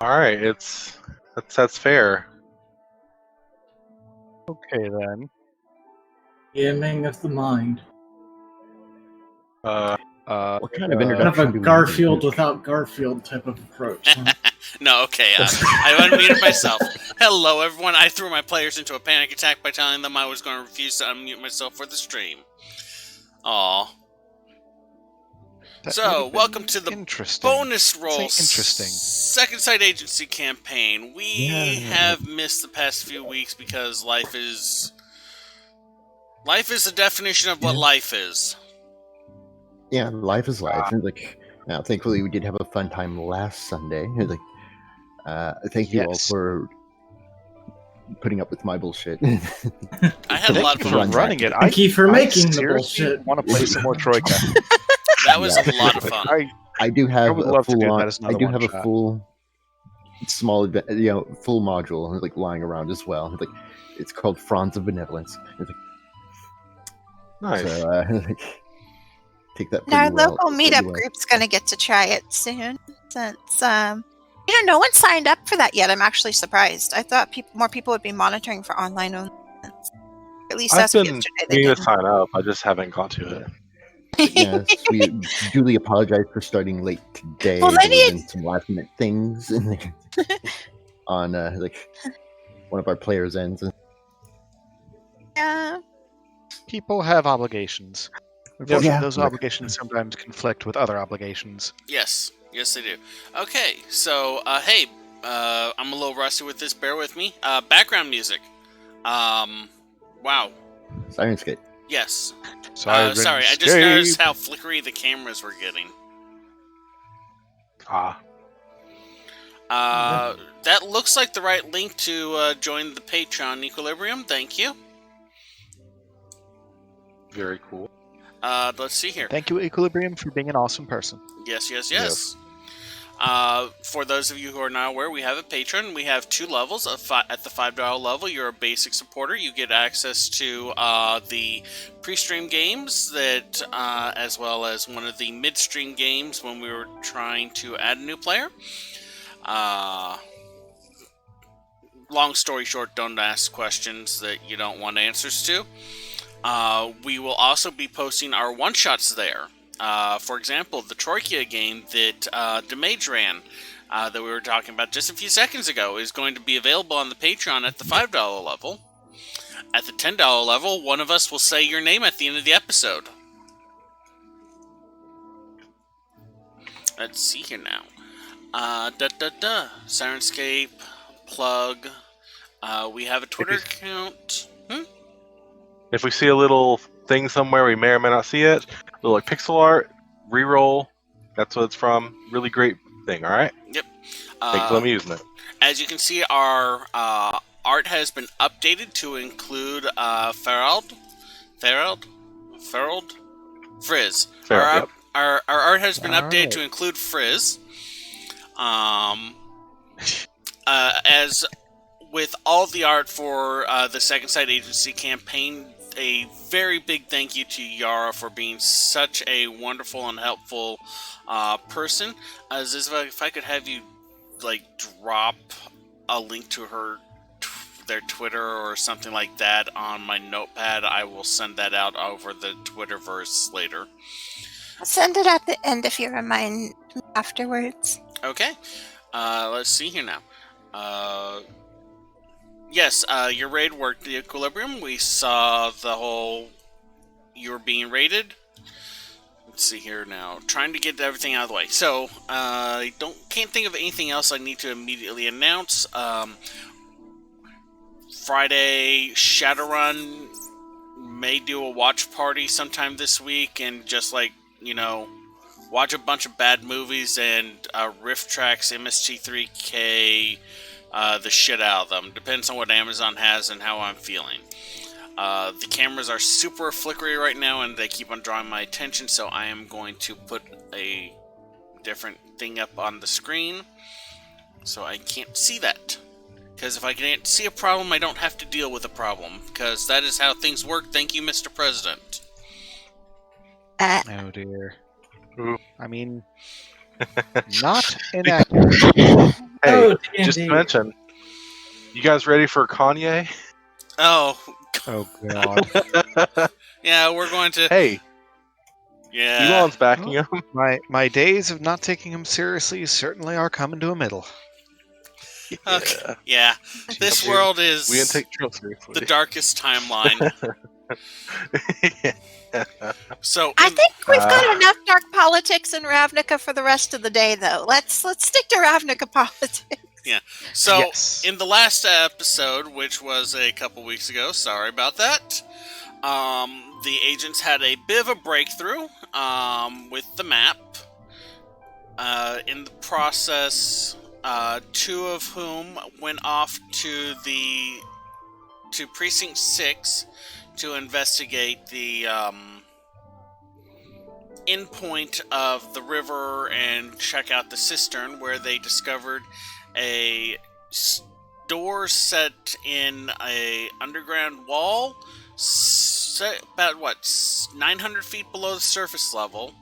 All right, that's fair. Okay then. Gaming of the mind. What kind of Kind introduction of a do we Garfield need? without Garfield type of approach. Huh? No, okay. I unmuted myself. Hello, everyone. I threw my players into a panic attack by telling them I was going to refuse to unmute myself for the stream. Aw. So, welcome to the bonus roll Second Sight Agency campaign. We have missed the past few weeks because life is the definition of what life is. Yeah, life is life. Now, thankfully, we did have a fun time last Sunday. Thank you all for putting up with my bullshit. I had a lot of fun running it. Thank you for making the bullshit. Want to play some more Troika? That was a lot of fun. I do have a full small, full module lying around as well. It's called Fronds of Benevolence. Nice. So, take that. Our local meetup group's going to get to try it soon, since no one signed up for that yet. I'm actually surprised. I thought more people would be monitoring for online only. At least I've that's been yesterday. meaning to sign up. I just haven't got to it. Yes, we duly apologize for starting late today. Well, There some last minute things on one of our players' ends. Yeah. People have obligations. Unfortunately, those obligations sometimes conflict with other obligations. Yes, they do. Okay, so hey, I'm a little rusty with this. Bear with me. Background music. Wow. Sirenscape. Yes. Sorry, I just noticed how flickery the cameras were getting. That looks like the right link to join the Patreon Equilibrium. Thank you. Very cool. Let's see here. Thank you, Equilibrium, for being an awesome person. Yes. For those of you who are not aware, we have a patron. We have 2 levels. At the $5 level, you're a basic supporter. You get access to the pre-stream games, that as well as one of the mid-stream games when we were trying to add a new player. Long story short, don't ask questions that you don't want answers to. We will also be posting our one-shots there. For example, the Troika game that Demage ran, that we were talking about just a few seconds ago, is going to be available on the Patreon at the $5 level. At the $10 level, one of us will say your name at the end of the episode. Let's see here now. Sirenscape, plug. We have a Twitter account. If we see a little thing somewhere, we may or may not see it. A little pixel art, reroll. That's what it's from. Really great thing. All right. Yep. Thanks for letting me using it. As you can see, our art has been updated to include Frizz. Our art has been updated to include Frizz. As with all the art for the Second Sight Agency campaign, a very big thank you to Yara for being such a wonderful and helpful person. If I could have you drop a link to their Twitter or something like that on my notepad, I will send that out over the Twitterverse later. I'll send it at the end if you remind me afterwards. Okay. Let's see here now. Yes, your raid worked, the Equilibrium. We saw the whole... You were being raided. Let's see here now. Trying to get everything out of the way. So, I can't think of anything else I need to immediately announce. Friday, Shadowrun may do a watch party sometime this week and just watch a bunch of bad movies and riff tracks MST3K the shit out of them. Depends on what Amazon has and how I'm feeling. The cameras are super flickery right now and they keep on drawing my attention, so I am going to put a different thing up on the screen so I can't see that. Because if I can't see a problem, I don't have to deal with a problem. Because that is how things work. Thank you, Mr. President. Oh dear. I mean, not inaccurate. Hey, D&D. just to mention, you guys ready for Kanye? Oh, Oh God. yeah, we're going to. Hey, Yeah. Elon's backing him. My days of not taking him seriously certainly are coming to a middle. Okay. Yeah. This We- world We didn't is take Trump seriously. the darkest timeline. So I in- think we've got Uh, enough dark politics in Ravnica for the rest of the day, though. Let's stick to Ravnica politics. So, Yes. in the last episode, which was a couple weeks ago, sorry about that, the agents had a bit of a breakthrough with the map. In the process, two of whom went off to Precinct 6 to investigate the endpoint of the river and check out the cistern, where they discovered a door set in a underground wall, set about 900 feet below the surface level,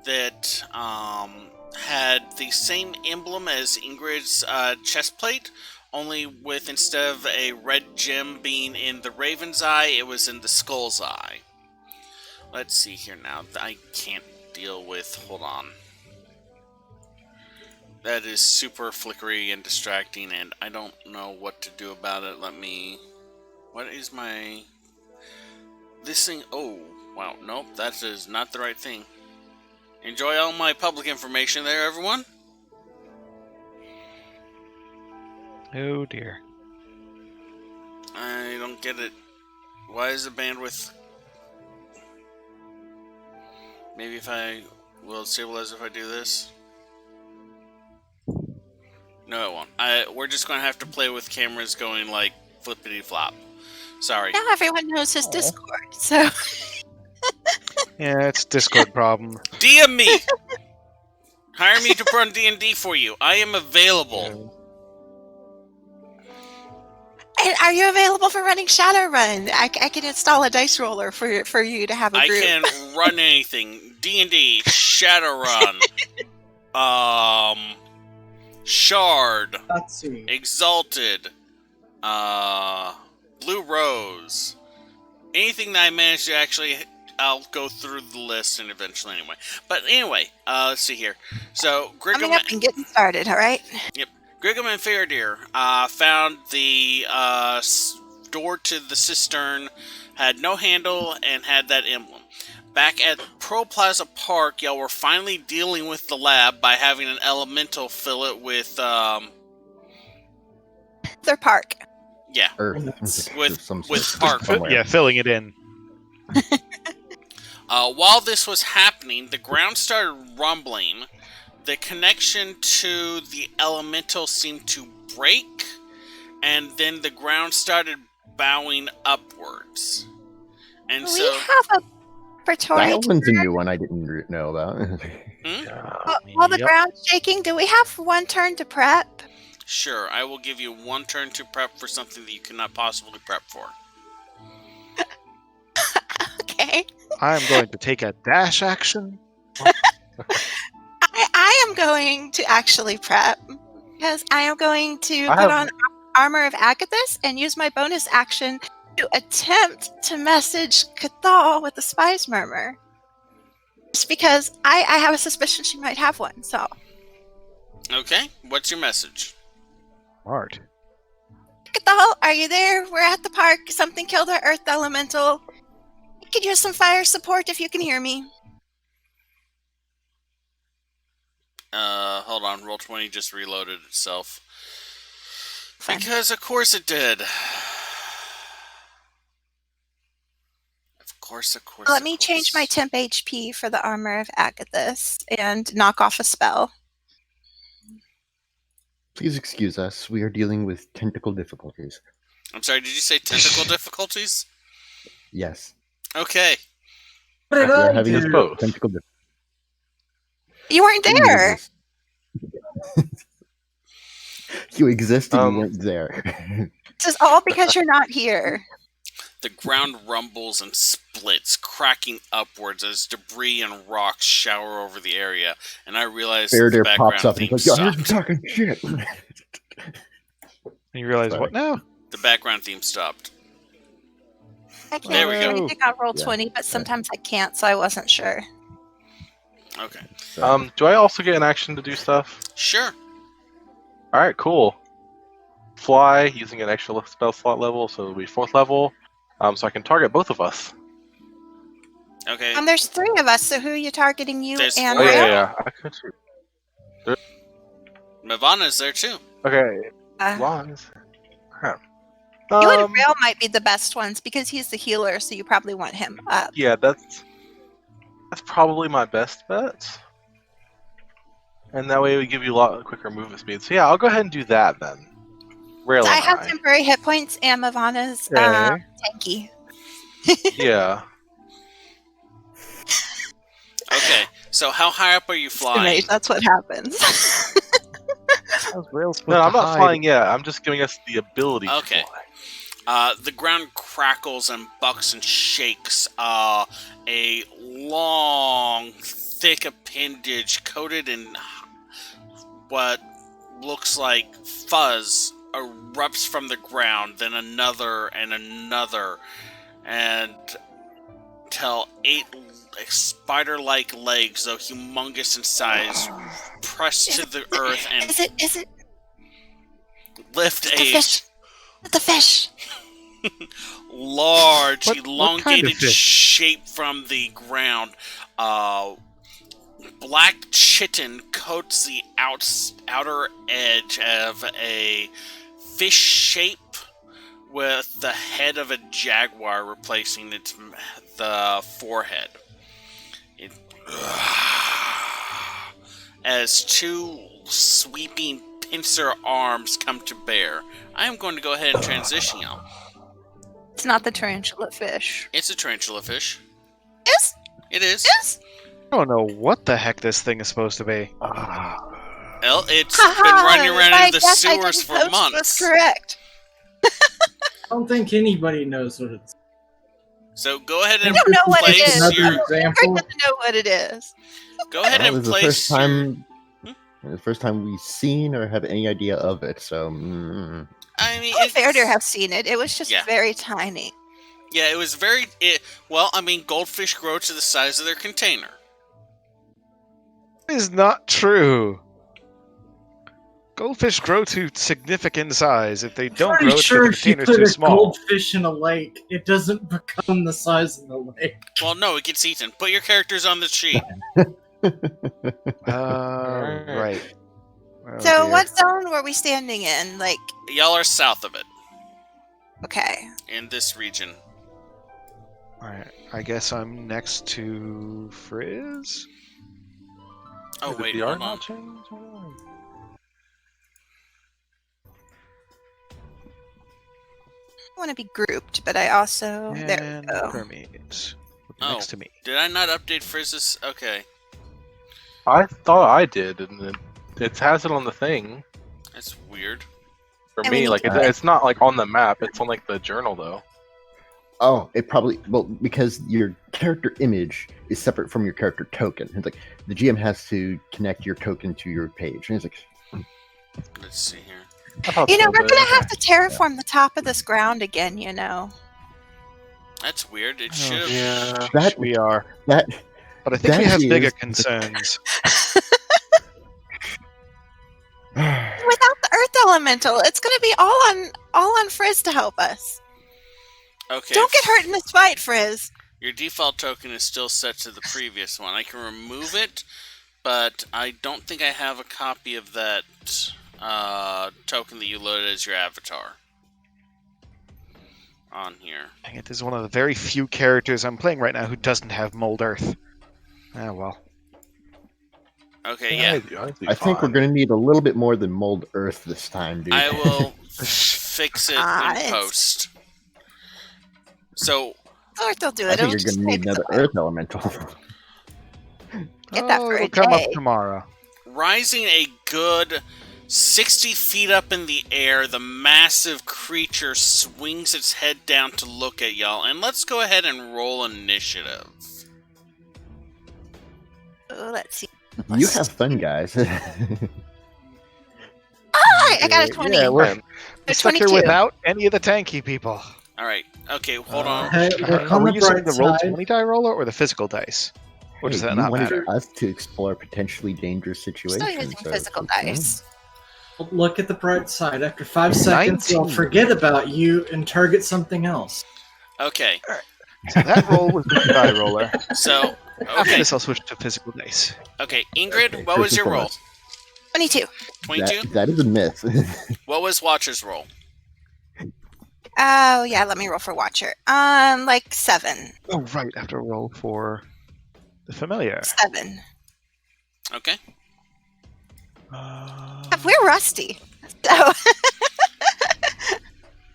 that had the same emblem as Ingrid's chest plate, only with, instead of a red gem being in the raven's eye, it was in the skull's eye. Let's see here now. I can't deal with. Hold on. That is super flickery and distracting, and I don't know what to do about it. Let me. What is my. This thing. Oh, wow. Nope, that is not the right thing. Enjoy all my public information there, everyone. Oh dear. I don't get it. Why is the bandwidth. Maybe if I. Will it stabilize if I do this? No, it won't. We're just going to have to play with cameras going like flippity flop. Sorry. Now everyone knows his Discord, so Yeah, it's a Discord problem. DM me! Hire me to run D&D for you. I am available. And are you available for running Shadowrun? I can install a dice roller for you to have a I group. can run anything. D&D, Shadowrun, Shard, Let's see. Exalted, Blue Rose. Anything that I manage to actually, I'll go through the list and eventually anyway. But anyway, let's see here. So, Coming Grigum, up and getting started, all right? Grigum and Faradir found the door to the cistern, had no handle, and had that emblem. Back at Pro Plaza Park, y'all were finally dealing with the lab by having an elemental fill it with, Their park. yeah, Earth. with park. Yeah, filling it in. While this was happening, the ground started rumbling. The connection to the elemental seemed to break, and then the ground started bowing upwards. And We so, have a Praetorian. That one's a new one I didn't know about. While the Yep. ground's shaking, do we have one turn to prep? sure, I will give you one turn to prep for something that you cannot possibly prep for. Okay. I'm going to take a dash action. I am going to actually prep because I am going to I put have- on Armor of Agathis and use my bonus action to attempt to message Cathal with the Spy's Murmur. Just because I have a suspicion she might have one, so. Okay, what's your message? Smart. Cathal, are you there? We're at the park. Something killed our Earth Elemental. I could use some fire support if you can hear me. Hold on, Roll20 just reloaded itself. Fun. Because of course it did. Of course. Let me change my temp HP for the Armor of Agathis and knock off a spell. Please excuse us. We are dealing with tentacle difficulties. I'm sorry, did you say tentacle difficulties? Yes. Okay. What did We are I having do? both. tentacle difficulties. You weren't there. You exist and Um, you weren't there. This is all because you're not here. The ground rumbles and splits, cracking upwards as debris and rocks shower over the area. And I realize the Faraday background pops up and theme goes, "Yo, you're stopped. talking shit." And you realize Sorry. what now? The background theme stopped. I can't. There we go. I think I roll Yeah. 20, but sometimes I can't, so I wasn't sure. Okay. Do I also get an action to do stuff? Sure. All right, cool. Fly using an extra spell slot level, so it'll be 4th level. So I can target both of us. Okay. There's 3 of us, so who are you targeting? You There's and four. Oh yeah, Rail? yeah. I could shoot. Mavana's there too. Okay, Uh, lines. Crap. you and Rail might be the best ones because he's the healer, so you probably want him up. Yeah, that's probably my best bet. And that way we give you a lot quicker movement speed. So yeah, I'll go ahead and do that then. Rail So I and have temporary hit points, and Mavana's Okay. tanky. Yeah. Okay. So how high up are you flying? Mage, that's what happens. No, I'm not flying yet. I'm just giving us the ability Okay. to fly. The ground crackles and bucks and shakes. A long, thick appendage coated in what looks like fuzz erupts from the ground, then another and another, and till 8 spider-like legs, though humongous in size, press to the earth and Is it lift the a fish? The fish. large, What kind of elongated fish? shape from the ground. Black chitin coats the outer edge of a fish shape with the head of a jaguar replacing the forehead. As 2 sweeping pincer arms come to bear. I am going to go ahead and transition y'all. It's not the tarantula fish. It's a tarantula fish. Yes. It is. Yes. I don't know what the heck this thing is supposed to be. Well, it's been running around in the sewers for Was months. correct. I don't think anybody knows what it's. So go ahead and don't know what it place is. Another your. example. Doesn't know what it is. Go ahead That and was the place first your. time. The first time we've seen or have any idea of it. So I mean, I fair to have seen it. It was just Yeah. very tiny. yeah, it was very. Well, I mean, goldfish grow to the size of their container. Is not true. Goldfish grow to significant size. If they don't grow, Pretty it's sure because if the you container's put too a small. goldfish in a lake, it doesn't become the size of the lake. Well, no, it gets eaten. Put your characters on the sheet. Right. Oh, So dear. what zone were we standing in? Like, Y'all are south of it okay. in this region. Alright, I guess I'm next to Frizz. Oh Did the wait, VR hold on. not change? I want to be grouped, but I also there And we go. Hermes. Oh. Next to me. Did I not update Frizz's? Okay, I thought I did, and it has it on the thing that's weird. for And we me. need Like to- it's not like on the map. It's on like the journal though. Oh, it probably because your character image is separate from your character token. It's like the GM has to connect your token to your page, and it's like Let's see here. I thought You know, so, we're but- gonna have to terraform the top of this ground again. You know. That's weird. It Oh, should have. Yeah. that. We are. That But I think we That have bigger is- concerns. Without the earth elemental, it's gonna be all on Frizz to help us. Okay. Don't get hurt in this fight, Frizz. Your default token is still set to the previous one. I can remove it, but I don't think I have a copy of that token that you loaded as your avatar on here. Dang it, this is one of the very few characters I'm playing right now who doesn't have Mold Earth. Ah, well. Okay, yeah. I think we're going to need a little bit more than mold earth this time, dude. I will fix it It's- in post. So, Earth will do I it. think It'll you're just going to need take us another a while. earth elemental. Get that Oh, for a it'll come up day. tomorrow. rising a good 60 feet up in the air, the massive creature swings its head down to look at y'all. And let's go ahead and roll initiative. Oh, let's see. You have fun, guys. I got a 20. Yeah, we're A stuck here 22. without any of the tanky people. All right. Okay, hold on. Hey, look Are on we the using bright the roll side. 20 die roller or the physical dice? Or does Hey, that you not wanted matter? us to explore potentially dangerous situations. Still using so- physical dice. Look at the bright side. After 5 seconds, they'll 19. forget about you and target something else. Okay. So that roll was the die roller. So, After okay. this, I'll switch to physical dice. Okay, Ingrid, Okay, what was first your and roll? foremost, 22. 22? that is a myth. What was Watcher's roll? Oh, yeah, let me roll for Watcher. Like 7. Oh, right. After a roll for the familiar. 7. Okay. We're rusty. So,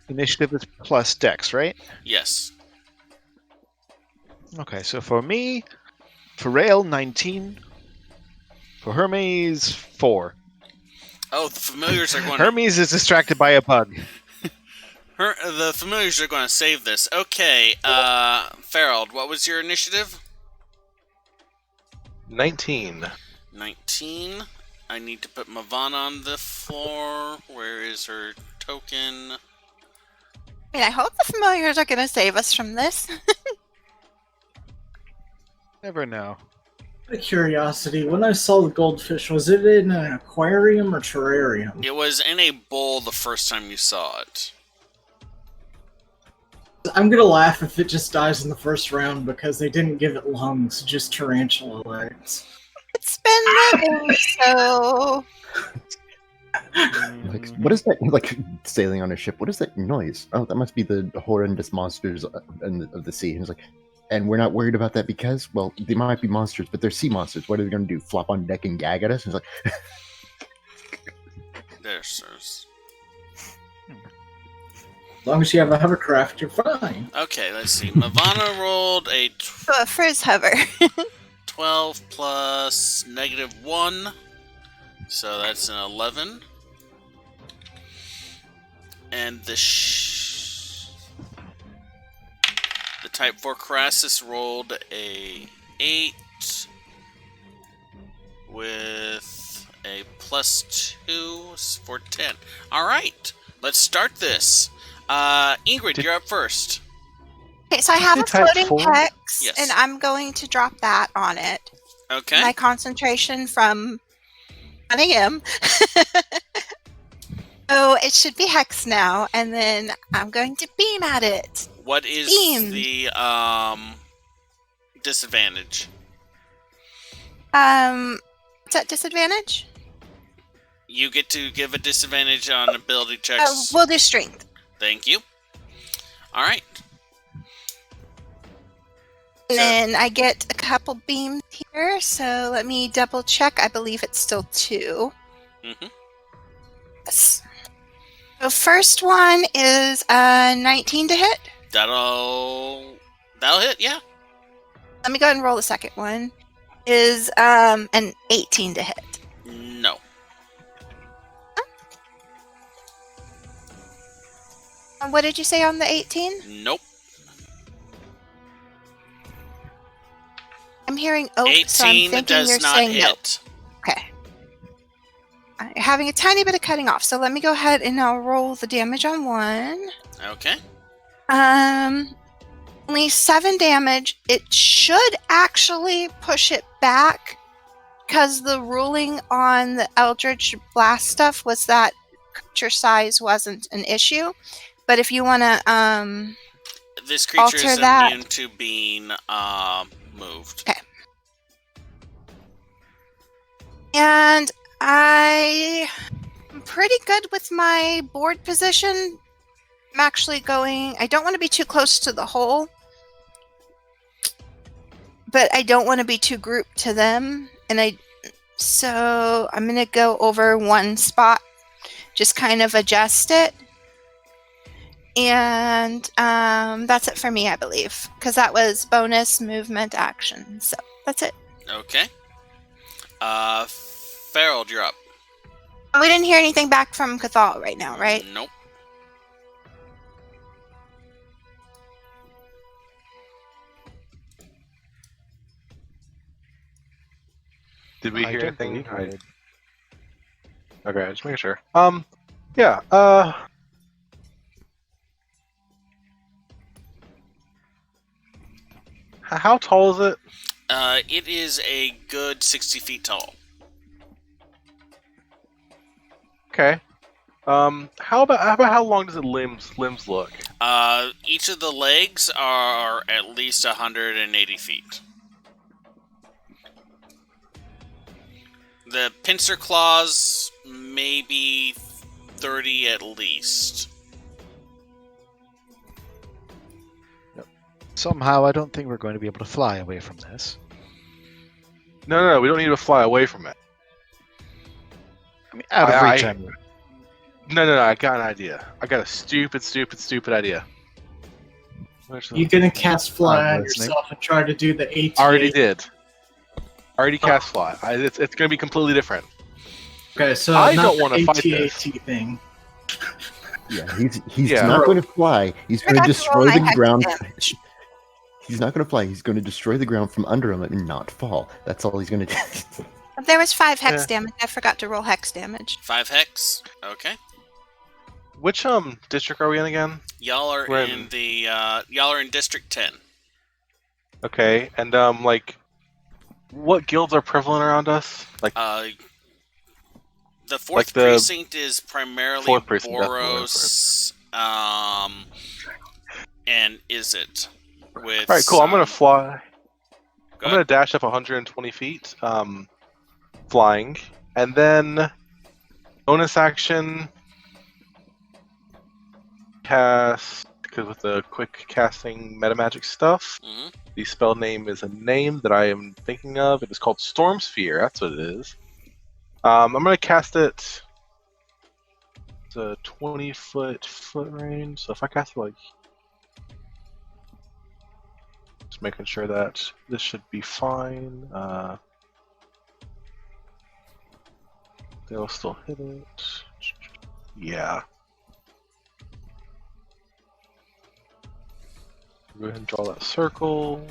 Initiative is plus dex, right? Yes. Okay, so for me, for Rail, 19. For Hermes, 4. Oh, the familiars are going to... Hermes is distracted by a bug. The familiars are going to save this. Okay, Farrell, what was your initiative? 19. 19. I need to put Mavana on the floor. Where is her token? I mean, I hope the familiars are going to save us from this. Never know. Out of curiosity, when I saw the goldfish, was it in an aquarium or terrarium? It was in a bowl the first time you saw it. I'm gonna laugh if it just dies in the first round because they didn't give it lungs, just tarantula legs. It's been living, so... Like, what is that? Like sailing on a ship. What is that noise? Oh, that must be the horrendous monsters of the sea. And it's like, and we're not worried about that because, well, they might be monsters, but they're sea monsters. What are they going to do? Flop on deck and gag at us? And it's like, There, sirs. As long as you have a hovercraft, you're fine. Okay, let's see. Mavana rolled a So a frizz hover. 12 plus -1. So that's an 11. And the Type 4 Crassus rolled a 8 with a +2 for 10. Alright, let's start this. Ingrid, you're up first. Okay, so I have a Type floating 4? hex, Yes. and I'm going to drop that on it. Okay. My concentration from 1 a.m. So it should be hex now, and then I'm going to beam at it. What is Beam. the disadvantage? What's that disadvantage? You get to give a disadvantage on ability checks. We'll do strength. Thank you. All right. And then I get a couple beams here, so let me double check. I believe it's still 2. Mm-hmm. Yes. So first one is 19 to hit. That'll hit. Yeah. Let me go ahead and roll the second one. Is an 18 to hit. No. And what did you say on the 18? Nope. I'm hearing so I'm 18 thinking does you're not saying hit. no. Okay. I'm having a tiny bit of cutting off, so let me go ahead and I'll roll the damage on one. Okay. Only 7 damage. It should actually push it back because the ruling on the Eldritch Blast stuff was that creature size wasn't an issue. But if you want to, This creature alter is that. immune to being moved. Okay. And I'm pretty good with my board position. I'm actually going... I don't want to be too close to the hole. But I don't want to be too grouped to them. So I'm going to go over one spot. Just kind of adjust it. And that's it for me, I believe. Because that was bonus movement action. So that's it. Okay. Farrell, you're up. We didn't hear anything back from Cathal right now, right? Nope. Did we I hear don't anything? believe we did. Okay, just making sure. Yeah. How tall is it? It is a good 60 feet tall. Okay. How about how long does it limbs look? Each of the legs are at least 180 feet. The pincer claws, maybe 30 at least. Somehow, I don't think we're going to be able to fly away from this. No, we don't need to fly away from it. I mean, out of I- reach, I- I mean. No, I got an idea. I got a stupid idea. You gonna cast fly I'm on listening. yourself and try to do the AT? Already did. Already cast fly. It's going to be completely different. Okay, so I not don't the wanna fight AT-AT thing. Yeah, he's Yeah. not going to fly. He's I going to got to destroy roll my the hex ground. damage. He's not going to fly. He's going to destroy the ground from under him and not fall. That's all he's going to do. There was 5 hex Yeah. damage. I forgot to roll hex damage. 5 hex. Okay. Which district are we in again? Y'all are We're in the y'all are in District 10. Okay, and like, what guilds are prevalent around us? Like, The fourth Like the precinct is primarily fourth precinct, that's the word Boros, and Izzet. With all right, cool. I'm gonna fly. Go I'm gonna dash up 120 feet, flying, and then bonus action cast, because with the quick casting meta magic stuff, Mhm. the spell name is a name that I am thinking of. It is called Storm Sphere. That's what it is. I'm gonna cast it. It's a 20-foot range. So if I cast it like, just making sure that this should be fine. They'll still hit it. Yeah. Go ahead and draw that circle.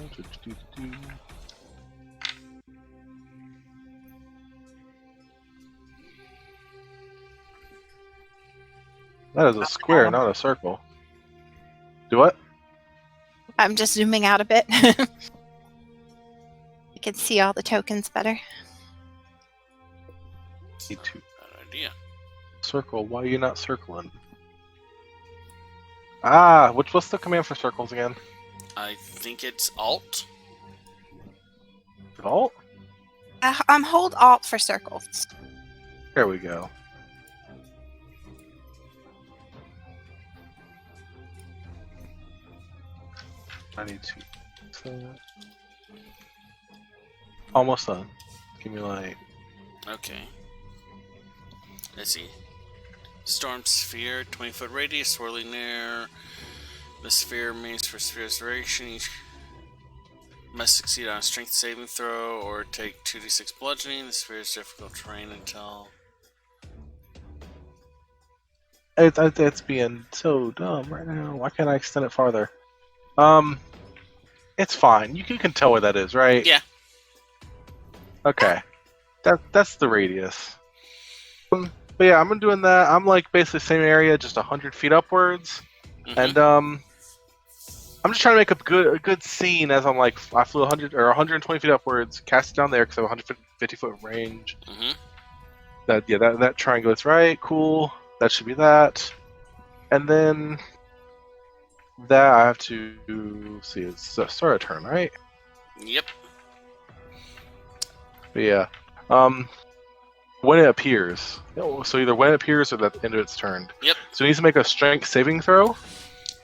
That is a square, not a circle. Do what? I'm just zooming out a bit. I can see all the tokens better. Need to Bad idea. circle. Why are you not circling? Ah, what's the command for circles again? I think it's Alt. Alt? Hold Alt for circles. There we go. I need to. Almost done. Give me like. Okay. Let's see. Storm sphere, 20-foot radius, swirling air. The sphere means for sphere's duration. Each must succeed on a strength saving throw or take 2d6 bludgeoning. The sphere is difficult terrain until. It's being so dumb right now. Why can't I extend it farther? It's fine. You can tell where that is, right? Yeah. Okay. That's the radius. But yeah, I'm doing that. I'm like basically same area, just 100 feet upwards, Mhm. and I'm just trying to make a good scene as I'm like I flew 100 or 120 feet upwards, cast it down there because I have 150 foot range. Mhm. That triangle is right. Cool. That should be that, and then that I have to see. It's a start a turn, right? Yep. But yeah. When it appears. So either when it appears or at the end of its turn. Yep. So it needs to make a strength saving throw,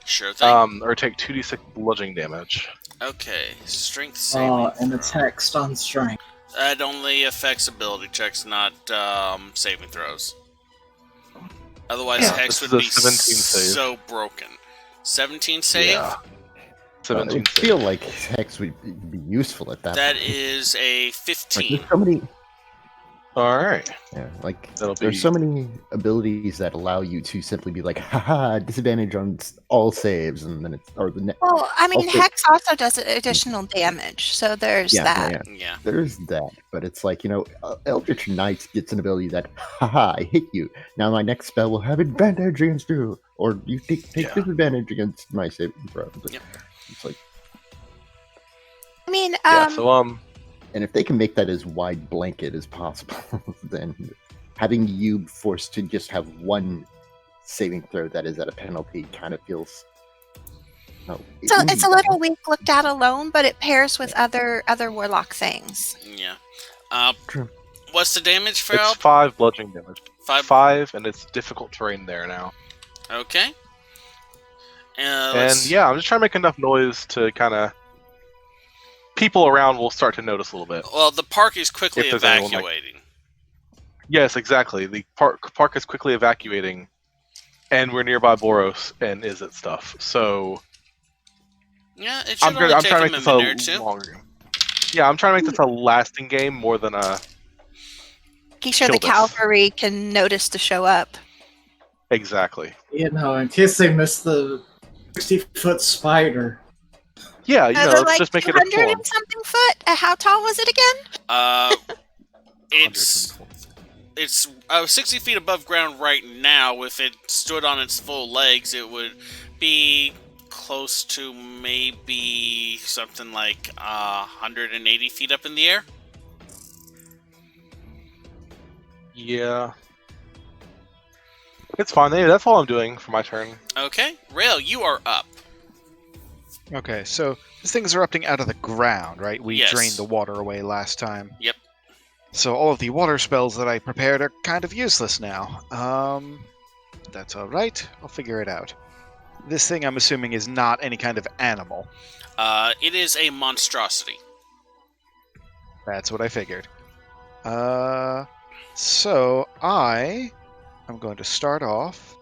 Sure thing. or take 2d6 bludgeoning damage. Okay. Strength saving. And it's throw. hexed on strength. That only affects ability checks, not saving throws. Otherwise, Yeah, Hex this would is a be 17 save. so broken. 17 save? Yeah. 17 I feel like Hex would be useful at that. That point. is a Like, 15. there's so many. All right. Yeah, like That'll there's be- so many abilities that allow you to simply be like, haha, disadvantage on all saves, and then it's or the next. Well, I mean, Also- Hex also does additional damage, so there's that. Yeah. There's that, but it's like, Eldritch Knight gets an ability that, haha, I hit you. Now my next spell will have advantage against you, or you take Yeah. disadvantage against my saving throw. Yep. It's like, I mean, Yeah. So and if they can make that as wide blanket as possible, then having you forced to just have one saving throw that is at a penalty kind of feels. No, so it's a little weak looked at alone, but it pairs with other warlock things. Yeah. True. What's the damage for it's help? 5 bludgeoning damage. 5. 5, and it's difficult terrain there now. Okay. And yeah, I'm just trying to make enough noise to kind of people around will start to notice a little bit. Well, the park is quickly If there's anyone, like- evacuating. Yes, exactly. The park is quickly evacuating, and we're nearby Boros and Izzet stuff. So Yeah, it should I'm only take trying to him make a this minute or a two. longer game. Yeah, I'm trying to make this a lasting game more than a Making sure the Kill this. cavalry can notice to show up. exactly. In case they miss the 60-foot spider. Yeah, They're let's like just make it 200 informed. and something foot. How tall was it again? It's 60 feet above ground right now. If it stood on its full legs, it would be close to maybe something like 180 feet up in the air. Yeah. It's fine. Hey, that's all I'm doing for my turn. Okay, Rail, you are up. Okay, so this thing's erupting out of the ground, right? We Yes. drained the water away last time. Yep. So all of the water spells that I prepared are kind of useless now. That's all right. I'll figure it out. This thing, I'm assuming, is not any kind of animal. It is a monstrosity. That's what I figured. So I am going to start off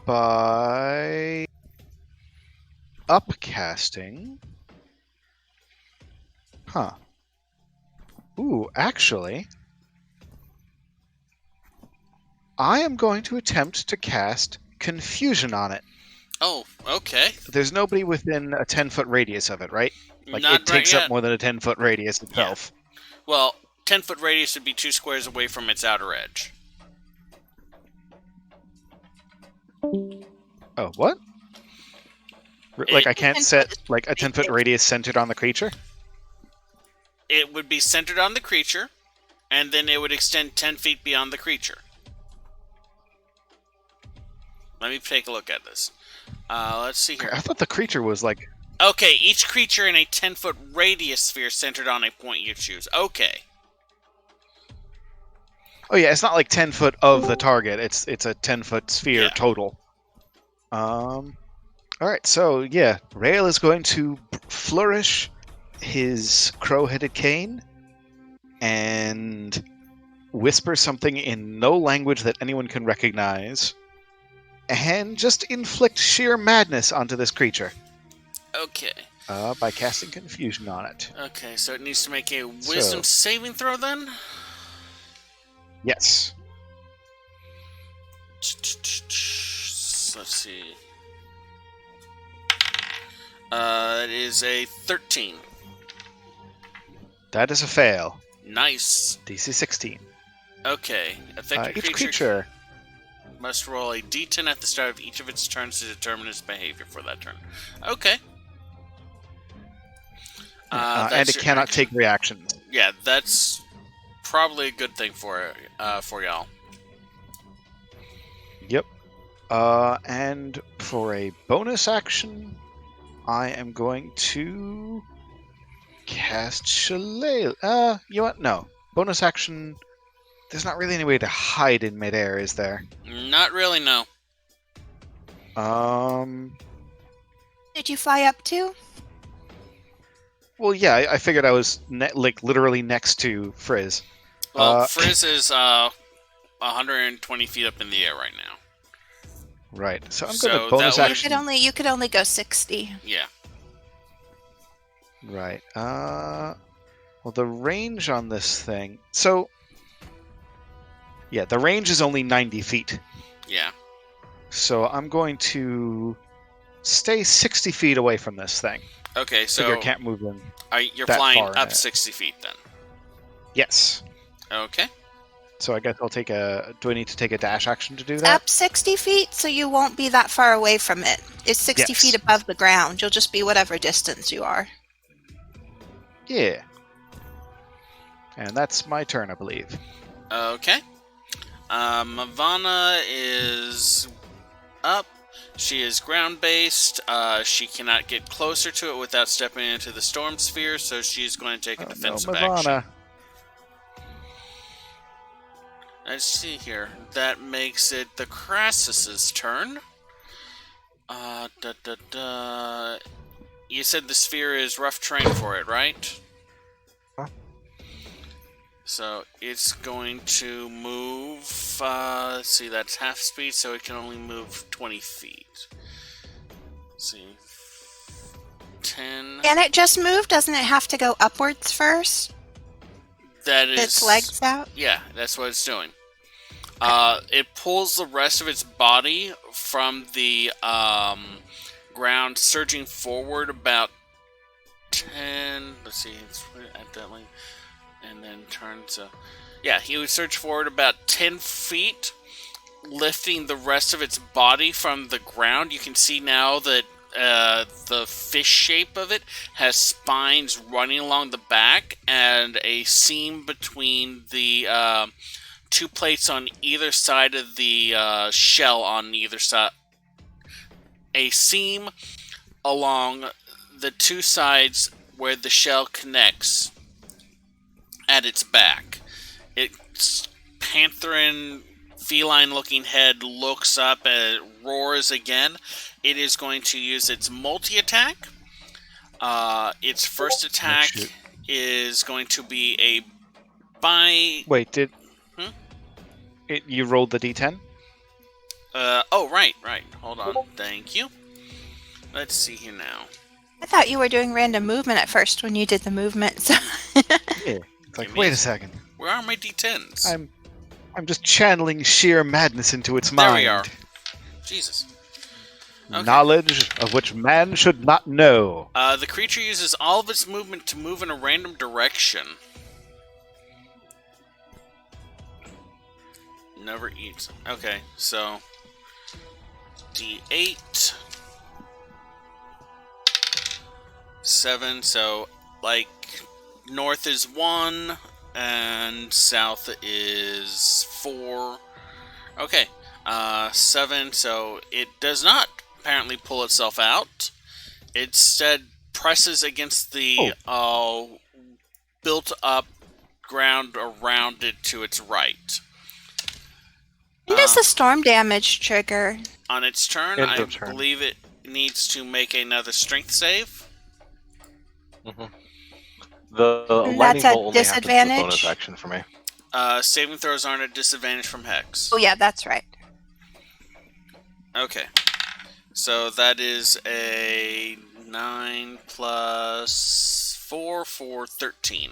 by upcasting. Huh. Ooh, actually, I am going to attempt to cast Confusion on it. Oh, okay. There's nobody within a 10-foot radius of it, right? Like, Not it takes right up yet. more than a 10-foot radius itself. Well, 10-foot radius would be 2 squares away from its outer edge. Oh, what? Like, I can't set, like, a 10-foot radius centered on the creature? It would be centered on the creature, and then it would extend 10 feet beyond the creature. Let me take a look at this. Let's see here. I thought the creature was, like... Okay, each creature in a 10-foot radius sphere centered on a point you choose. Okay. Oh, yeah, it's not like 10 foot of the target. It's a 10-foot sphere Yeah. total. Alright, so, yeah. Rael is going to flourish his crow-headed cane and whisper something in no language that anyone can recognize and just inflict sheer madness onto this creature Okay. by casting Confusion on it. Okay, so it needs to make a wisdom saving throw then? Yes. Let's see. It is a 13. That is a fail. Nice. DC 16. Okay. Affected Each creature creature... must roll a d10 at the start of each of its turns to determine its behavior for that turn. Okay. and that's it your cannot action. take reactions. Yeah, that's probably a good thing for y'all. Yep. And for a bonus action, I am going to cast Shillelagh. You know what? No. Bonus action. There's not really any way to hide in midair, is there? Not really, no. Did you fly up too? Well, yeah. I figured I was like literally next to Frizz. Well, Frizz is 120 feet up in the air right now. Right. So I'm So going to bonus that would- action. You could only go 60. Yeah. Right. Well, the range on this thing. So, yeah, the range is only 90 feet. Yeah. So I'm going to stay 60 feet away from this thing. Okay, Figure so it can't move in. you're that flying far in up it. 60 feet then. Yes. Okay. So I guess I'll take a. Do I need to take a dash action to do that? Up 60 feet, so you won't be that far away from it. It's 60 Yes. feet above the ground. You'll just be whatever distance you are. Yeah. And that's my turn, I believe. Okay. Mavana is up. She is ground-based. She cannot get closer to it without stepping into the storm sphere, so she's going to take a defensive action. Mavana. Let's see here. That makes it the Crassus's turn. You said the sphere is rough terrain for it, right? Huh? So it's going to move. Let's see, that's half speed, so it can only move 20 feet. Let's see. 10. Can it just move? Doesn't it have to go upwards first? That is. Its legs out? Yeah, that's what it's doing. It pulls the rest of its body from the ground, surging forward about 10. Let's see, it's at that length, and then turns. Yeah, he would surge forward about 10 feet, lifting the rest of its body from the ground. You can see now that the fish shape of it has spines running along the back and a seam between the two plates on either side of the shell on either side. A seam along the two sides where the shell connects at its back. Its pantherine, feline-looking head looks up and roars again. It is going to use its multi-attack. Its first attack is going to be a bite. Wait, did you rolled the d10? Oh, right. Hold on. Thank you. Let's see here now. I thought you were doing random movement at first when you did the movement. So Yeah. It's like, Give me wait a- a second. Where are my d10s? I'm just channeling sheer madness into its There mind. we are. Jesus. Okay. Knowledge of which man should not know. The creature uses all of its movement to move in a random direction. Never eats. Okay, so D8. 7, so like north is 1 and south is 4. Okay, 7, so it does not apparently pull itself out. It instead presses against the built up ground around it to its right. when does the storm damage trigger? On its turn, End I of turn. believe it needs to make another strength save. The And lightning that's a bolt only happens as a bonus disadvantage? action for me. Saving throws aren't at disadvantage from Hex. Oh yeah, that's right. Okay. So that is a 9 plus 4 for 13.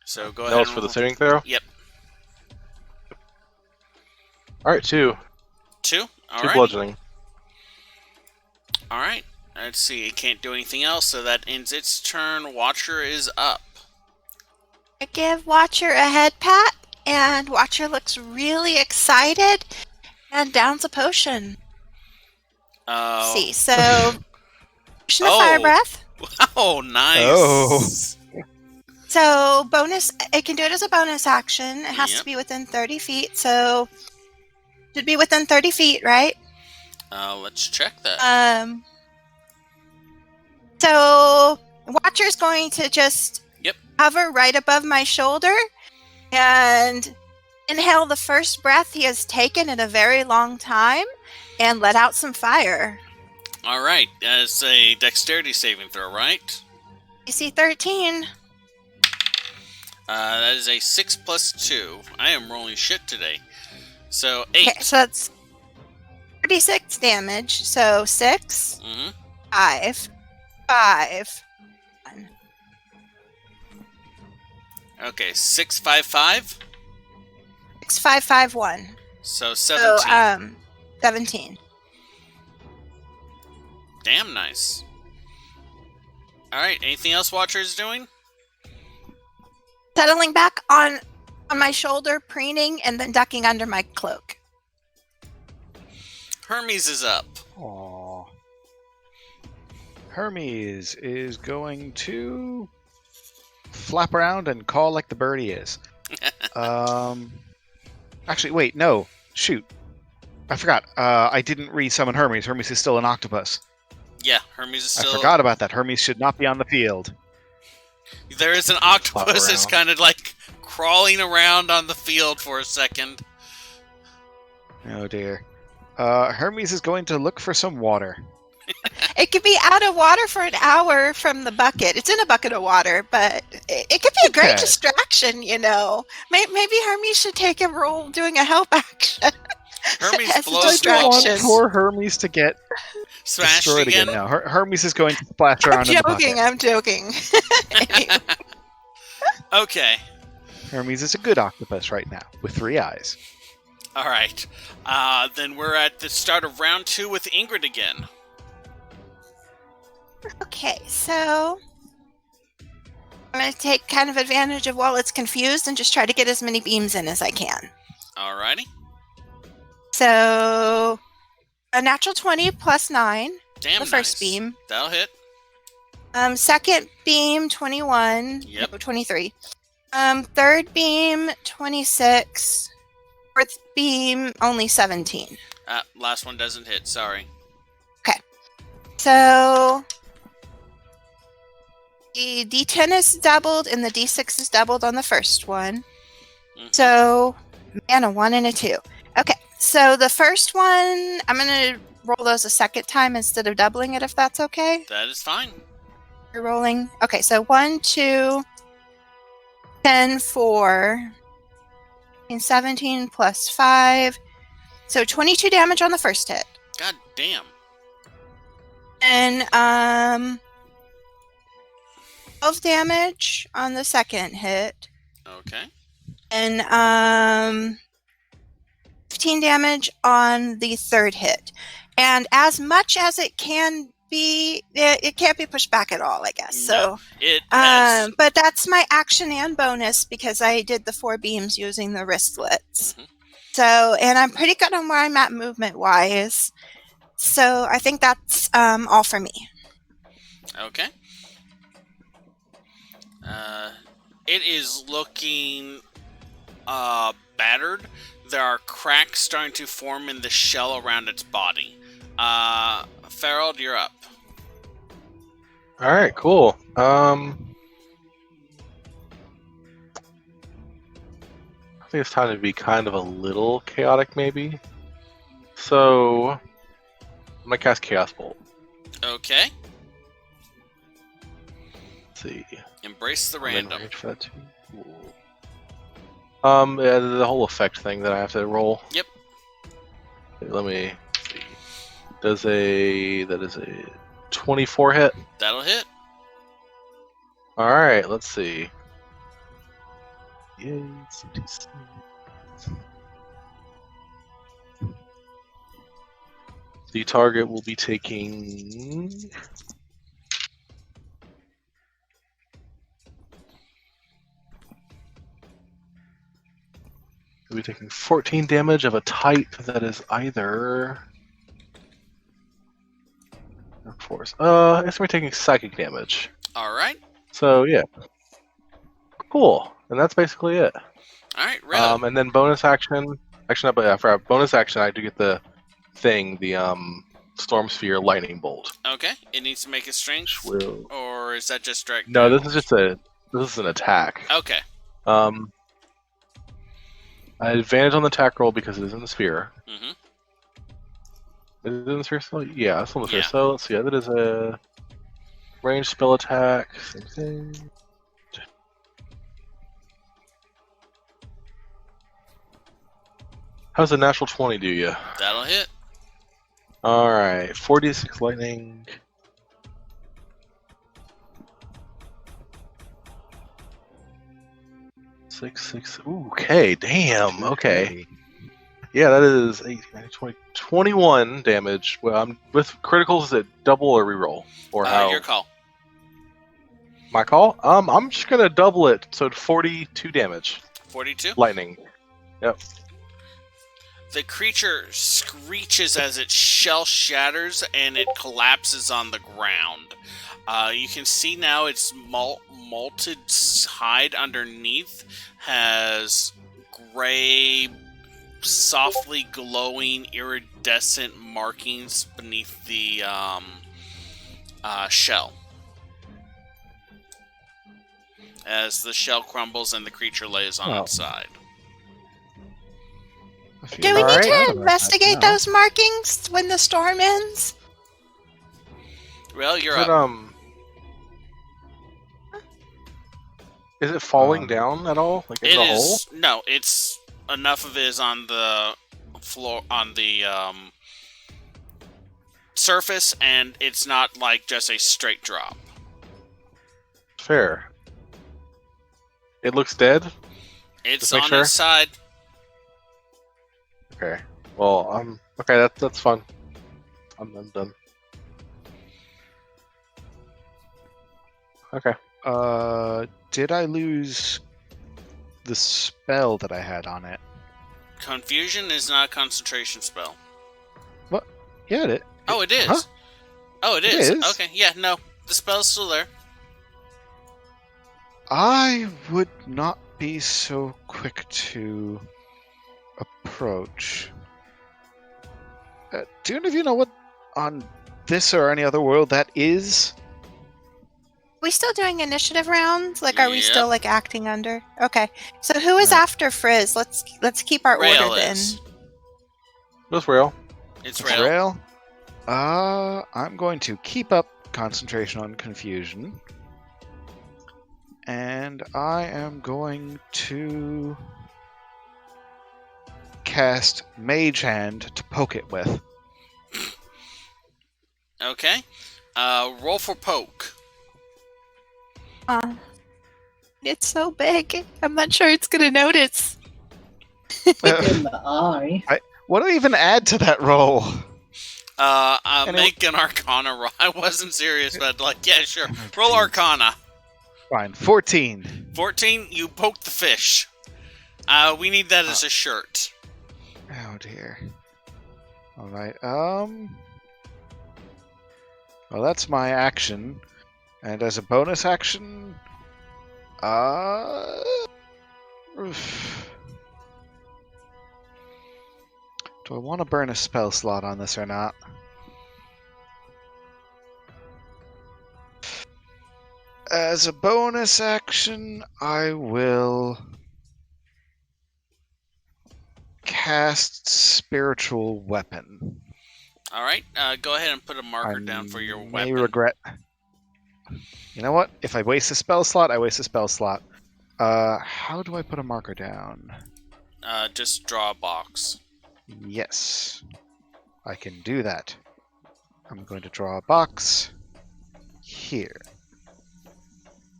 So go ahead. That was and for the roll- saving throw? Yep. Alright, 2. 2? 2 Alright. bludgeoning. Alright. Let's see. It can't do anything else, so that ends its turn. Watcher is up. I give Watcher a head pat, and Watcher looks really excited and downs a potion. Oh. See, so potion of Oh. fire breath. Oh, nice. Oh. So bonus, it can do it as a bonus action. It has Yep. to be within 30 feet. So should be within 30 feet, right? Let's check that. So Watcher's going to just Yep. hover right above my shoulder and inhale the first breath he has taken in a very long time and let out some fire. Alright. That's a dexterity saving throw, right? DC 13. That is a 6 plus 2. I am rolling shit today. So 8. Okay, so that's 36 damage. So 6, Mm-hmm. 5, 5, Okay, 655. 6551. So 17. So 17. Damn nice. All right. Anything else Watcher is doing? Settling back on my shoulder, preening, and then ducking under my cloak. Hermes is up. Aww. Hermes is going to flap around and call like the bird he is. Actually, wait, no. Shoot. I forgot. I didn't re-summon Hermes. Hermes is still an octopus. Yeah, Hermes is still. I forgot about that. Hermes should not be on the field. There is an octopus that's kind of like crawling around on the field for a second. Oh dear. Hermes is going to look for some water. It could be out of water for an hour from the bucket. It's in a bucket of water, but it could be a great Okay. distraction, you know. Maybe Hermes should take a role doing a help action. Hermes As a blows I don't want distraction. poor Hermes to get Smashed destroyed again. No, Hermes is going to splash around in the bucket. I'm joking. Okay. Hermes is a good octopus right now, with 3 eyes. All right. Then we're at the start of round 2 with Ingrid again. Okay, so I'm going to take kind of advantage of while it's confused and just try to get as many beams in as I can. Alrighty. So a natural 20 plus 9, Damn the first nice. beam. That'll hit. Second beam, 21. Yep. No, 23. Third beam, 26. Fourth beam, only 17. Last one doesn't hit. Sorry. So the D10 is doubled and the D6 is doubled on the first one. Mhm. So, man, a 1 and a 2. Okay, so the first one, I'm going to roll those a second time instead of doubling it, if that's okay. That is fine. You're rolling. Okay, so 1, 2, 10, 4, 17 plus 5. So 22 damage on the first hit. God damn. And 12 damage on the second hit. Okay. And 15 damage on the third hit. And as much as it can be, it can't be pushed back at all, I guess. So, It has. but that's my action and bonus because I did the 4 beams using the wristlets. Mhm. So, and I'm pretty good on where I'm at movement wise. So I think that's all for me. Okay. It is looking battered. There are cracks starting to form in the shell around its body. Farrell, you're up. All right, cool. I think it's time to be kind of a little chaotic, maybe. So, I'm gonna cast Chaos Bolt. Okay. Let's see. Embrace the I'm in random. range for that too. Cool. Yeah, the whole effect thing that I have to roll. Yep. Okay, let me see. That is a 24 hit. That'll hit. All right, let's see. Yes, the target will be taking. Will be taking 14 damage of a type that is either. Force. I guess we're taking psychic damage. All right. So yeah, cool, and that's basically it. All right. Rhythm. And then bonus action. Actually, not, but for our bonus action, I do get the thing, the Storm Sphere Lightning Bolt. Okay. It needs to make a strength, Will... or is that just direct? No, this is an attack. Okay. I had advantage on the attack roll because it is in the sphere. Mm-hmm. Is it in the sphere still? Yeah, it's in the sphere. Yeah. So let's see. That is a ranged spell attack. Same thing. How's a natural 20 do you? That'll hit. Alright, 46 lightning. 6, 6. Ooh, okay, damn. Okay. Yeah, that is 8, 9, 20, 21 damage. Well, I'm with criticals. Is it double or reroll? Or how? Your call. My call? I'm just gonna double it, so 42 damage. 42. Lightning. Yep. The creature screeches as its shell shatters and it collapses on the ground. You can see now its molted hide underneath has gray, softly glowing, iridescent markings beneath the shell. As the shell crumbles and the creature lays on its side. Do we need Alright. to investigate those markings when the storm ends? Well, you're Is it, up. is it falling down at all? Like in It the hole? is no. It's enough of it is on the floor on the surface, and it's not like just a straight drop. Fair. It looks dead? It's Just make on sure. its side. Okay. Well, okay, that's fun. I'm done. Okay. Did I lose the spell that I had on it? Confusion is not a concentration spell. Yeah, it. Oh, it is. Huh? Oh, it It is. is? Okay, yeah, no, the spell's still there. I would not be so quick to approach. Do any of you know what on this or any other world that is? We still doing initiative rounds? Like, are we Yep. still like acting under? Okay. So who is Right. after Frizz? Let's keep our Rail order then. is. That's real. It's It's rail. Rail? I'm going to keep up concentration on confusion. And I am going to cast Mage Hand to poke it with. Okay. Roll for poke. It's so big. I'm not sure it's gonna notice. In the eye. What do I even add to that roll? Make an Arcana roll. I wasn't serious, but like, yeah, sure. Roll Arcana. Fine, 14. 14. You poke the fish. We need that as a shirt. Oh dear. Alright, well, that's my action. And as a bonus action, oof. Do I want to burn a spell slot on this or not? As a bonus action, I will cast Spiritual Weapon. All right. Go ahead and put a marker down for your may weapon. regret. You know what? If I waste a spell slot, I waste a spell slot. How do I put a marker down? Just draw a box. Yes, I can do that. I'm going to draw a box here.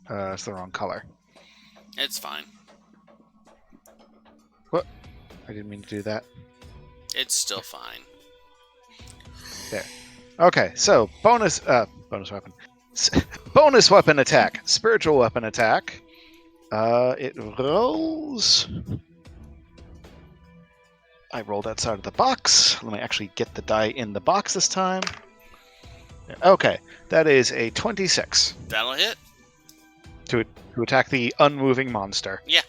It's the wrong color. It's fine. What? I didn't mean to do that. It's still fine. Okay, so bonus weapon. Bonus weapon attack. Spiritual weapon attack. It rolls. I rolled outside of the box. Let me actually get the die in the box this time. Okay, that is a 26 That'll hit. to attack the unmoving monster. Yeah.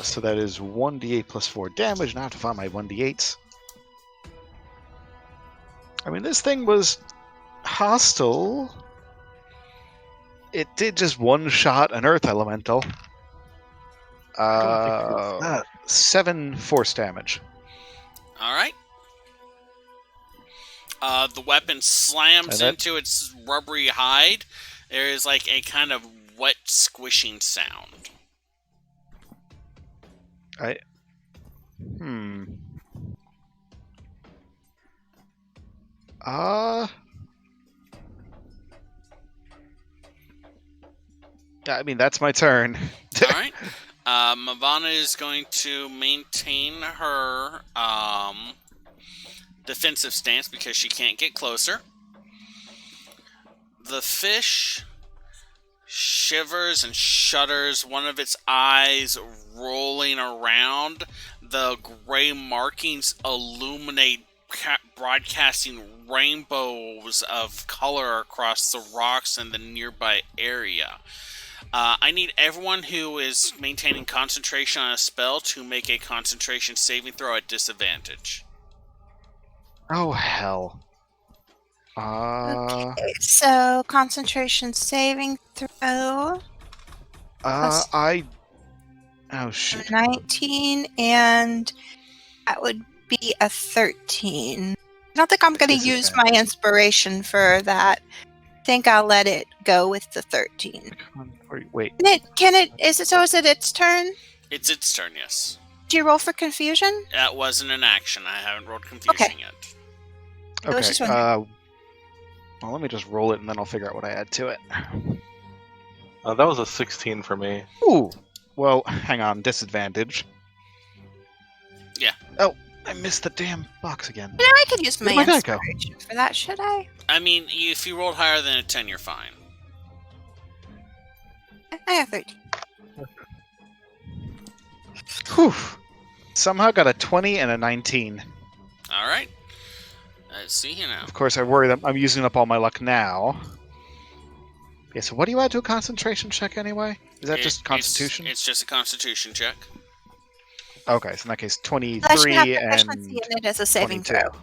So that is 1d8 plus 4 damage. Now I have to find my 1d8s. I mean, this thing was hostile. It did just one-shot an earth elemental. I don't think it was that. 7 force damage. All right. The weapon slams And that- into its rubbery hide. There is like a kind of wet squishing sound. I mean, that's my turn. All right. Mavana is going to maintain her defensive stance because she can't get closer. The fish shivers and shudders, one of its eyes rolling around. The gray markings illuminate, broadcasting rainbows of color across the rocks in the nearby area. I need everyone who is maintaining concentration on a spell to make a concentration saving throw at disadvantage. Oh, hell. Okay, so concentration saving throw. Oh, shoot. 19, and that would be a 13. I don't think I'm going to use my inspiration for that. I think I'll let it go with the 13. Wait. Is it its turn? It's its turn, yes. Do you roll for confusion? That wasn't an action. I haven't rolled confusion yet. I was Okay. just wondering. Well, let me just roll it and then I'll figure out what I add to it. That was a 16 for me. Ooh. Well, hang on. Disadvantage. Yeah. Oh, I missed the damn box again. You know, I could use my Where'd my die go? inspiration for that, should I? I mean, if you rolled higher than a 10, you're fine. I have 13. Whew. Somehow got a 20 and a 19. All right. Let's see here now. Of course, I worry that I'm using up all my luck now. Yeah, so what do you add to a concentration check anyway? Is that just Constitution? It's just a Constitution check. Okay, so in that case, Unless you have 23 proficiency and in it as a saving 22. throw.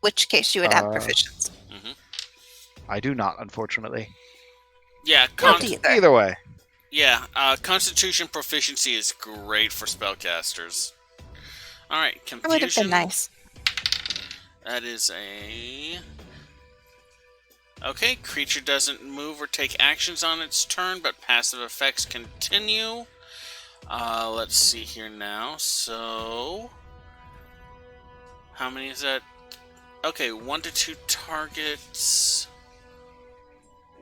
Which case you would have proficiency. I do not, unfortunately. Yeah, Not either. Either way. Yeah, Constitution proficiency is great for spellcasters. All right, That would have confusion. been nice. That is a... Okay, creature doesn't move or take actions on its turn, but passive effects continue. Let's see here now. So... How many is that? Okay, 1 to 2 targets.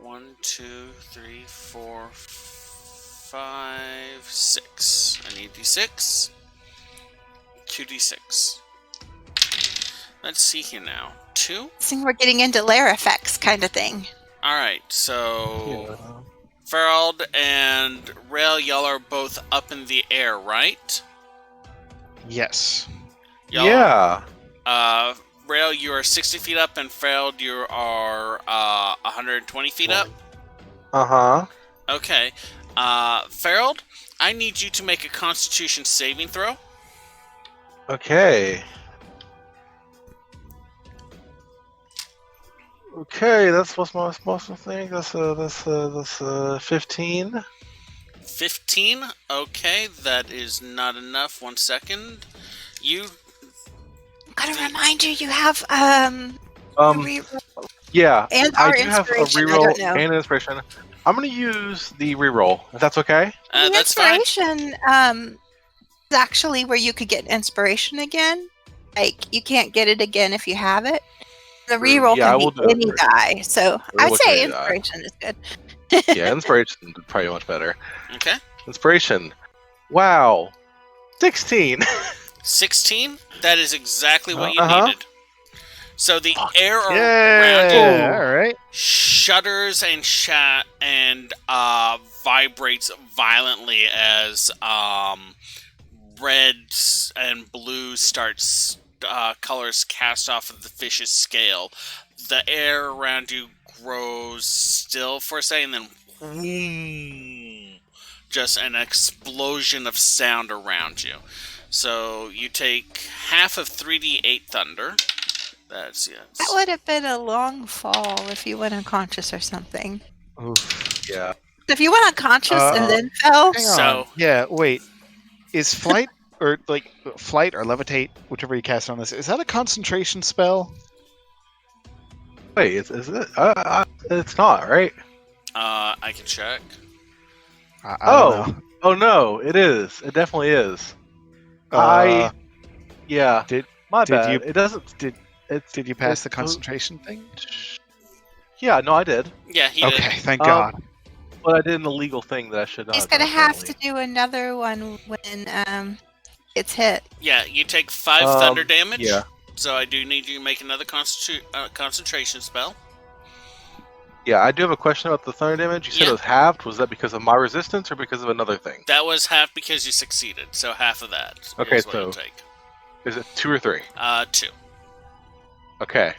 1, 2, 3, 4, 5, 6. I need d6. 2d6. Let's see here now. 2. So we're getting into lair effects kind of thing. Alright, so... Ferald and Rail, y'all are both up in the air, right? Yes. Y'all, Yeah. Rail, you are 60 feet up, and Ferald, you are 120 feet up? Uh-huh. Okay. Ferald, I need you to make a Constitution saving throw. Okay. Okay, that's what's my supposed to think. That's 15. 15? Okay, that is not enough. 1 second. You... Gotta remind you, you have reroll. Yeah, And I our do have a inspiration, I reroll don't know. and an inspiration. I'm gonna use the reroll, if that's okay. The that's fine. inspiration is actually where you could get inspiration again. Like, you can't get it again if you have it. The reroll Yeah, I can will be do any inspiration. die, so I'd Reroll say can be any die. inspiration is good. Yeah, inspiration is probably much better. Okay. Inspiration. Wow. 16. 16? That is exactly what you Uh-huh. needed. So the air around you Yeah, alright. shudders and vibrates violently as reds and blues starts colors cast off of the fish's scale. The air around you grows still for a second, and then just an explosion of sound around you. So you take half of 3d8 thunder. That's That would have been a long fall if you went unconscious or something. Oof. Yeah. If you went unconscious and then fell, Hang So- on. Yeah, wait. Is flight or flight or levitate, whichever you cast on this, is that a concentration spell? Wait, is it? It's not, right? I can check. I don't know. Oh no, it is. It definitely is. Uh, Yeah. Did- My did bad. you- It doesn't. Did you pass it's- the concentration thing? Yeah, no, I did. Yeah, he did. Okay, thank God. But I did an illegal thing that I should not. He's have gonna done, have to apparently. do another one when it's hit. Yeah, you take 5 thunder damage. Yeah. So I do need you to make another concentration spell. Yeah, I do have a question about the thunder damage. You said Yeah. it was halved. Was that because of my resistance or because of another thing? That was half because you succeeded, so half of that. Okay, is what you'll so- take. Is it 2 or 3? 2. Okay.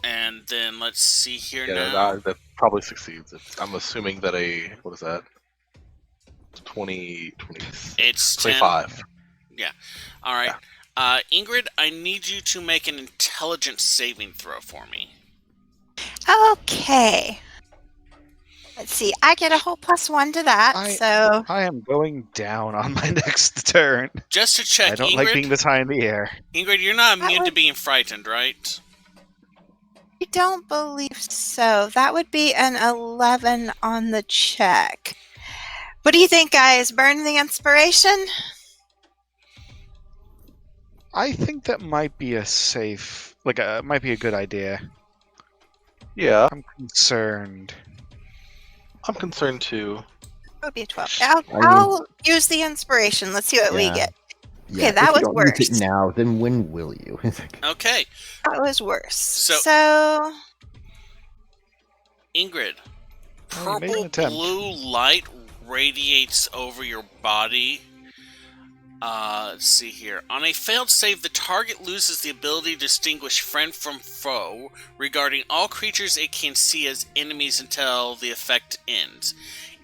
And then let's see here Yeah, now. that probably succeeds. I'm assuming that what is that? 20, It's 25. 10. All right. Ingrid, I need you to make an intelligence saving throw for me. Okay. Let's see. I get a whole +1 to that, so I am going down on my next turn. Just to check, I don't Ingrid, like being this high in the air. Ingrid, you're not That immune to would- being frightened, right? I don't believe so. That would be an 11 on the check. What do you think, guys? Burn the inspiration? I think that might be a safe, might be a good idea. Yeah, I'm concerned. I'm concerned too. It would be a 12. I mean- I'll use the inspiration. Let's see what we Yeah. get. Yeah, that if was you don't use worse. it now, then when will you? It's like, Okay, That was worse. So- Ingrid, Oh, you made an purple attempt. blue light radiates over your body. Let's see here. On a failed save, the target loses the ability to distinguish friend from foe regarding all creatures it can see as enemies until the effect ends.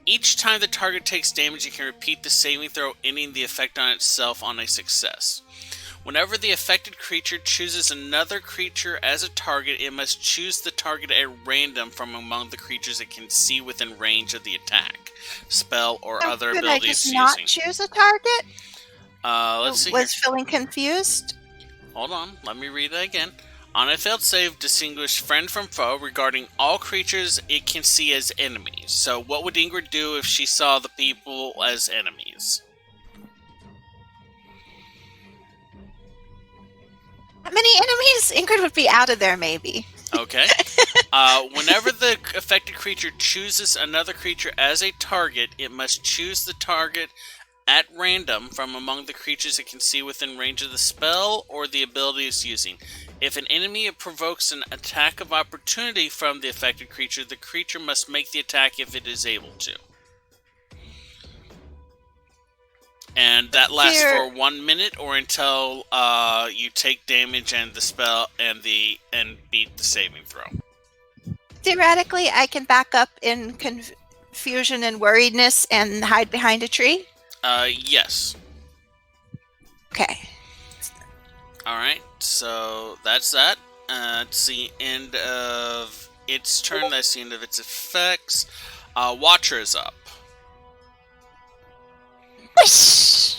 Each time the target takes damage, it can repeat the saving throw, ending the effect on itself on a success. Whenever the affected creature chooses another creature as a target, it must choose the target at random from among the creatures it can see within range of the attack, spell, or other Could I abilities just not using. choose a target? Let's see here. Was feeling confused? Hold on, let me read that again. On a failed save, distinguish friend from foe regarding all creatures it can see as enemies. So what would Ingrid do if she saw the people as enemies? How many enemies? Ingrid would be out of there, maybe. Okay. Whenever the affected creature chooses another creature as a target, it must choose the target at random from among the creatures it can see within range of the spell or the ability it's using. If an enemy provokes an attack of opportunity from the affected creature, the creature must make the attack if it is able to. And that lasts Here- for 1 minute or until you take damage and the spell and beat the saving throw. Theoretically, I can back up in confusion and worriedness and hide behind a tree. Yes. Okay. Alright, so that's that. It's the end of its turn. That's the end of its effects. Watcher is up. Whoosh!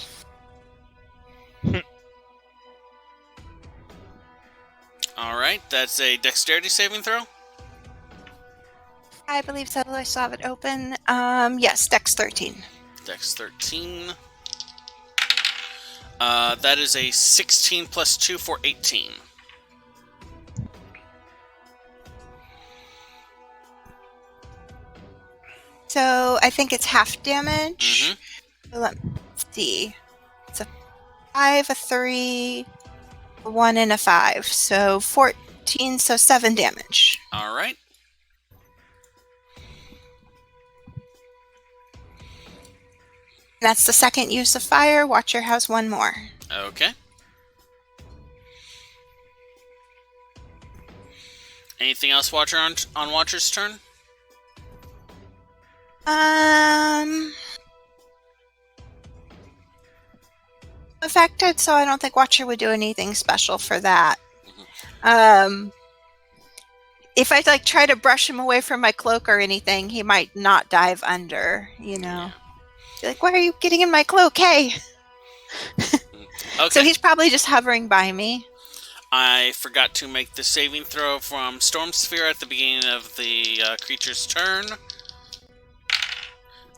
Alright, that's a dexterity saving throw. I believe so. I still have it open. Yes, Dex 13. Dex 13. That is a 16 plus 2 for 18. So I think it's half damage. Mhm. So let's see. It's a 5, a 3, a 1, and a 5. So 14, so 7 damage. Alright. That's the second use of fire. Watcher has one more. Okay. Anything else, Watcher, on Watcher's turn? Affected, so I don't think Watcher would do anything special for that. If I try to brush him away from my cloak or anything, he might not dive under, you know. Be like, why are you getting in my cloak? Hey. Okay. So he's probably just hovering by me. I forgot to make the saving throw from Storm Sphere at the beginning of the creature's turn.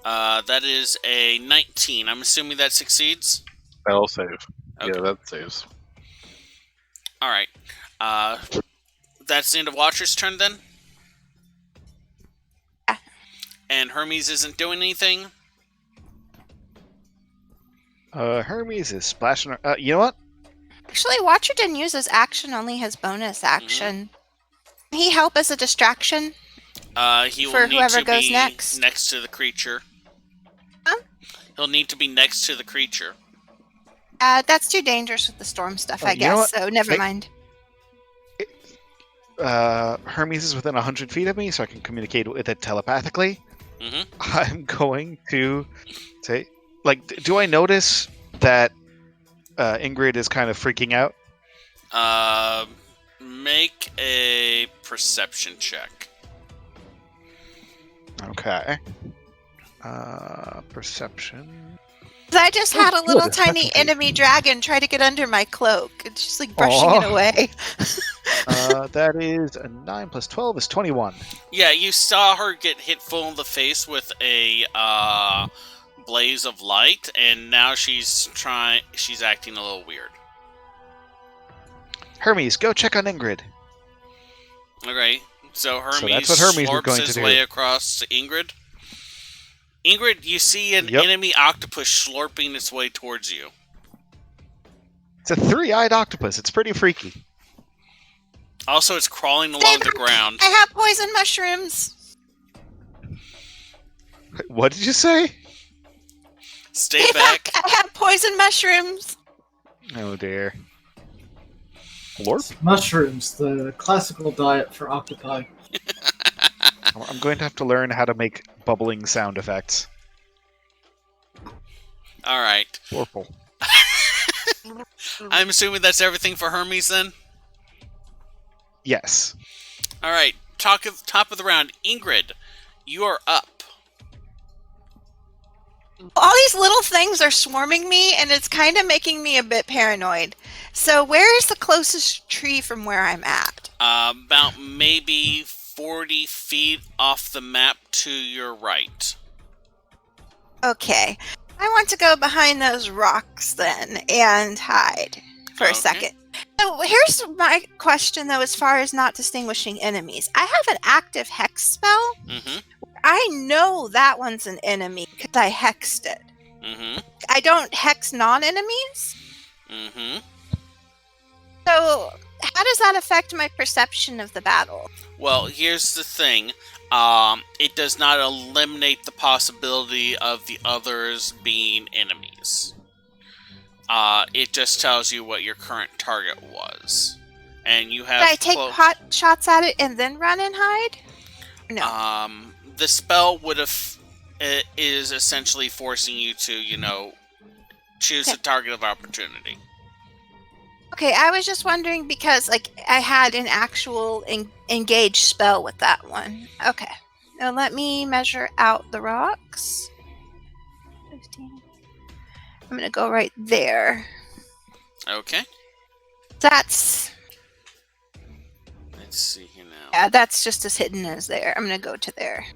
That is a 19. I'm assuming that succeeds? That'll save. Okay. Yeah, that saves. Alright. That's the end of Watcher's turn then? And Hermes isn't doing anything? Hermes is splashing. You know what? Actually, Watcher didn't use his action, only his bonus action. Can he help as a distraction? He will For need whoever to goes be next. to the creature. Huh? He'll need to be next to the creature. That's too dangerous with the storm stuff, I you know guess, what? so never Make- mind. Hermes is within 100 feet of me, so I can communicate with it telepathically. Mm-hmm. I'm going to say, like, do I notice that Ingrid is kind of freaking out? Make a perception check. Okay. Perception. 'Cause I just had a good, little that's tiny okay. enemy dragon try to get under my cloak. It's just like brushing it Aw. away. That is a 9 plus 12 is 21. Yeah, you saw her get hit full in the face with a blaze of light, and now she's acting a little weird. Hermes, go check on Ingrid. Okay, so Hermes, So that's what Hermes is slurps going to his do. way across to Ingrid. Ingrid, you see an Yep. enemy octopus slurping its way towards you. It's a 3-eyed octopus. It's pretty freaky. Also, it's crawling along the ground. I have poison mushrooms. What did you say? Stay back. I have poison mushrooms. Oh dear. Lorp? Mushrooms, the classical diet for octopi. I'm going to have to learn how to make bubbling sound effects. All right. Lorple. I'm assuming that's everything for Hermes then? Yes. All right. Top of the round. Ingrid, you are up. All these little things are swarming me, and it's kind of making me a bit paranoid. So where is the closest tree from where I'm at? About maybe 40 feet off the map to your right. Okay. I want to go behind those rocks then and hide for a Okay. second. So here's my question, though, as far as not distinguishing enemies. I have an active hex spell. Mm-hmm. I know that one's an enemy because I hexed it. Mm-hmm. I don't hex non-enemies. Mm-hmm. So how does that affect my perception of the battle? Well, here's the thing. It does not eliminate the possibility of the others being enemies. It just tells you what your current target was. And you have... Did I take pot shots at it and then run and hide? No. The spell would have... is essentially forcing you to, choose a target of opportunity. Okay, I was just wondering because, I had an actual engage spell with that one. Okay. Now let me measure out the rocks. 15. I'm going to go right there. Okay. That's... Let's see here now. Yeah, that's just as hidden as there. I'm going to go to there.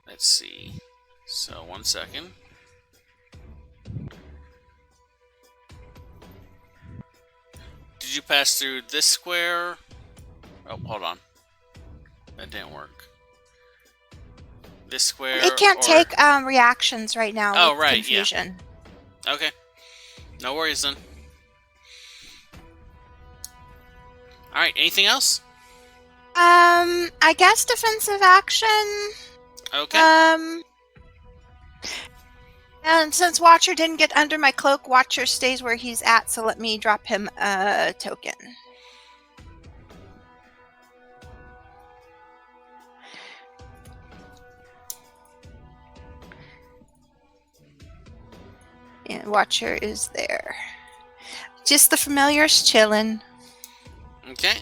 Let's see. So, 1 second. Did you pass through this square? Oh, hold on. That didn't work. This square. It can't or... take reactions right now Oh, with right, confusion. yeah. Okay. No worries then. Alright, anything else? I guess defensive action. Okay. And since Watcher didn't get under my cloak, Watcher stays where he's at, so let me drop him a token. And Watcher is there. Just the familiars chilling. Okay.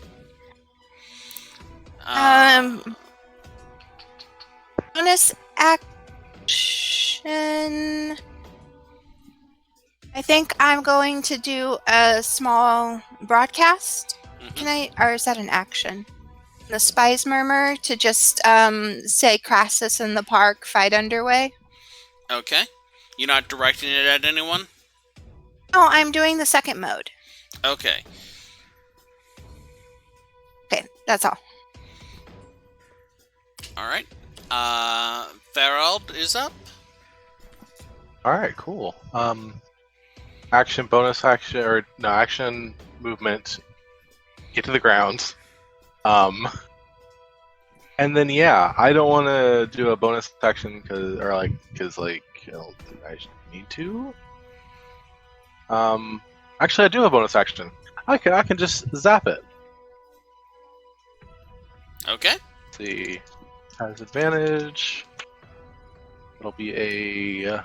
Bonus action. I think I'm going to do a small broadcast. Mhm. Can I, or is that an action? The Spies Murmur to just say Crassus in the park, fight underway. Okay. You're not directing it at anyone? Oh, I'm doing the second mode. Okay. Okay, that's all. Alright. Farald is up. All right, cool. Action, bonus action, or no action, movement. Get to the ground. And then I don't want to do a bonus action because I don't think I need to. Actually, I do have a bonus action. I can just zap it. Okay. Let's see, has advantage. It'll be a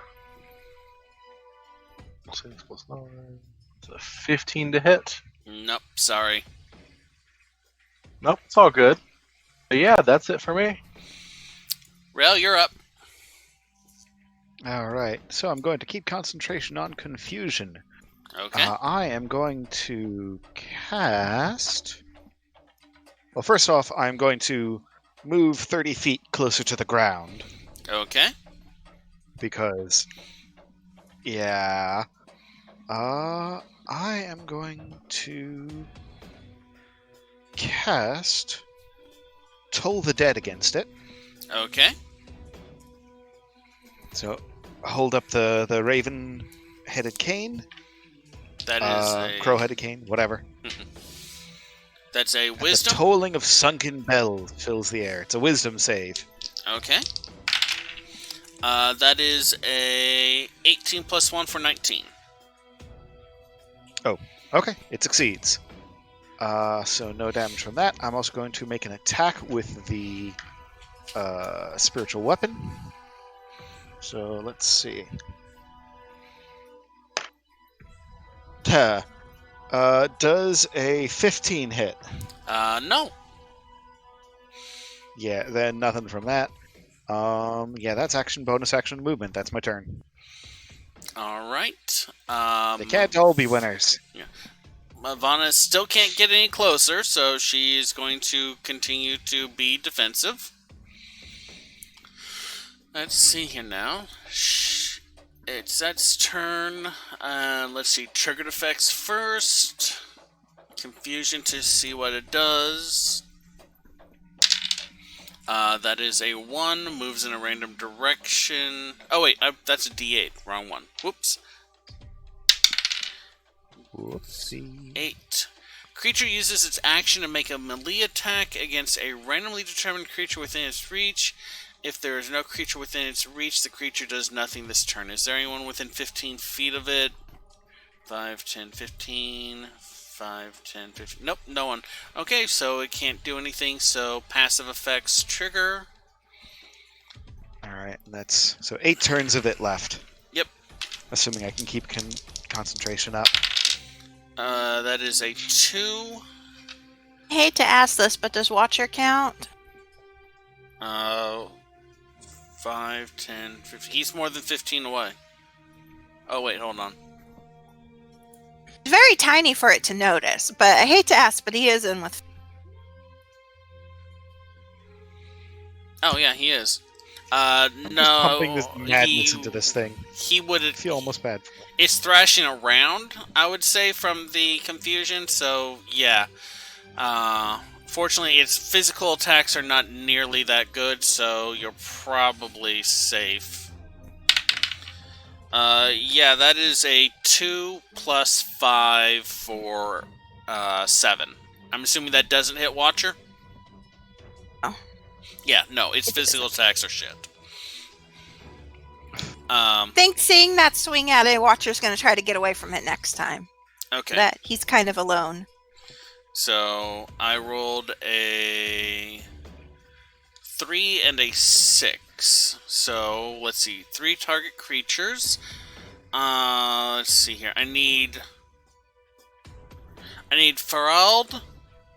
6 plus 9. It's a 15 to hit. Nope. Sorry. Nope, it's all good. But yeah, that's it for me. Rail, you're up. All right. So I'm going to keep concentration on confusion. Okay. I am going to cast. Well, first off, I'm going to move 30 feet closer to the ground Okay. because, yeah. I am going to cast Toll the Dead against it. Okay. So hold up the raven-headed cane. That is a Crow-headed cane, whatever. That's a The wisdom. tolling of sunken bells fills the air. It's a wisdom save. Okay. That is a 18 plus 1 for 19. Okay, it succeeds. So no damage from that. I'm also going to make an attack with the spiritual weapon. So let's see. Does a 15 hit? No. Yeah, then nothing from that. Yeah, that's action, bonus action, movement. That's my turn. All right. They can't all be winners. Ivana still can't get any closer, so she is going to continue to be defensive. Let's see here now. It's Zet's turn. Let's see. Triggered effects first. Confusion to see what it does. That is a 1. Moves in a random direction. Oh, wait. That's a D8. Wrong one. Whoops. Whoopsie. 8. Creature uses its action to make a melee attack against a randomly determined creature within its reach. If there is no creature within its reach, the creature does nothing this turn. Is there anyone within 15 feet of it? 5, 10, 15... 5, 10, 15... Nope, no one. Okay, so it can't do anything, so passive effects trigger. Alright, that's... So 8 turns of it left. Yep. Assuming I can keep concentration up. That is a 2. I hate to ask this, but does Watcher count? 5, 10, 15... He's more than 15 away. Oh, wait, hold on. It's very tiny for it to notice, but I hate to ask, but he is in with... Oh, yeah, he is. Just No, pumping this madness into this thing. he would I feel almost bad. It's thrashing around, I would say, from the confusion, so yeah. Fortunately, its physical attacks are not nearly that good, so you're probably safe. Yeah, that is a 2 plus 5 for 7. I'm assuming that doesn't hit Watcher? Oh. Yeah, no, its physical attacks are shit. Think seeing that swing at it, Watcher's going to try to get away from it next time. Okay. That he's kind of alone. So I rolled a 3 and a 6. So let's see, 3 target creatures. Let's see here. I need Farald,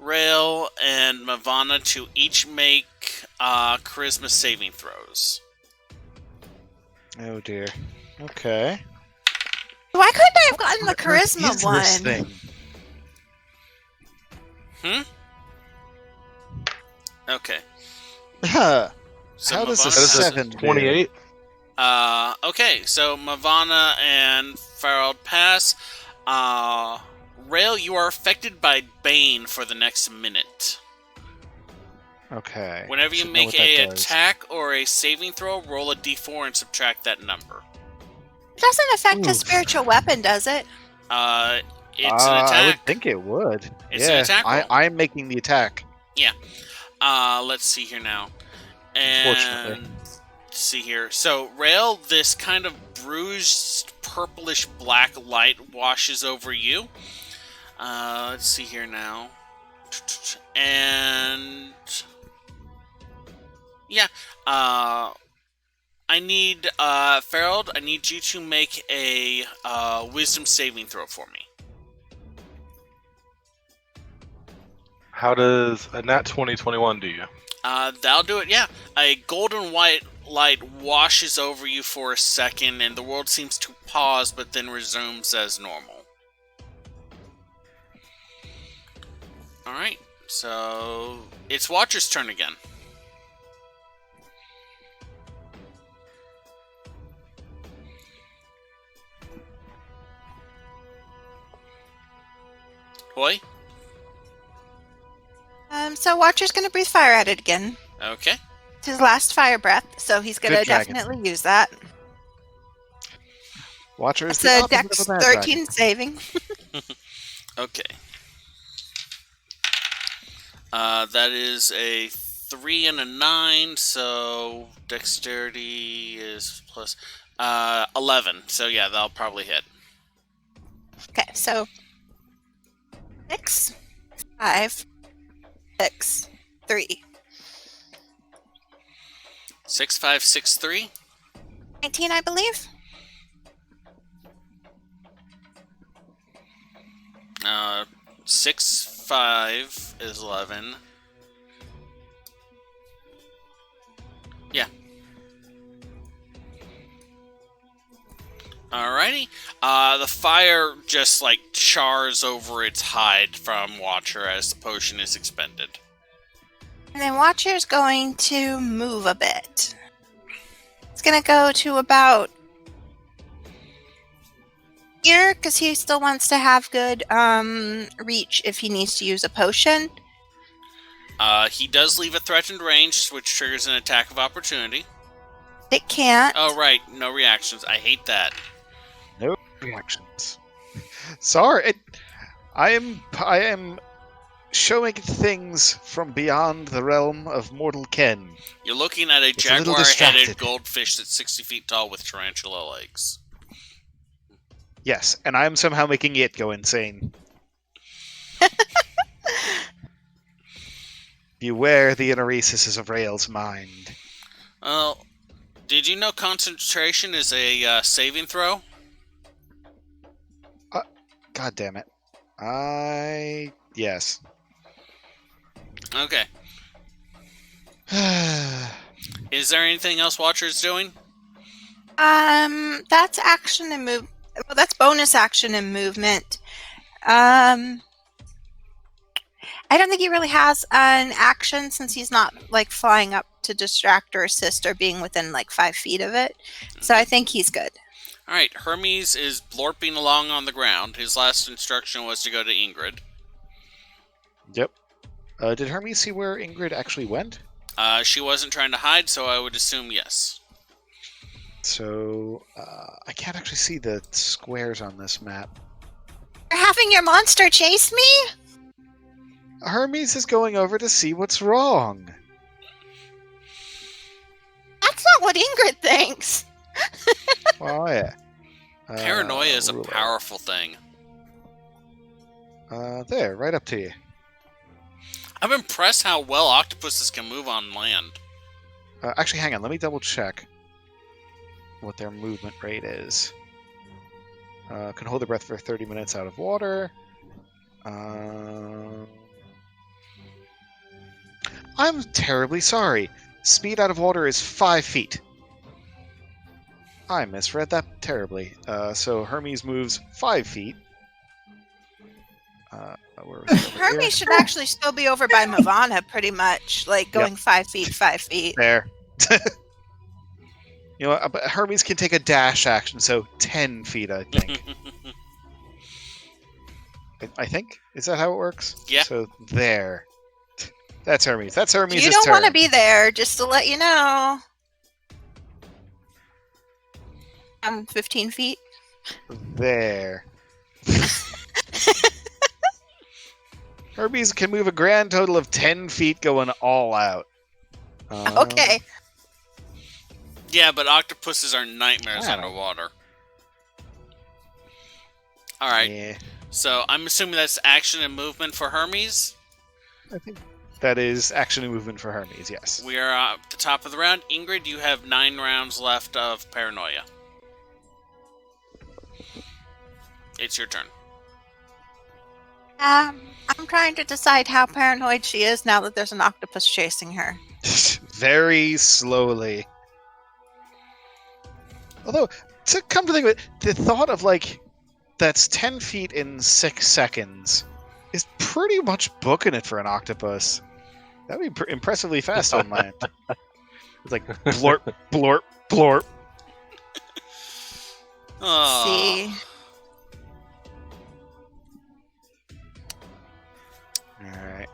Rail, and Mavana to each make charisma saving throws. Oh dear. Okay. Why couldn't I have gotten the What on earth charisma is one? this thing? Okay. Huh. So How does a Mavana- That is a 7 do? 28. Okay, so Mavana and Farald pass. Rail, you are affected by Bane for the next minute. Okay. Whenever you Should know make what that a does. attack or a saving throw, roll a d4 and subtract that number. It doesn't affect a Oof. spiritual weapon, does it? It's an attack. I would think it would. It's an attack roll. I'm making the attack. Let's see here now. And Unfortunately. let's see here. So, Rail, this kind of bruised purplish black light washes over you. Let's see here now. And yeah, I need Farrell, I need you to make a wisdom saving throw for me. How does a nat 2021 do you? That'll do it, yeah. A golden white light washes over you for a second, and the world seems to pause, but then resumes as normal. Alright, so it's Watcher's turn again. Boy? So Watcher's going to breathe fire at it again. Okay. It's his last fire breath, so he's going to Good dragon. definitely use that. Watcher is It's the a opposite Dex of a mad 13 dragon. saving. Okay. That is a 3 and a 9, so dexterity is plus 11. So yeah, that'll probably hit. Okay, so 6, 5, 6, 3. 6, 5, 6, 3. 19, I believe. 6, 5 is 11. Yeah. Alrighty. The fire just like chars over its hide from Watcher as the potion is expended. And then Watcher's going to move a bit. It's going to go to about here, because he still wants to have good reach if he needs to use a potion. He does leave a threatened range, which triggers an attack of opportunity. It can't. Oh, right. No reactions. I hate that. No reactions. Sorry, I am showing things from beyond the realm of mortal ken. You're looking at a It's a little jaguar-headed distracted. goldfish that's 60 feet tall with tarantula legs. Yes, and I am somehow making it go insane. Beware the inner recesses of Rael's mind. Well, did you know concentration is a saving throw? God damn it. Yes. Okay. Is there anything else Watcher's doing? That's action and move. Well, that's bonus action and movement. I don't think he really has an action since he's not like flying up to distract or assist or being within like 5 feet of it. So I think he's good. Alright, Hermes is blorping along on the ground. His last instruction was to go to Ingrid. Yep. Did Hermes see where Ingrid actually went? She wasn't trying to hide, so I would assume yes. So, I can't actually see the squares on this map. You're having your monster chase me? Hermes is going over to see what's wrong. That's not what Ingrid thinks. Oh, yeah. Paranoia is a ruler. powerful thing. There, right up to you. I'm impressed how well octopuses can move on land. Actually, hang on. Let me double check what their movement rate is. Can hold their breath for 30 minutes out of water. I'm terribly sorry. Speed out of water is 5 feet. I misread that terribly. So Hermes moves 5 feet. Where was it? Over here? Hermes should actually still be over by Mavana, pretty much, like going 5 feet, 5 feet. There. You know, but Hermes can take a dash action, so 10 feet, I think. I think? Is that how it works? Yeah. So there. That's Hermes. That's Hermes' You don't want to turn. be there, just to let you know. I'm 15 feet. There. Hermes can move a grand total of 10 feet going all out. Okay. Yeah, but octopuses are nightmares I don't- underwater. Alright, Yeah, so I'm assuming that's action and movement for Hermes. I think that is action and movement for Hermes, yes. We are at the top of the round. Ingrid, you have 9 rounds left of Paranoia. It's your turn. I'm trying to decide how paranoid she is now that there's an octopus chasing her. Very slowly. Although, to come to think of it, the thought of, like, that's 10 feet in 6 seconds is pretty much booking it for an octopus. That would be impressively fast on land. It's like, blorp, blorp, blorp. Aw. See. Alright.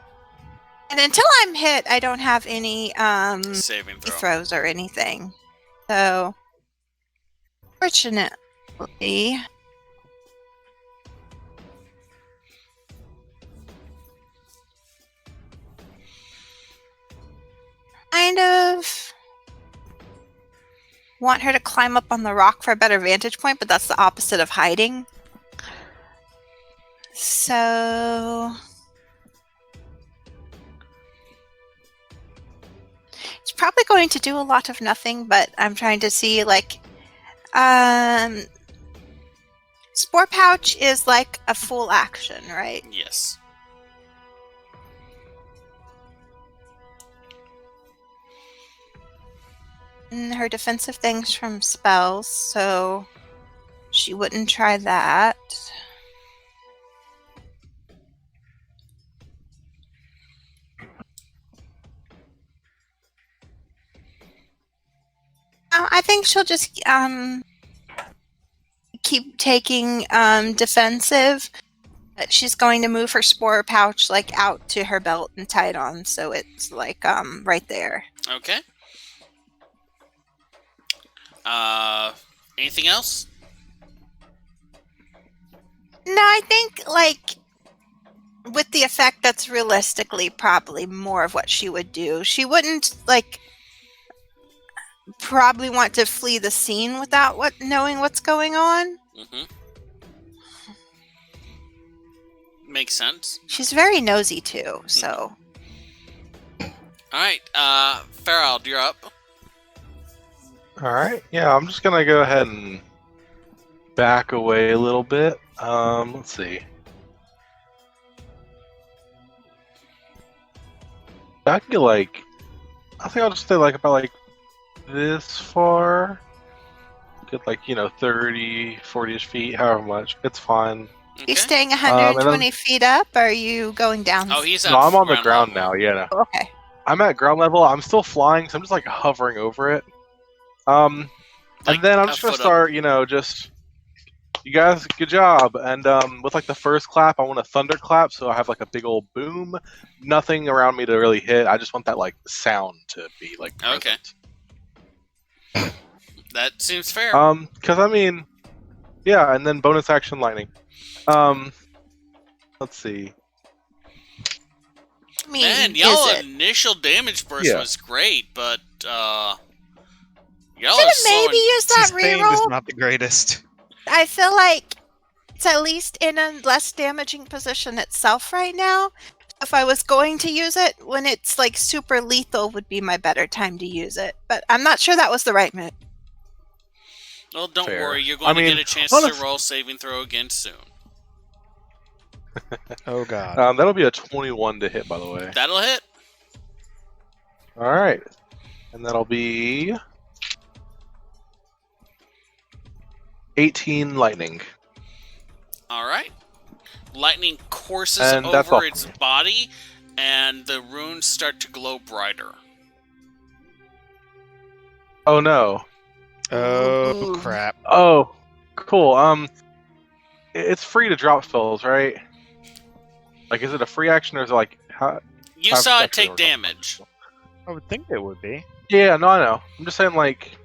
And until I'm hit, I don't have any Saving throw. throws or anything. So, fortunately, kind of want her to climb up on the rock for a better vantage point, but that's the opposite of hiding. So it's probably going to do a lot of nothing, but I'm trying to see, like, Spore Pouch is like a full action, right? Yes. And her defensive things from spells, so she wouldn't try that. I think she'll just keep taking defensive. But she's going to move her spore pouch like out to her belt and tie it on, so it's like right there. Okay. Anything else? No, I think like with the effect, that's realistically probably more of what she would do. She wouldn't like probably want to flee the scene without knowing what's going on. Mm-hmm. Makes sense. She's very nosy too, so. Alright, Farrell, you're up. Alright, yeah, I'm just gonna go ahead and back away a little bit. Let's see. I can get like, I think I'll just stay like about like this far. Get like, 30, 40-ish feet, however much. It's fine. Okay. You staying and 120 then- feet up, or are you going down? Oh, he's No, I'm on the ground level. now, yeah. No. Okay. I'm at ground level. I'm still flying, so I'm just like hovering over it. Like And then I'm a just gonna foot up. start, just you guys, good job. And with like the first clap, I want a thunder clap, so I have like a big old boom. Nothing around me to really hit. I just want that like sound to be like Okay. present. That seems fair. Because I mean, yeah, and then bonus action lightning. Let's see. I mean, Man, is y'all it? initial damage burst Yeah. was great, but y'all Should are have slowing. maybe used that Sustained is reroll. not the greatest. I feel like it's at least in a less damaging position itself right now. If I was going to use it, when it's like super lethal would be my better time to use it. But I'm not sure that was the right move. Well, don't Fair. worry. You're going I mean, to get a chance honest- to roll saving throw again soon. Oh god. That'll be a 21 to hit, by the way. That'll hit. All right, and that'll be 18 lightning. All right. Lightning courses And that's all over its body, and the runes start to glow brighter. Oh no. Oh Ooh. crap. Oh, cool. It's free to drop spells, right? Like, is it a free action or is it like how? You saw it take damage. I would think it would be. Yeah, no, I know. I'm just saying, like,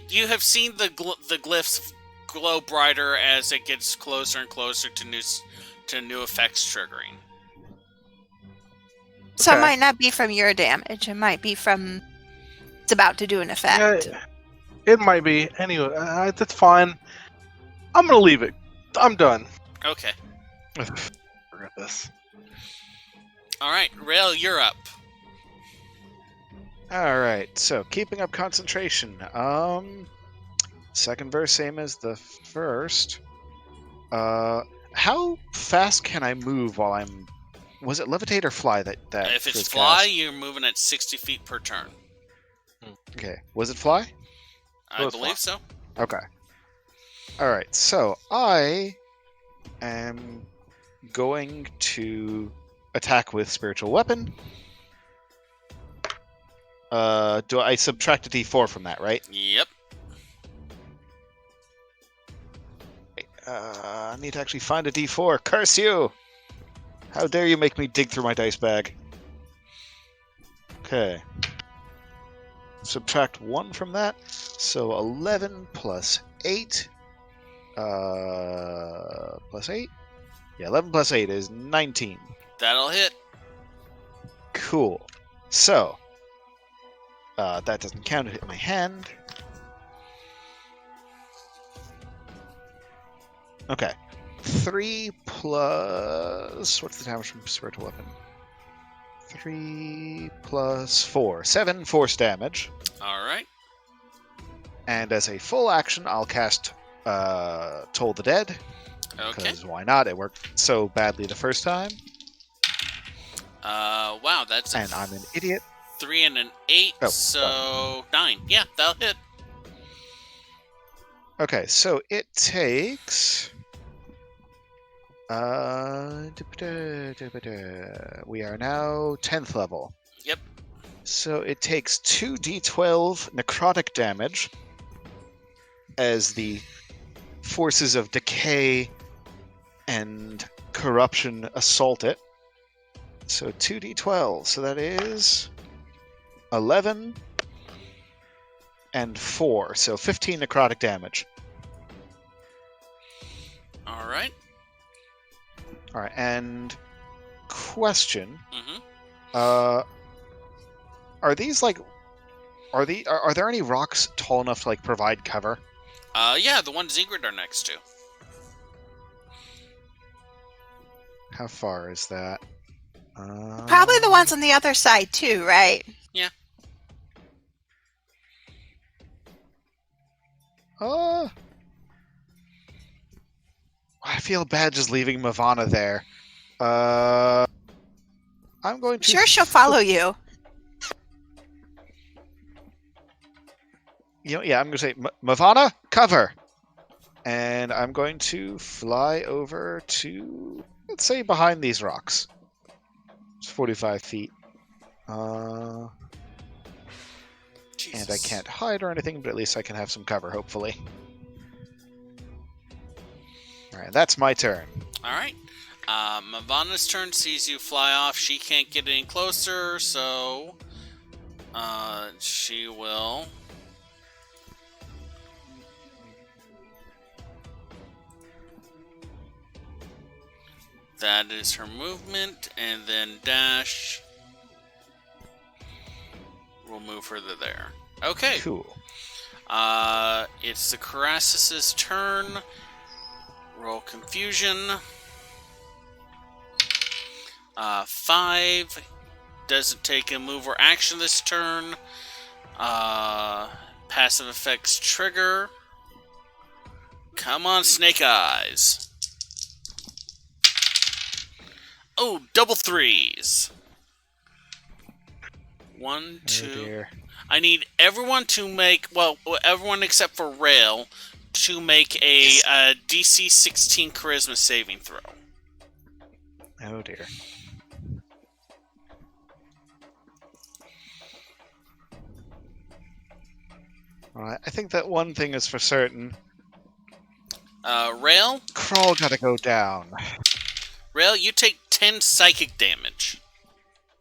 You have seen the glyphs glow brighter as it gets closer and closer to new effects triggering. So it Okay. might not be from your damage. It might be from it's about to do an effect. yeah, it might be. Anyway, that's fine. I'm gonna leave it. I'm done. Okay. Forget this. All right, Rail, you're up. All right. So keeping up concentration. Second verse, same as the first. How fast can I move while I'm? Was it levitate or fly that? If it's was fly, cast? you're moving at 60 feet per turn. Okay. Was it fly? I it's believe so. Okay. All right. So I am going to attack with spiritual weapon. Do I subtract a d4 from that, right? Yep. I need to actually find a d4. Curse you! How dare you make me dig through my dice bag? Okay. Subtract 1 from that. So 11 plus 8. Plus 8? Yeah, 11 plus 8 is 19. That'll hit. Cool. So, that doesn't count. It hit my hand. Okay. 3 plus... What's the damage from spiritual weapon? 3 plus 4. 7 force damage. All right. And as a full action, I'll cast Toll the Dead. Okay. Because why not? It worked so badly the first time. Wow, that's And I'm an idiot. 3 and an 8, Oh, so 9. Yeah, that'll hit. Okay, so it takes... we are now 10th level. Yep. So it takes 2d12 necrotic damage as the forces of decay and corruption assault it. So 2d12, so that is 11 and 4, so 15 necrotic damage. All right. All right, and question: Mm-hmm. Are these like, are there any rocks tall enough to like provide cover? Yeah, the one Zegrid are next to. How far is that? Probably the ones on the other side too, right? I feel bad just leaving Mavana there. I'm going to. Sure, she'll follow you. Yeah, I'm going to say, Mavana, cover! And I'm going to fly over to, let's say, behind these rocks. It's 45 feet. And I can't hide or anything, but at least I can have some cover, hopefully. Alright, that's my turn. All right. Mavana's turn sees you fly off. She can't get any closer, so she will. That is her movement, and then dash. We'll move further there. Okay. Cool. It's the Carassus's turn. Roll confusion. 5. Doesn't take a move or action this turn. Passive effects trigger. Come on, Snake Eyes. Oh, double 3s. 1, 2. Oh dear. I need everyone to make, well, everyone except for Rail, to make a DC 16 Charisma saving throw. Oh dear. Alright, I think that one thing is for certain. Rail, Crawl gotta go down. you take 10 psychic damage.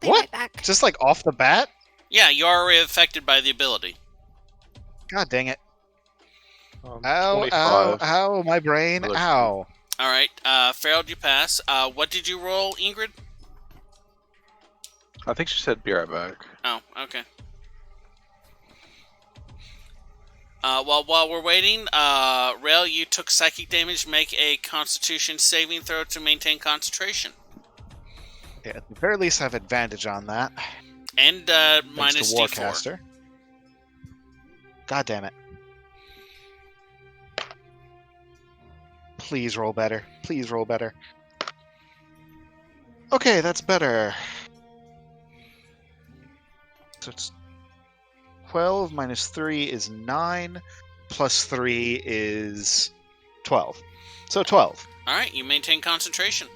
Be What? right back. Just like off the bat? Yeah, you are already affected by the ability. God dang it. Um, Ow, 25. ow, ow, my brain, Another ow. All right, Farrell, you pass. What did you roll, Ingrid? I think she said be right back. Oh, okay. While we're waiting, Rail, you took psychic damage. Make a Constitution saving throw to maintain concentration, Yeah, at the very least I have advantage on that. and Thanks minus to D4. Warcaster. God damn it. Please roll better. Please roll better. Okay, that's better. So it's 12 minus 3 is 9, plus 3 is 12. So 12. All right, you maintain concentration.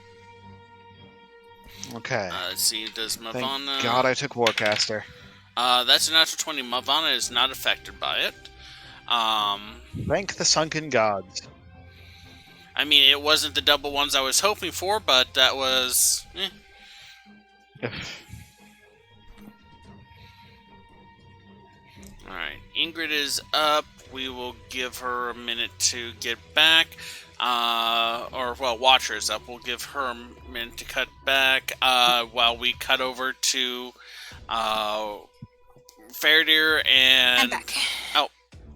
Okay. Let's see. Does Thank Mavana? God I took Warcaster. That's a natural 20. Mavana is not affected by it. Thank the sunken gods. I mean, it wasn't the double ones I was hoping for, but that was. Alright, Ingrid is up. We will give her a minute to get back. Watcher is up. We'll give her a minute to cut back while we cut over to Fairdeer and. I'm back. Oh,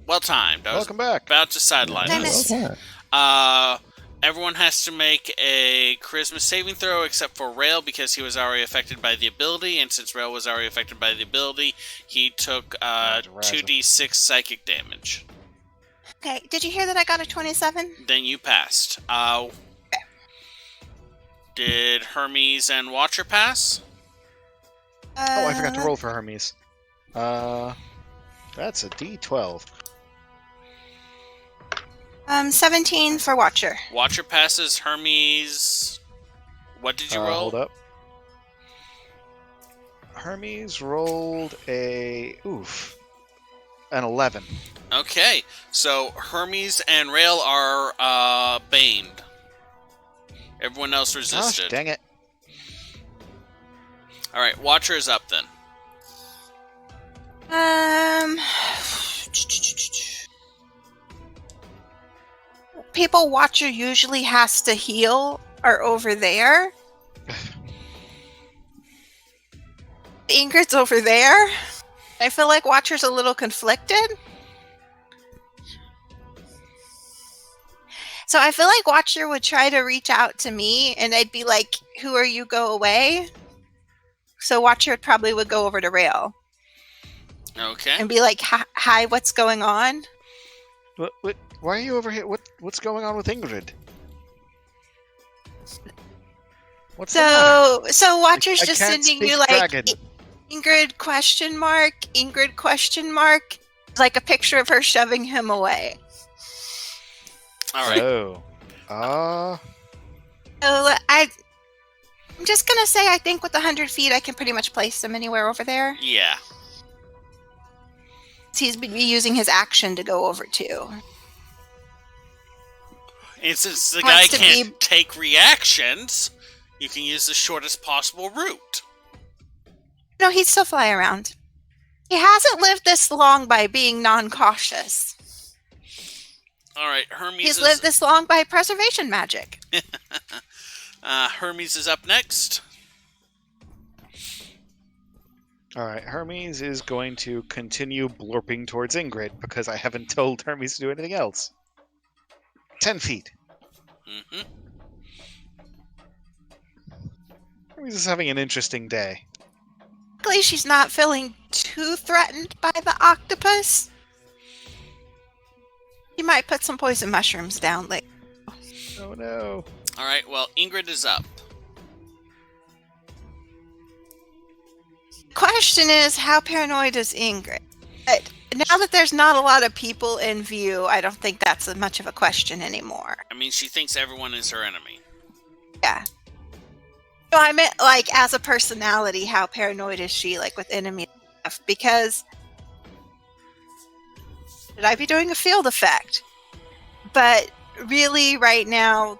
well timed. I was Welcome back. about to sideline I us. missed- Everyone has to make a charisma saving throw except for Rail because he was already affected by the ability, and since Rail was already affected by the ability, he took Roger. 2d6 psychic damage. Okay, did you hear that I got a 27? Then you passed. Did Hermes and Watcher pass? Oh, I forgot to roll for Hermes. That's a D12. 17 for Watcher. Watcher passes. Hermes. What did you roll? Hold up. Hermes rolled an 11. Okay, so Hermes and Rail are baned. Everyone else Gosh, resisted. dang it. Alright, Watcher is up then. People Watcher usually has to heal are over there. Ingrid's over there. I feel like Watcher's a little conflicted. So I feel like Watcher would try to reach out to me and I'd be like, who are you? Go away. So Watcher probably would go over to Rail Okay. and be like, hi, what's going on? What, why are you over here? What's going on with Ingrid? What's the matter? So Watcher's I just can't sending speak you like dragon. Ingrid question mark, Ingrid question mark, like a picture of her shoving him away. Alright. Oh. So I'm just gonna say I think with 100 feet I can pretty much place him anywhere over there. Yeah. He's be using his action to go over to. And since the guy Wants to can't take reactions, you can use the shortest possible route. No, he'd still fly around. He hasn't lived this long by being non-cautious. Alright, Hermes He's is lived this long by preservation magic. Hermes is up next. Alright, Hermes is going to continue blorping towards Ingrid because I haven't told Hermes to do anything else. 10 feet. Mm-hmm. Hermes is having an interesting day. Luckily, she's not feeling too threatened by the octopus. You might put some poison mushrooms down later. Oh no. Alright, well, Ingrid is up. Question is, how paranoid is Ingrid? But now that there's not a lot of people in view, I don't think that's much of a question anymore. I mean, she thinks everyone is her enemy. Yeah. No, I meant like as a personality, how paranoid is she like with enemy stuff? Because should I be doing a field effect? But really, right now,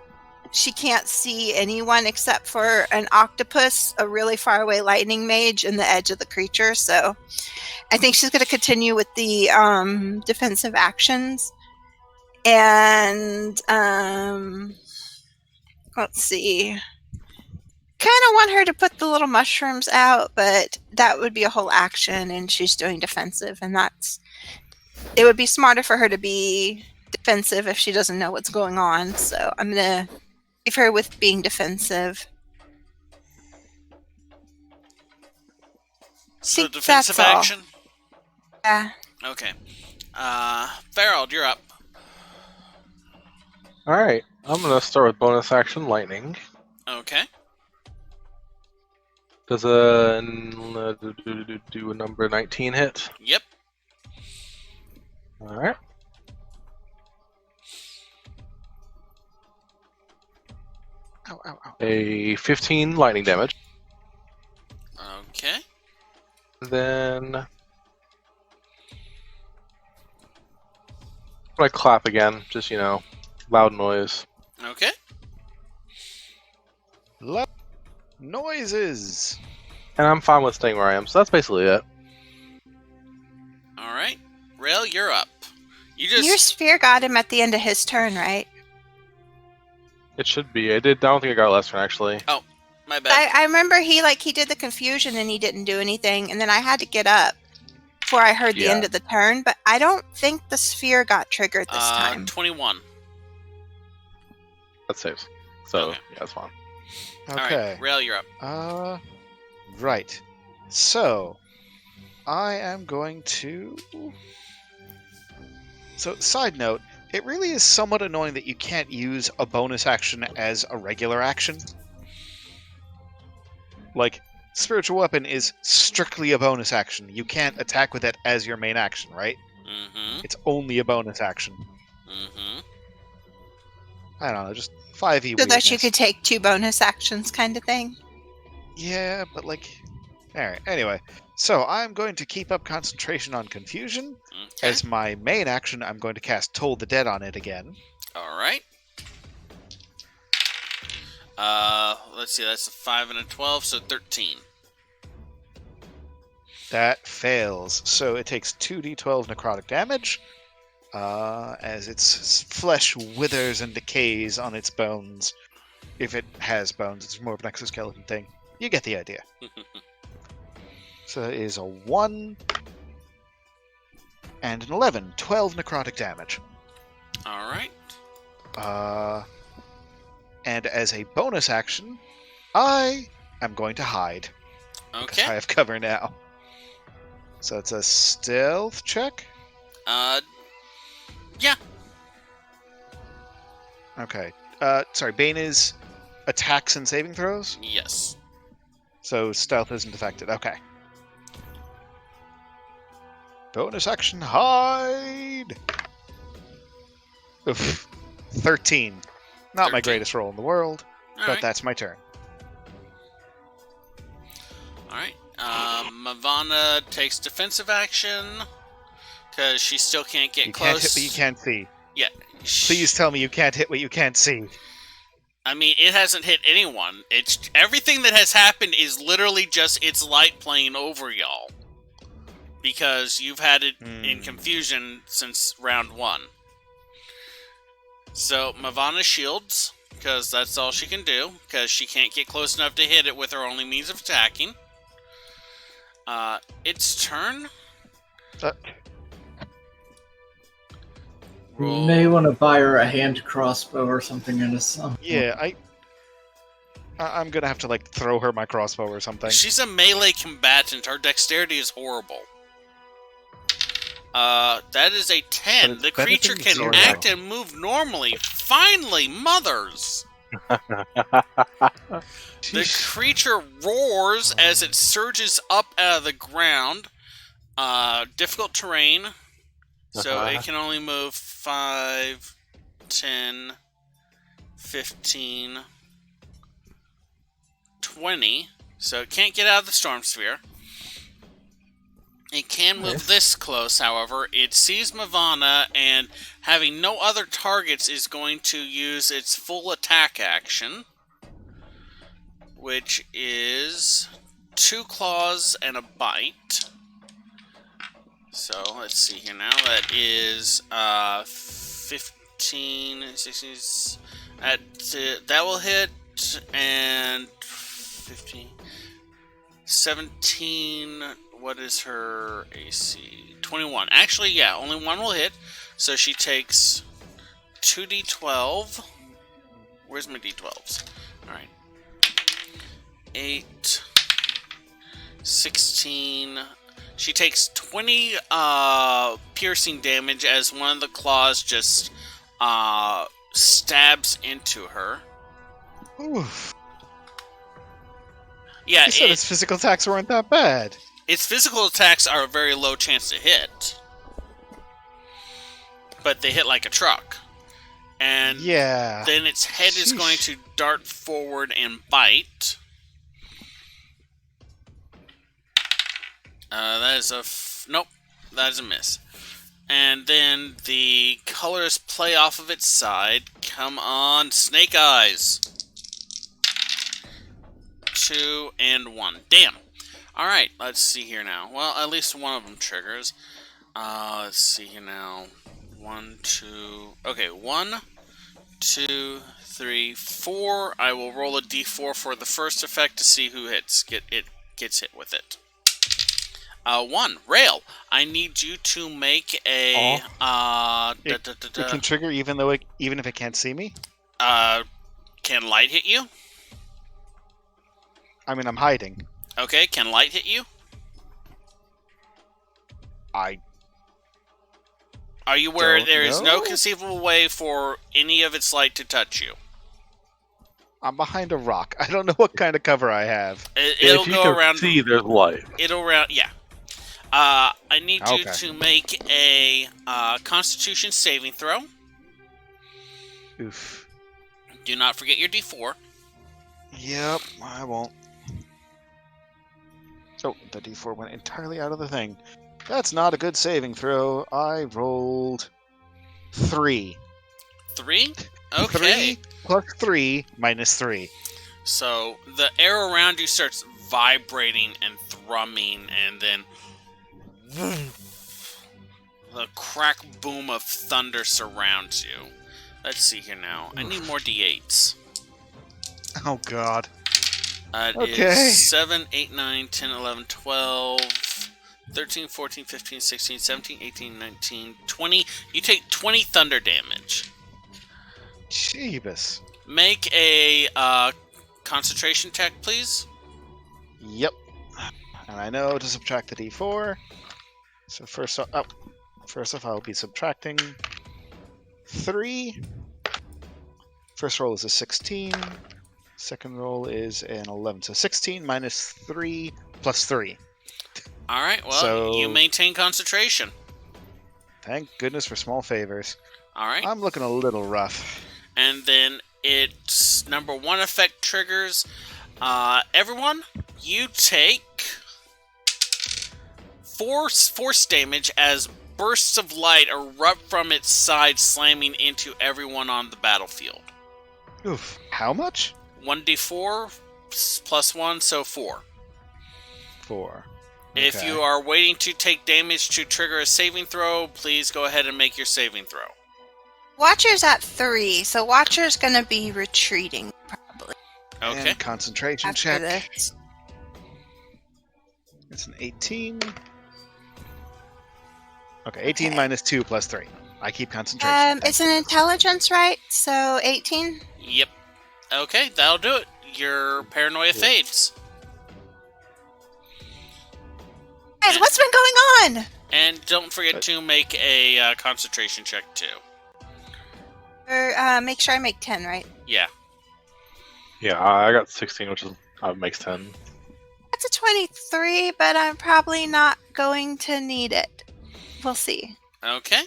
she can't see anyone except for an octopus, a really far away lightning mage, and the edge of the creature. So I think she's going to continue with the defensive actions. And let's see. Kind of want her to put the little mushrooms out, but that would be a whole action, and she's doing defensive, and it would be smarter for her to be defensive if she doesn't know what's going on. So I'm going to leave her with being defensive. So think defensive that's all. action? Yeah. Okay. Farrell, you're up. Alright, I'm going to start with bonus action lightning. Okay. Does a do a number 19 hit? Yep. Alright. Ow, ow, ow. A 15 lightning damage. Okay. Then I'm gonna clap again, just loud noise. Okay. Noises. And I'm fine with staying where I am, so that's basically it. All right. Rail, you're up. Your sphere got him at the end of his turn, right? It should be. I don't think I got last turn actually. Oh, my bad. I remember he did the confusion and he didn't do anything, and then I had to get up before I heard the Yeah. end of the turn, but I don't think the sphere got triggered this time. 21. That saves. So Okay. yeah, that's fine. Okay. All right. Rail, you're up. Right. So, I am going to... So, side note, it really is somewhat annoying that you can't use a bonus action as a regular action. Like, Spiritual Weapon is strictly a bonus action. You can't attack with it as your main action, right? Mm-hmm. It's only a bonus action. Mm-hmm. I don't know, just 5e So that weirdness. you could take 2 bonus actions kind of thing. Yeah, but Alright, anyway. So, I'm going to keep up concentration on Confusion. Okay. As my main action, I'm going to cast Toll the Dead on it again. All right. Let's see. That's a 5 and a 12, so 13. That fails. So it takes 2d12 necrotic damage, as its flesh withers and decays on its bones. If it has bones, it's more of an exoskeleton thing. You get the idea. So that is a 1 and an 11. 12 necrotic damage. All right. And as a bonus action, I am going to hide. Because I Okay. have cover now. So it's a stealth check? Yeah. Okay. Sorry, Bane is attacks and saving throws? Yes. So stealth isn't affected. Okay. Bonus action, hide! Oof. 13. Not my 13. greatest roll in the world, All but right. that's my turn. All right. Mavana takes defensive action because she still can't get You close. can't hit what you can't see. Yeah. Please tell me you can't hit what you can't see. I mean, it hasn't hit anyone. It's everything that has happened is literally just its light playing over y'all because you've had it in confusion since round 1. So Mavana shields because that's all she can do because she can't get close enough to hit it with her only means of attacking. Its turn. You may want to buy her a hand crossbow or something in a sum. Yeah, I'm gonna have to throw her my crossbow or something. She's a melee combatant. Her dexterity is horrible. That is a 10. it's The better creature than can 0. act and move normally. Finally, mothers! The creature roars as it surges up out of the ground. Difficult terrain. So it can only move 5, 10, 15, 20. So it can't get out of the storm sphere. It can move Okay. this close, however. It sees Mavana, and having no other targets is going to use its full attack action, which is 2 claws and a bite. So, let's see here now. That is 15, 16... that will hit, and 15... 17... What is her AC? 21. Actually, yeah, only one will hit. So she takes 2d12. Where's my d12s? Alright. 8... 16... She takes 20 piercing damage as one of the claws just stabs into her. Oof. Yeah, You said its physical attacks weren't that bad. its physical attacks are a very low chance to hit. But they hit like a truck. And Yeah. then its head is going to dart forward and bite. That is a... nope. That is a miss. And then the colors play off of its side. Come on, Snake Eyes. 2 and 1. Damn. Alright, let's see here now. Well, at least one of them triggers. Let's see here now. 1, 2... Okay, 1, 2, 3, 4. I will roll a d4 for the first effect to see who gets hit with it. 1. Rail. I need you to make a... It can trigger even if it can't see me? Can light hit you? I mean, I'm hiding. Okay, can light hit you? Are you where there is no conceivable way for any of its light to touch you? I'm behind a rock. I don't know what kind of cover I have. It'll if you go can around. see, there's light. It'll round. Yeah. I need you Okay. to make a Constitution saving throw. Oof. Do not forget your D4. Yep, I won't. Oh, the D4 went entirely out of the thing. That's not a good saving throw. I rolled 3. 3. Okay. 3 plus 3 minus 3. So the air around you starts vibrating and thrumming, and then the crack boom of thunder surrounds you. Let's see here now. I need more D8s. Oh, God. It Okay. is 7, 8, 9, 10, 11, 12, 13, 14, 15, 16, 17, 18, 19, 20. You take 20 thunder damage. Jeebus. Make a concentration check, please. Yep. And I know to subtract the D4. So first off, I'll be subtracting 3. First roll is a 16. Second roll is an 11. So 16 minus 3 plus 3. All right. Well, So- you maintain concentration. Thank goodness for small favors. All right. I'm looking a little rough. And then its number 1 effect triggers. Everyone, you take force damage as bursts of light erupt from its side, slamming into everyone on the battlefield. Oof. How much? 1d4 plus 1, so 4. 4. If Okay. you are waiting to take damage to trigger a saving throw, please go ahead and make your saving throw. Watcher's at 3, so Watcher's gonna be retreating probably Okay. And concentration after check. this. It's an 18. Okay, 18 Okay. minus 2 plus 3. I keep concentration. It's an intelligence, right? So 18. Yep. Okay, that'll do it. Your paranoia fades. Guys, what's been going on? And don't forget to make a concentration check, too. Or make sure I make 10, right? Yeah. Yeah, I got 16, which is makes 10. That's a 23, but I'm probably not going to need it. We'll see. Okay.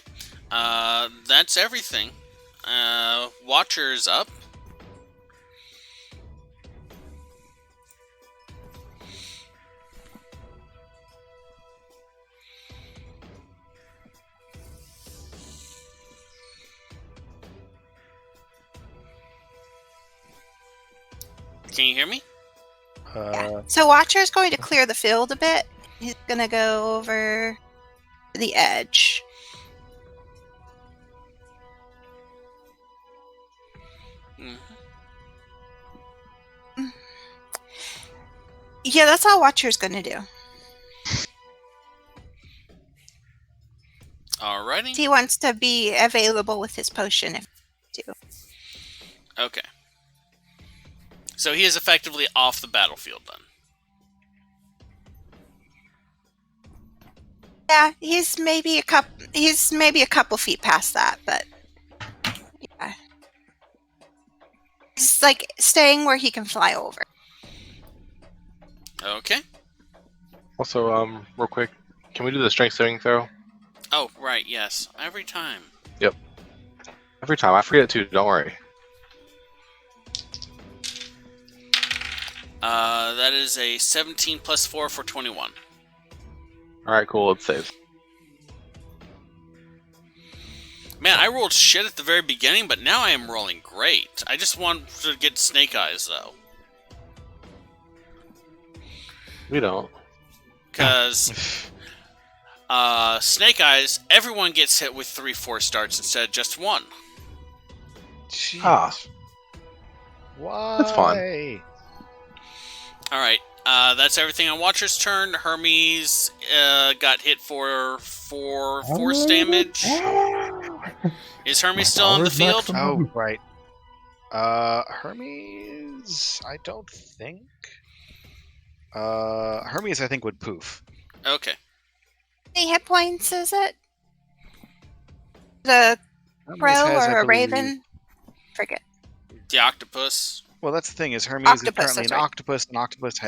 That's everything. Watcher's up. Can you hear me? So Watcher's going to clear the field a bit. He's going to go over the edge. Mhm. Yeah, that's all Watcher's going to do. Alrighty. He wants to be available with his potion if to. Okay. So he is effectively off the battlefield then. Yeah, he's maybe a couple feet past that, but yeah. He's like staying where he can fly over. Okay. Also, real quick, can we do the strength saving throw? Oh, right, yes. Every time. Every time. I forget to, don't worry. That is a 17 plus 4 for 21. Alright, cool, it saves. Man, I rolled shit at the very beginning, but now I am rolling great. I just want to get Snake Eyes, though. We don't. Because Snake Eyes, everyone gets hit with 3 4 starts instead of just 1. Jeez. Ah. Why? That's fun. Alright, that's everything on Watcher's turn. Hermes got hit for 4 force damage. Is Hermes still on the field? Oh, right. Hermes, I don't think. Hermes, I think, would poof. Okay. How many hit points is it? The Hermes crow has, I or a believe- raven? Forget. The octopus. Well, that's the thing, is Hermes is Octopus, currently that's an right. octopus, and octopus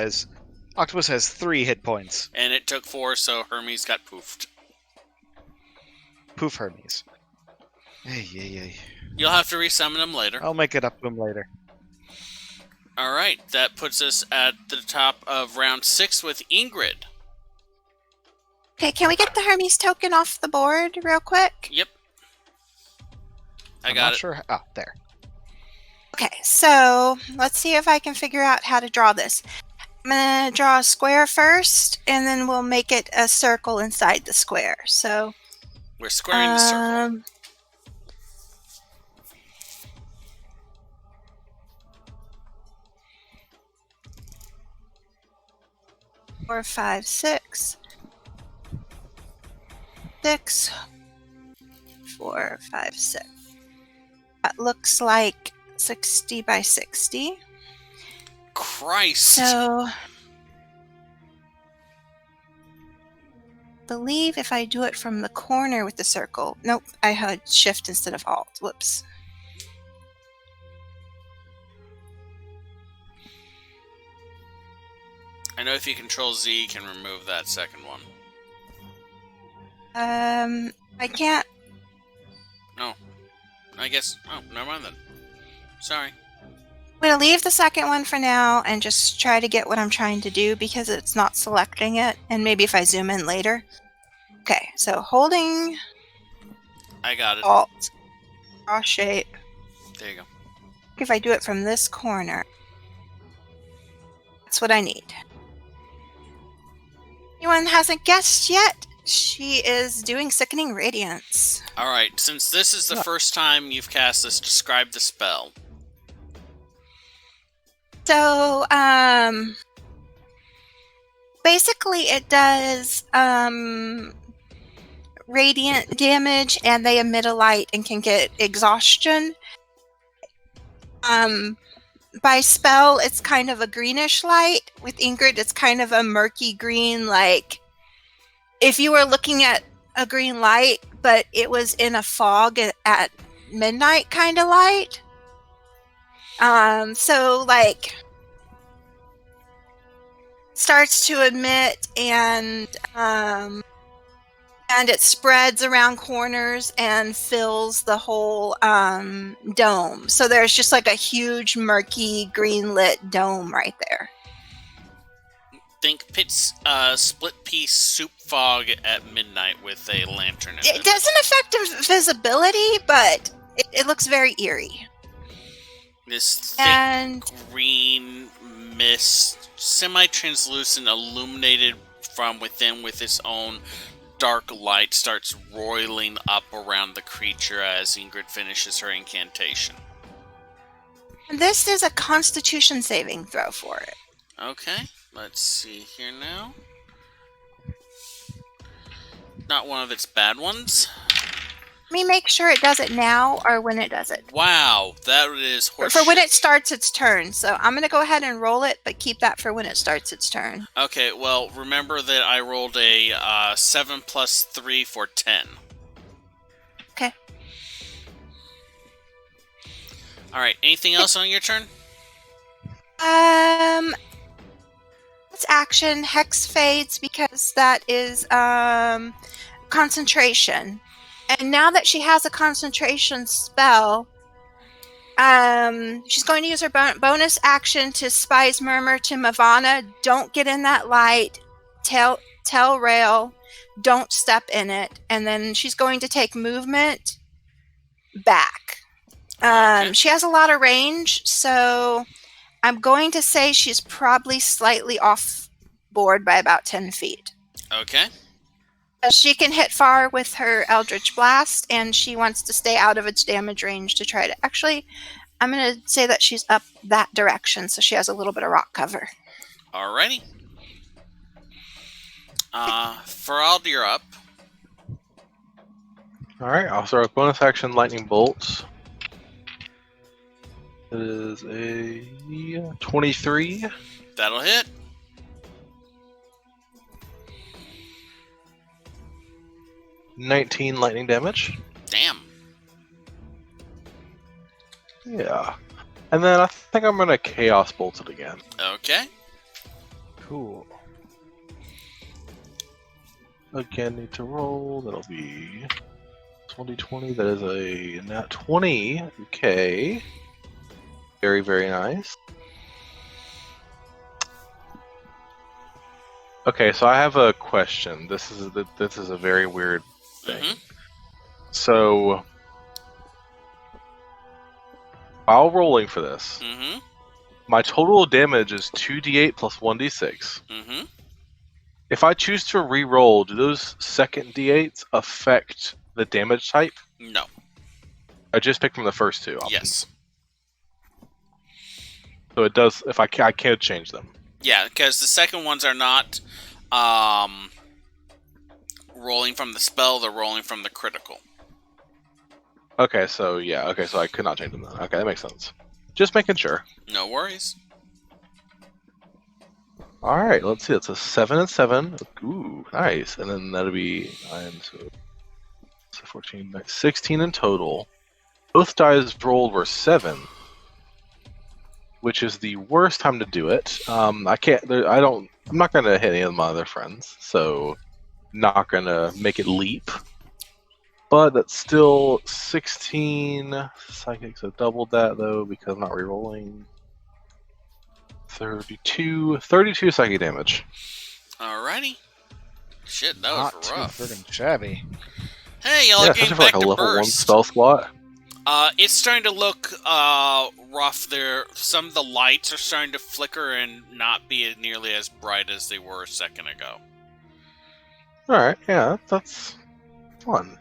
has 3 hit points. And it took 4, so Hermes got poofed. Poof Hermes. Hey. You'll have to resummon him later. I'll make it up to him later. Alright, that puts us at the top of round 6 with Ingrid. Okay, can we get the Hermes token off the board real quick? Yep. I I'm got not it. sure. Ah, there. Okay, so let's see if I can figure out how to draw this. I'm going to draw a square first, and then we'll make it a circle inside the square. So, We're squaring the circle. 4, 5, 6. 6. 4, 5, 6. That looks like 60 by 60. Christ! So, believe if I do it from the corner with the circle. Nope, I had shift instead of alt. Whoops. I know if you control Z, you can remove that second one. I can't. I guess... Oh, never mind then. Sorry. I'm going to leave the second one for now and just try to get what I'm trying to do because it's not selecting it. And maybe if I zoom in later. Okay, so holding I got it. alt, draw shape. There you go. If I do it from this corner, that's what I need. Anyone hasn't guessed yet? She is doing Sickening Radiance. Alright, since this is the first time you've cast this, describe the spell. So, basically it does, radiant damage and they emit a light and can get exhaustion. By spell, it's kind of a greenish light. With Ingrid, it's kind of a murky green, like if you were looking at a green light, but it was in a fog at midnight kind of light. So like starts to emit and it spreads around corners and fills the whole dome. So there's just like a huge murky green lit dome right there. Think split piece soup fog at midnight with a lantern in It doesn't affect visibility, but it looks very eerie. This thick And green mist, semi-translucent, illuminated from within with its own dark light, starts roiling up around the creature as Ingrid finishes her incantation. this is a Constitution saving throw for it. Okay, let's see here now. Not one of its bad ones. Let me make sure it does it now or when it does it. Wow, that is horseshit. For when it starts its turn. So I'm going to go ahead and roll it, but keep that for when it starts its turn. Okay, well, remember that I rolled a 7 plus 3 for 10. Okay. Alright, anything else on your turn? It's action. Hex fades because that is concentration. And now that she has a concentration spell, she's going to use her bonus action to Spy's Murmur to Mavana. Don't get in that light. Tell Rail. Don't step in it. And then she's going to take movement back. Okay. She has a lot of range, so I'm going to say she's probably slightly off board by about 10 feet. Okay. She can hit far with her Eldritch Blast, and she wants to stay out of its damage range to try to... Actually, I'm going to say that she's up that direction, so she has a little bit of rock cover. Alrighty. Ferald, you're up. Alright, I'll start with bonus action lightning bolts. It is a 23. That'll hit. $19 lightning damage. Damn. Yeah. And then I think I'm gonna Chaos Bolt it again. Okay. Cool. Again, need to roll. That'll be 2020. That is a nat 20. Okay. Very, very nice. Okay, so I have a question. This is a very weird thing. Mhm. So, while rolling for this, Mm-hmm. my total damage is 2d8 plus 1d6. Mm-hmm. If I choose to re-roll, do those second d8s affect the damage type? No. I just picked from the first two. Yes. So it does. If I can't change them. Yeah, because the second ones are not rolling from the spell, they're rolling from the critical. Okay, so yeah. Okay, so I could not change them then. Okay, that makes sense. Just making sure. No worries. All right, let's see. It's a 7 and 7. Ooh, nice. And then that'll be 9, so 14, 16 in total. Both dice rolled were 7, which is the worst time to do it. I can't. I'm not gonna hit any of my other friends, so not gonna make it leap. But that's still 16 psychic, so doubled that though because I'm not rerolling. 32 psychic damage. Alrighty. Shit, that Not was too rough. friggin' shabby. Hey, y'all Yeah, are getting especially for like back a to level 1 burst. spell slot. It's starting to look rough there. Some of the lights are starting to flicker and not be nearly as bright as they were a second ago. Alright, yeah, that's fun.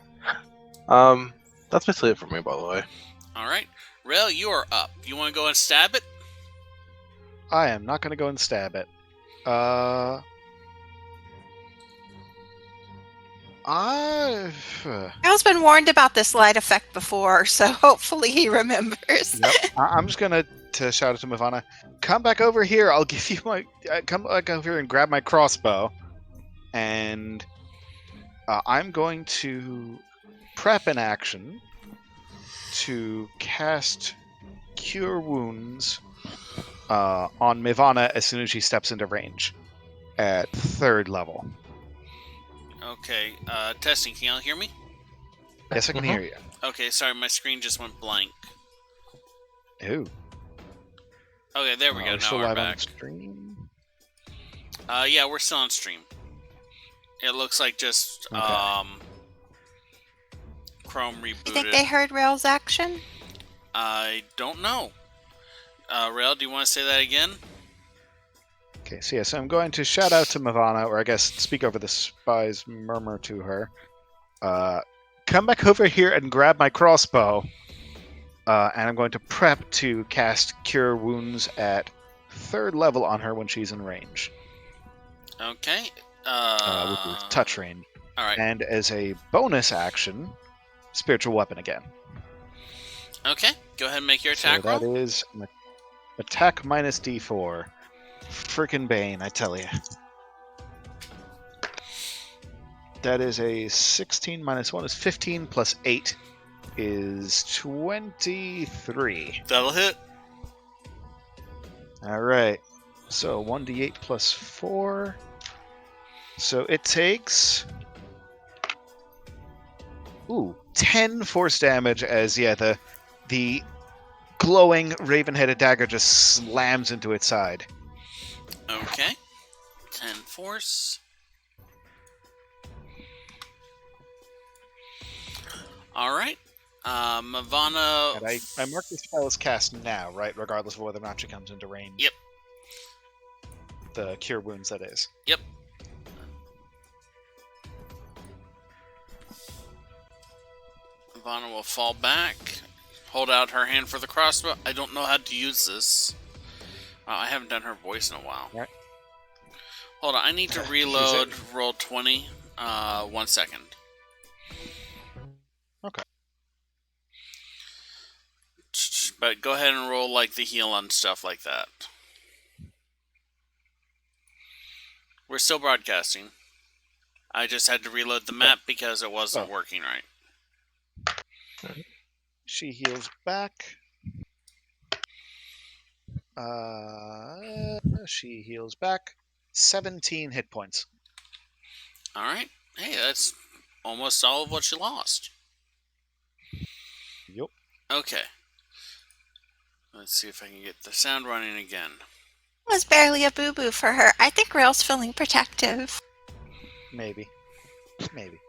That's basically it for me, by the way. Alright. Rail, you are up. You want to go and stab it? I am not going to go and stab it. Rail's been warned about this light effect before, so hopefully he remembers. Yep. I'm just gonna shout it to Mavana. Come back over here. I'll give you my. Come back over here and grab my crossbow. And I'm going to prep an action to cast Cure Wounds on Mavana as soon as she steps into range at 3rd level. Okay, testing, can y'all hear me? Yes, I can hear you. Okay, sorry, my screen just went blank. Ooh. Okay, there we go, We're now still we're live on back. stream. Yeah, we're still on stream. It looks like just, Okay. Chrome You rebooted. think they heard Rail's action? I don't know. Rail, do you want to say that again? Okay, so yes, I'm going to shout out to Mavana, or I guess speak over the spy's murmur to her. Come back over here and grab my crossbow. And I'm going to prep to cast Cure Wounds at 3rd level on her when she's in range. Okay. With touch range. All right. And as a bonus action, Spiritual Weapon again. Okay. Go ahead and make your attack so roll. That is an attack minus D4. Frickin' Bane, I tell you. That is a 16 minus 1 is 15 plus 8 is 23. That'll hit. Alright. So 1d8 plus 4. So it takes 10 force damage as the glowing raven-headed dagger just slams into its side. Okay. 10 force. Alright. Mavana. And I mark this spell as cast now, right? Regardless of whether or not she comes into range. Yep. The Cure Wounds, that is. Yep. Mavana will fall back. Hold out her hand for the crossbow. I don't know how to use this. I haven't done her voice in a while. Right. Hold on, I need to reload roll 20. 1 second. Okay. But go ahead and roll like the heal and stuff like that. We're still broadcasting. I just had to reload the map because it wasn't working right. She heals back. She heals back 17 hit points. Alright. Hey, that's almost all of what you lost. Yup. Okay. Let's see if I can get the sound running again. It was barely a boo-boo for her. I think Rail's feeling protective. Maybe. Maybe.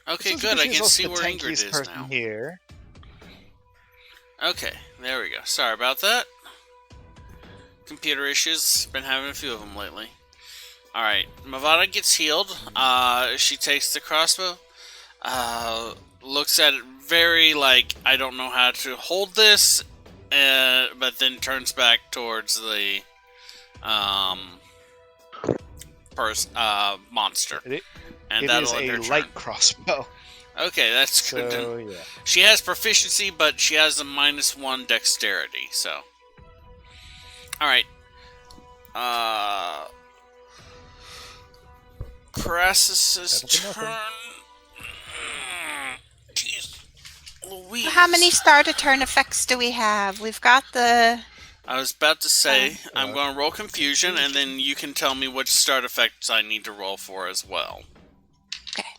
Okay, This is good. because I she's can also see the where Ingrid tankiest is person now. Here. Okay, there we go. Sorry about that. Computer issues. Been having a few of them lately. Alright, Mavana gets healed. She takes the crossbow. Looks at it very like, I don't know how to hold this. But then turns back towards the monster. It And is that'll end a her turn. light crossbow. Okay, that's good. So, yeah. She has proficiency, but she has a -1 dexterity, so. Alright. Crassus's That'll be nothing. turn. Jeez Louise. How many start a turn effects do we have? We've got the... I was about to say, I'm going to roll confusion, and then you can tell me which start effects I need to roll for as well. Okay.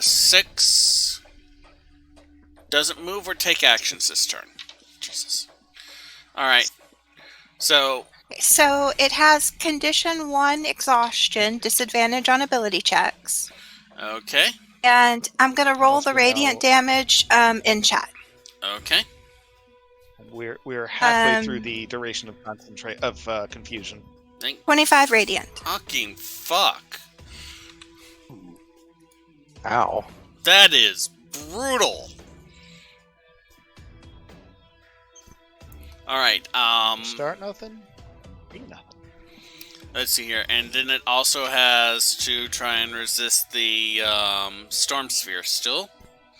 6 doesn't move or take actions this turn. Jesus. Alright. So, So it has condition 1 exhaustion, disadvantage on ability checks. okay. And I'm going to roll Also the radiant damage in chat. Okay. We're halfway through the duration of confusion. 25 radiant. Fucking fuck. Ow. That is brutal. Alright, Start nothing. Be nothing. let's see here. And then it also has to try and resist the Storm Sphere still.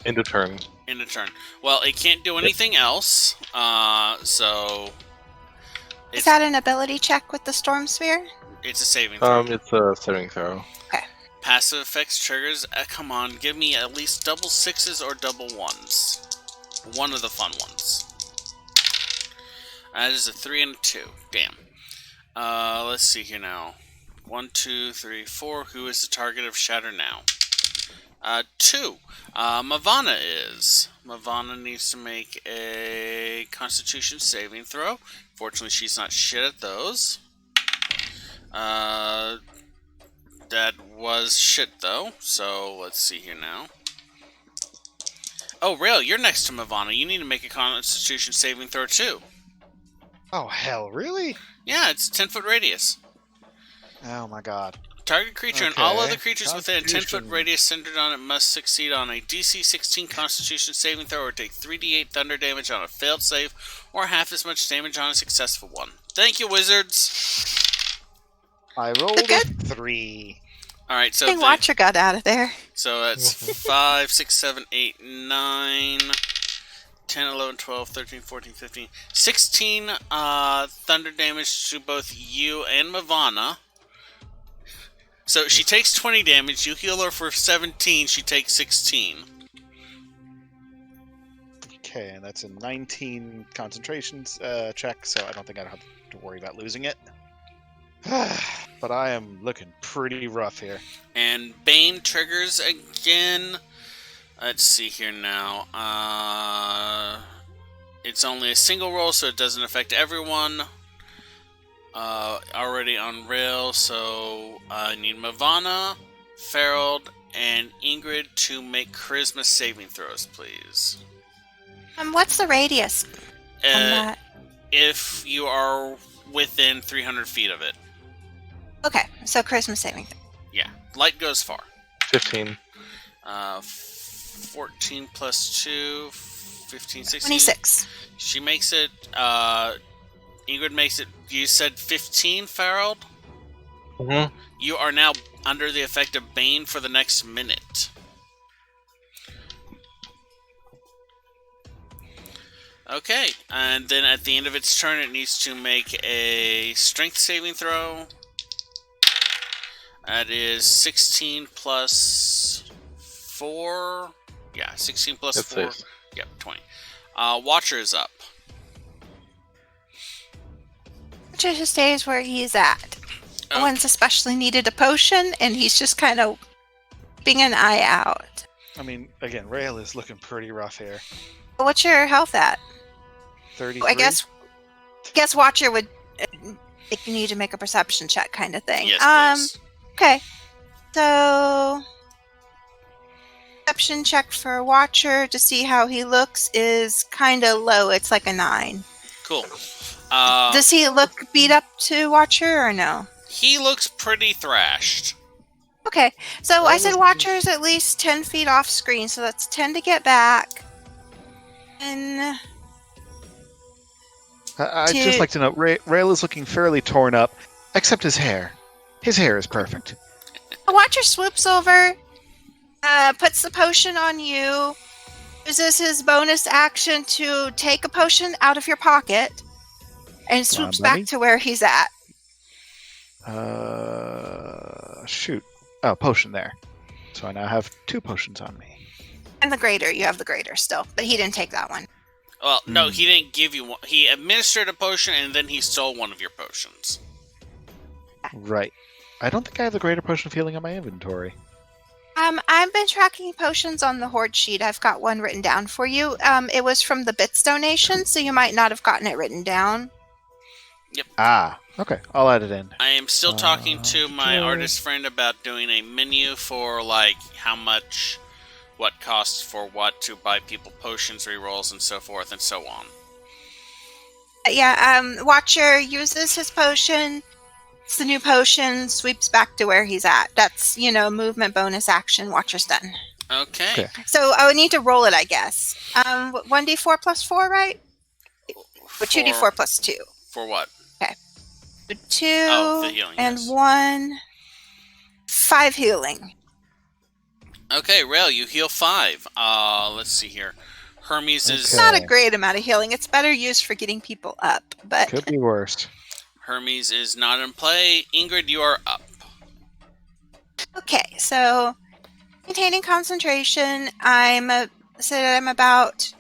End of turn. In a turn. Well, it can't do anything else, so... Is that an ability check with the Storm Sphere? It's a saving throw. It's a saving throw. Passive effects triggers. Come on, give me at least double 6s or double 1s. One of the fun ones. That is a 3 and a 2. Damn. Let's see here now. 1, 2, 3, 4. Who is the target of Shatter now? 2. Mavana is. Mavana needs to make a Constitution saving throw. Fortunately, she's not shit at those. That was shit, though. So, let's see here now. Oh, Rail, you're next to Mavana. You need to make a Constitution saving throw too. Oh, hell, really? Yeah, it's a 10-foot radius. Oh, my God. Target creature and all Okay. other creatures within a 10-foot Constitution. radius centered on it must succeed on a DC 16 Constitution saving throw or take 3d8 thunder damage on a failed save or half as much damage on a successful one. Thank you, wizards! I rolled a Good. 3. Alright, so Big Watcher got out of there. So that's 5, 6, 7, 8, 9, 10, 11, 12, 13, 14, 15, 16 thunder damage to both you and Mavana. So she takes 20 damage, you heal her for 17, she takes 16. Okay, and that's a 19 concentration check, so I don't think I have to worry about losing it. But I am looking pretty rough here. And Bane triggers again. Let's see here now. It's only a single roll, so it doesn't affect everyone. Already on rail, so I need Mavana, Farrell, and Ingrid to make charisma saving throws, please. What's the radius on that? If you are within 300 feet of it. Okay, so charisma saving. Yeah, light goes far. 15. 14 plus 2, 15, 16. 26. She makes it, Ingrid makes it, you said 15, Farrell? Mm-hmm. You are now under the effect of Bane for the next minute. Okay, and then at the end of its turn, it needs to make a strength saving throw. That is 16 plus 4. Yeah, 16 plus That's 4. safe. Yep, 20. Watcher is up. Watcher just stays where he's at. Oh. One's especially needed a potion, and he's just kind of keeping an eye out. I mean, again, Rail is looking pretty rough here. What's your health at? 33? I guess Watcher would need to make a perception check kind of thing. Yes, please. Okay. So perception check for Watcher to see how he looks is kind of low. It's like a 9. Cool. Does he look beat up to Watcher or no? He looks pretty thrashed. Okay. So Well, I said Watcher's at least 10 feet off screen, so that's 10 to get back. And I'd just like to know, Rail is looking fairly torn up, except his hair. His hair is perfect. Watcher swoops over, puts the potion on you, uses his bonus action to take a potion out of your pocket, and swoops buddy. back to where he's at. Shoot. Oh, potion there. So I now have 2 potions on me. And the greater, you have the greater still, but he didn't take that one. Well, no, he didn't give you one. He administered a potion, and then he stole one of your potions. Right. I don't think I have the greater potion of healing on my inventory. I've been tracking potions on the Horde sheet. I've got one written down for you. It was from the Bits donation, so you might not have gotten it written down. Ah, okay. I'll add it in. I am still talking to my artist friend about doing a menu for, like, how much, what costs for what to buy people potions, rerolls, and so forth and so on. Yeah, Watcher uses his potion. It's the new potion, sweeps back to where he's at. That's, movement bonus action. Watcher's done. Okay. So I would need to roll it, I guess. 1d4 plus 4, right? Or 2d4 plus 2. For what? Okay. So 2 the healing, and yes. 1. 5 healing. Okay, Rail, you heal 5. Let's see here. Hermes is... It's not a great amount of healing. It's better used for getting people up, but... Could be worse. Hermes is not in play. Ingrid, you are up. Okay, so maintaining concentration, I'm about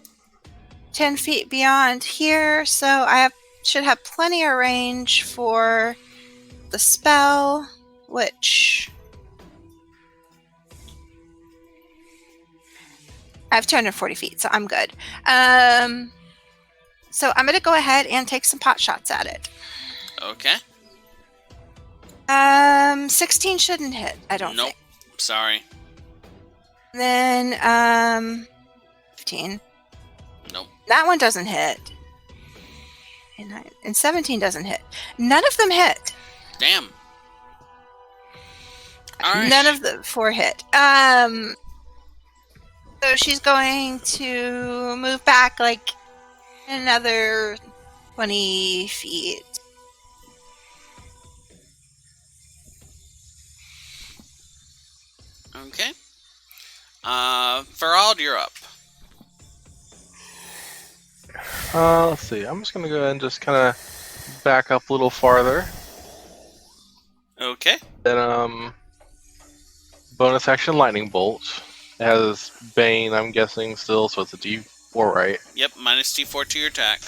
10 feet beyond here, so I should have plenty of range for the spell, which I have 240 feet, so I'm good. So I'm going to go ahead and take some pot shots at it. Okay. 16 shouldn't hit, I don't Nope. think. Sorry. Then, 15. Nope. That one doesn't hit. And 17 doesn't hit. None of them hit. Damn. All right. None of the 4 hit. So she's going to move back like another 20 feet. Okay. Farald, you're up. Let's see. I'm just gonna go ahead and just kind of back up a little farther. Okay. Then bonus action lightning bolt. It has Bane, I'm guessing still, so it's a D4, right? Yep, minus D4 to your attack.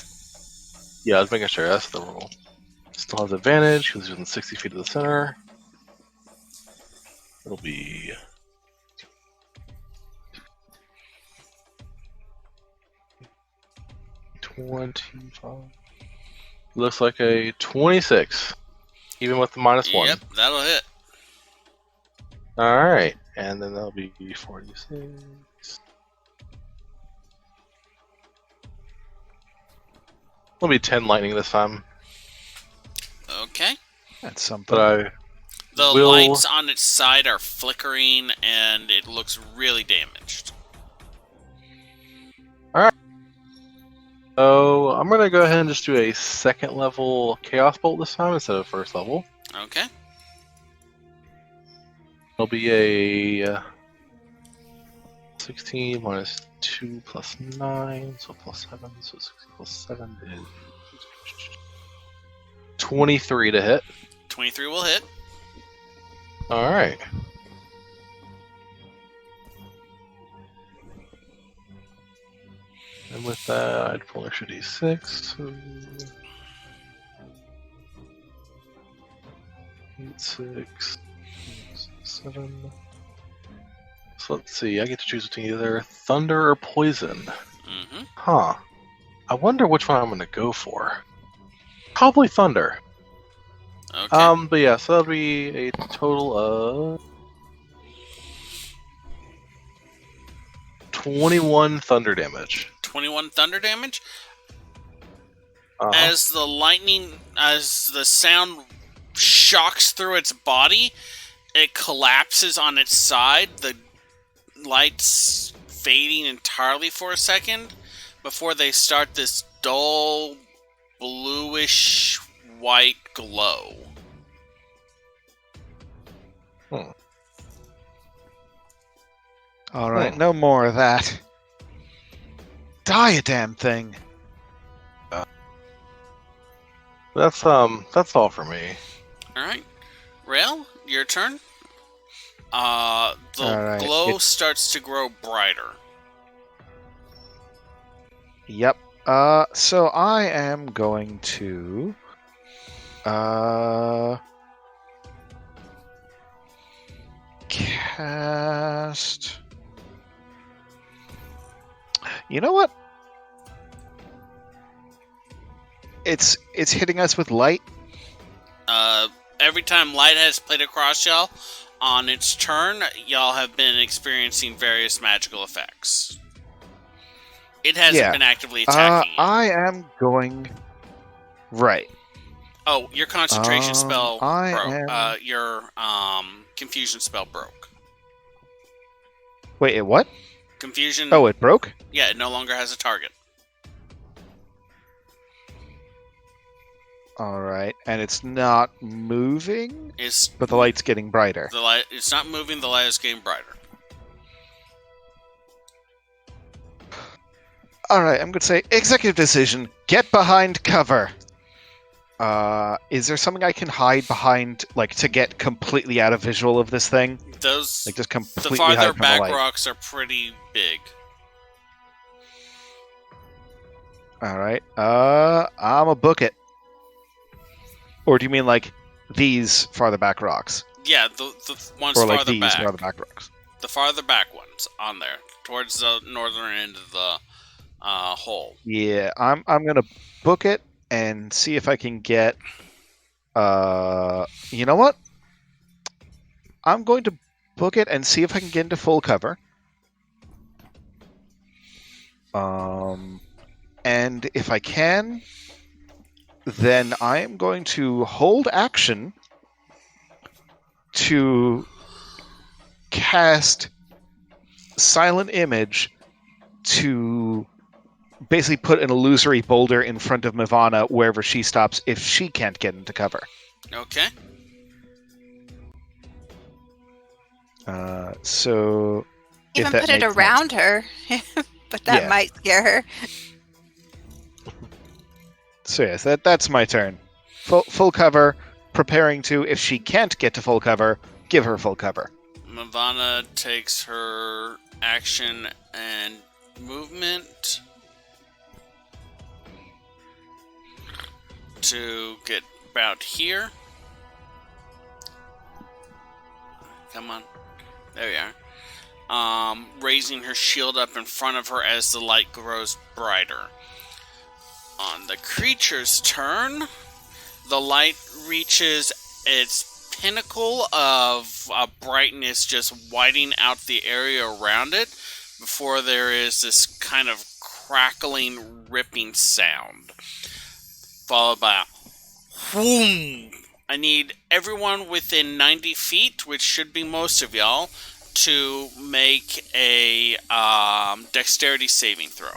Yeah, I was making sure that's the rule. Still has advantage because he's within 60 feet of the center. It'll be 25. Looks like a 26, even with the -1. Yep, that'll hit. Alright, and then that'll be 46. It'll be 10 lightning this time, Okay. That's something. but The Will- lights on its side are flickering, and it looks really damaged. So I'm gonna go ahead and just do a second level Chaos Bolt this time instead of first level. Okay. It'll be a 16 minus 2 plus 9, so plus 7, so 16 plus 7 is 23 to hit. 23 will hit. Alright. And with that, I'd pull extra d6. So 8, 6, 7. So let's see, I get to choose between either thunder or poison. Mm-hmm. Huh. I wonder which one I'm going to go for. Probably thunder. Okay. But yeah, so that'll be a total of 21 thunder damage. 21 thunder damage. Uh-huh. As the sound shocks through its body, it collapses on its side, the lights fading entirely for a second before they start this dull bluish white glow. All right, no more of that. Die, a damn thing. That's all for me. Alright. Rail, your turn. The Alright, glow starts to grow brighter. Yep. So I am going to cast. You know what? It's hitting us with light. Every time light has played across y'all on its turn, y'all have been experiencing various magical effects. It hasn't been actively attacking you. I am going right. Oh, your concentration spell I broke. am- Your confusion spell broke. Wait, what? Confusion. Oh, it broke? Yeah, it no longer has a target. All right, and it's not moving, It's but the light's getting brighter. the light. It's not moving. The light is getting brighter. All right, I'm going to say executive decision. Get behind cover. Is there something I can hide behind, like, to get completely out of visual of this thing? Those Like, just the completely farther hide from the back light. rocks are pretty big. All right. I'ma book it. Or do you mean like these farther back rocks, Yeah, the ones or like farther these back. farther back rocks? The farther back ones on there, towards the northern end of the hole. Yeah, I'm gonna book it and see if I can get. You know what? I'm going to book it and see if I can get into full cover. And if I can, then I am going to hold action to cast Silent Image to basically put an illusory boulder in front of Mavana wherever she stops if she can't get into cover. Okay. So if Even that put it makes around her, but that Yeah. might scare her. So yes, that's my turn. Full cover, preparing to, if she can't get to full cover, give her full cover. Mavana takes her action and movement to get about here. Come on. There we are. Raising her shield up in front of her as the light grows brighter. On the creature's turn, the light reaches its pinnacle of brightness, just whiting out the area around it before there is this kind of crackling, ripping sound, followed by a whoom. I need everyone within 90 feet, which should be most of y'all, to make a dexterity saving throw.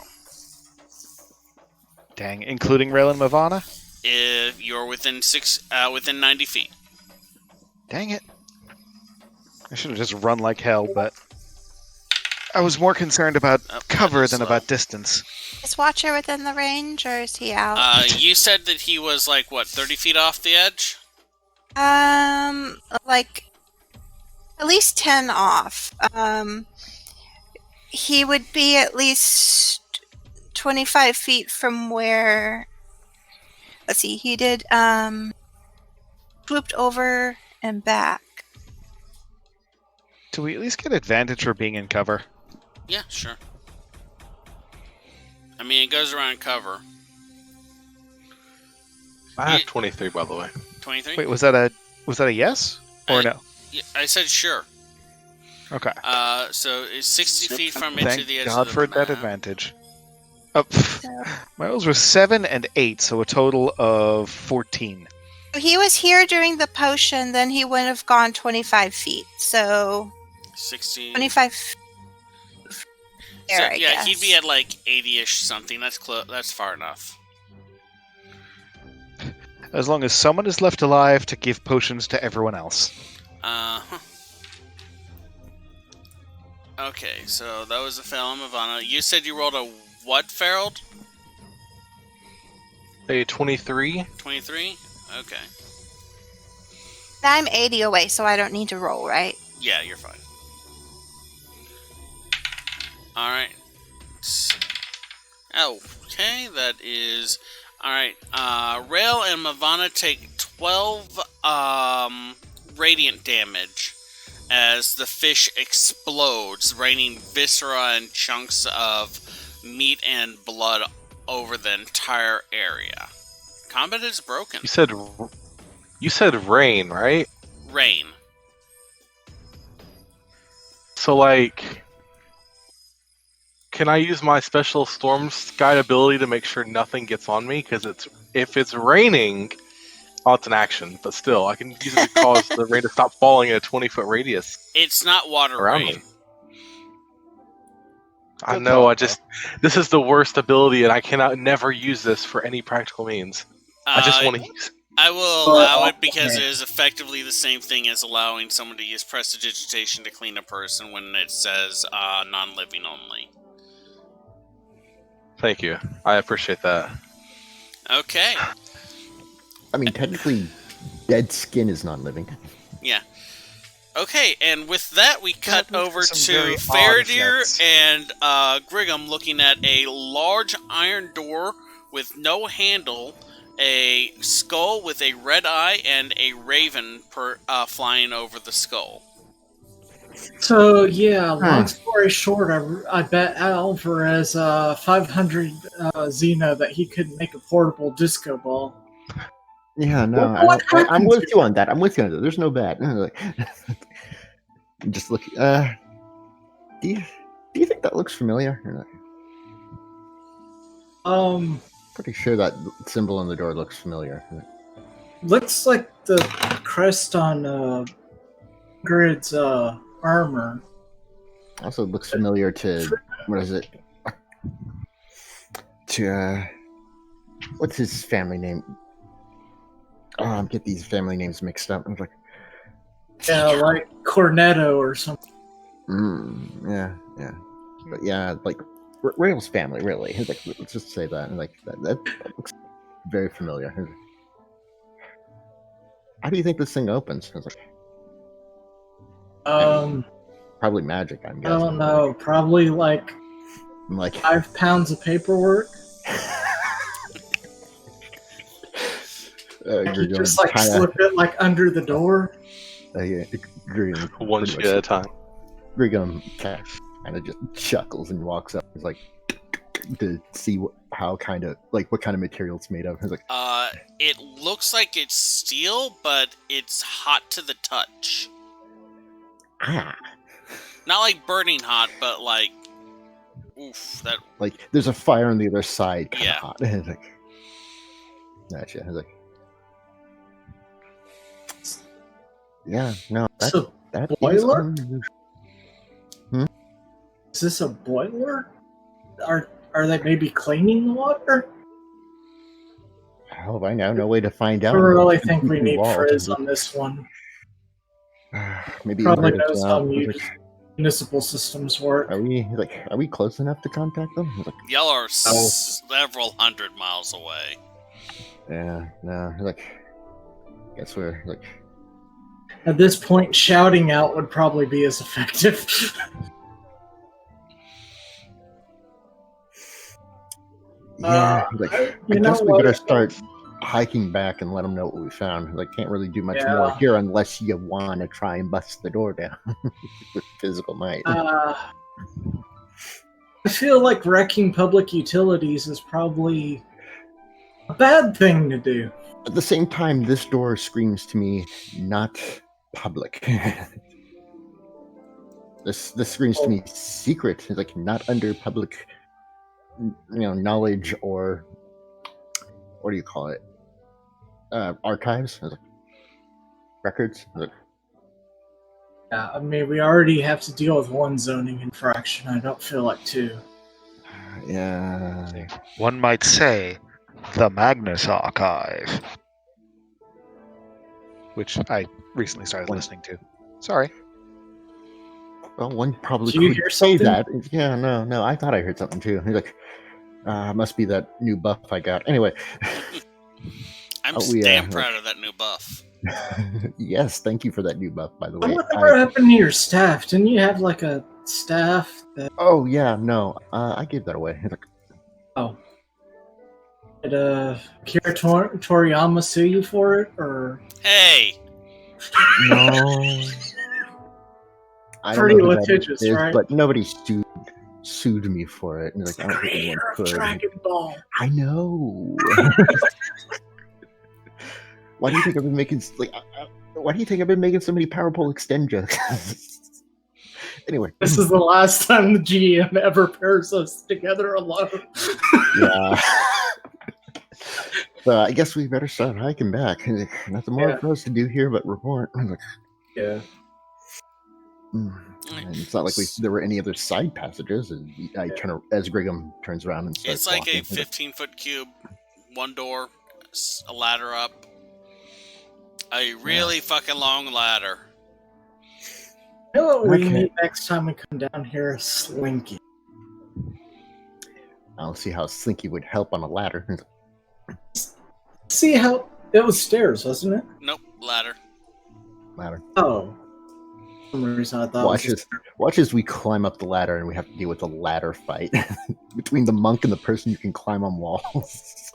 Dang, including Rail and Mavana? If you're within 90 feet. Dang it. I should have just run like hell, but I was more concerned about cover than about distance. Is Watcher within the range, or is he out? You said that he was like, what, 30 feet off the edge? Like at least 10 off. He would be at least 25 feet from where. Let's see, he did swooped over and back. Do we at least get advantage for being in cover? Yeah, sure. I mean, it goes around cover. I have 23, by the way. 23? Wait, was that a yes or no? Yeah, I said sure. Okay. So it's 60 feet from it to Thank the edge God of the for map. that advantage. Oh, my rolls were 7 and 8, so a total of 14. He was here during the potion, then he would have gone 25 feet. So 60. 25 there, So, I yeah, guess. he'd be at like 80-ish something. That's close. That's far enough. As long as someone is left alive to give potions to everyone else. Okay, so that was a fail on Mavana. You said you rolled a what, Ferald? A 23. 23? Okay. I'm 80 away, so I don't need to roll, right? Yeah, you're fine. Alright. Okay, that is... Alright, Rail and Mavana take 12 radiant damage as the fish explodes, raining viscera and chunks of meat and blood over the entire area. Combat is broken. You said rain, right? Rain. So like, can I use my special storm guide ability to make sure nothing gets on me? Because if it's raining, oh, it's an action, but still, I can use it to cause the rain to stop falling in a 20-foot radius It's not water around rain. me. I Good know. thought, This is the worst ability, and I cannot never use this for any practical means. I just want to use. I will allow it because it is effectively the same thing as allowing someone to use prestidigitation to clean a person when it says non-living only. Thank you. I appreciate that. Okay. I mean, technically, dead skin is non-living. Yeah. Okay, and with that, we cut That over makes to some very odd Faradir effects. and Griggum looking at a large iron door with no handle, a skull with a red eye, and a raven flying over the skull. So yeah, long story short, I bet Alvarez 500 Xena that he could make a portable disco ball. Yeah, no, What I'm happened with to you on that. I'm with you on that. There's no bad. Just look. Do you think that looks familiar or not? Pretty sure that symbol on the door looks familiar. Looks like the crest on Grid's armor. Also looks familiar to what is it? To what's his family name? Oh, I get these family names mixed up. I'm like, Yeah, like Cornetto or something. yeah. But yeah, like Rail's family, really. He's like, let's just say that. And like that looks very familiar. How do you think this thing opens? I was like, probably magic, I'm I guessing. don't know. Probably like I'm like 5 pounds of paperwork. You just like slip it like under the door. Yeah, One shit at a time. Grigum kind of just chuckles and walks up. He's like to see what kind of material it's made of. He's like, it looks like it's steel, but it's hot to the touch. ah. Not like burning hot, but like, oof, that. Like there's a fire on the other side, kind Yeah. of hot. It's like, gotcha. It's like, yeah, no, So, that boiler? is is this a boiler? Are they maybe cleaning the water? How have I now? No way to find I out. really think we need Involved. Frizz on this one. Maybe Probably Ingrid as knows how well. Like, municipal systems work. are we close enough to contact them? Like, Y'all are several hundred miles away. yeah, no, like, guess we're like. At this point, shouting out would probably be as effective. Yeah, like, I guess we what? better start hiking back and let them know what we found. Like, can't really do much Yeah. more here unless you want to try and bust the door down with physical might. I feel like wrecking public utilities is probably a bad thing to do. At the same time, this door screams to me, not public. This screams to me secret. It's like not under public, knowledge or what do you call it? Archives, like, records. Like, Yeah, I mean, we already have to deal with one zoning infraction. I don't feel like two. yeah. One might say the Magnus Archive, which I recently started listening to. Sorry. Well, one probably Did you could hear say something? that. Yeah, no, I thought I heard something too. He's like, must be that new buff I got. Anyway. I'm Oh, yeah. damn proud of that new buff. Yes, thank you for that new buff, by the way. Whatever happened to your staff? Didn't you have like a staff that? Oh yeah, no, I gave that away. He's like, Oh, did Kira Toriyama sue you for it, or? Hey, no. I don't Pretty know who that litigious, is, right? But nobody sued me for it. And It's like, the I don't think anyone creator of could. Dragon Ball. I know. Why do you think I've been making why do you think I've been making so many power pole extend jokes? Anyway, This is the last time the GM ever pairs us together alone. yeah. So I guess we better start hiking back. Nothing more Yeah. for us to do here but report. Yeah. And it's not like there were any other side passages. And I turn as Brigham turns around and starts it's like walking. a 15-foot cube, one door, a ladder up, a really fucking long ladder. You know what we Okay. need next time we come down here? Slinky. I'll see how Slinky would help on a ladder. See how it was stairs, wasn't it? Nope, ladder. Ladder. Oh. For some reason I thought Watch it was Watch as we climb up the ladder and we have to deal with a ladder fight between the monk and the person who can climb on walls.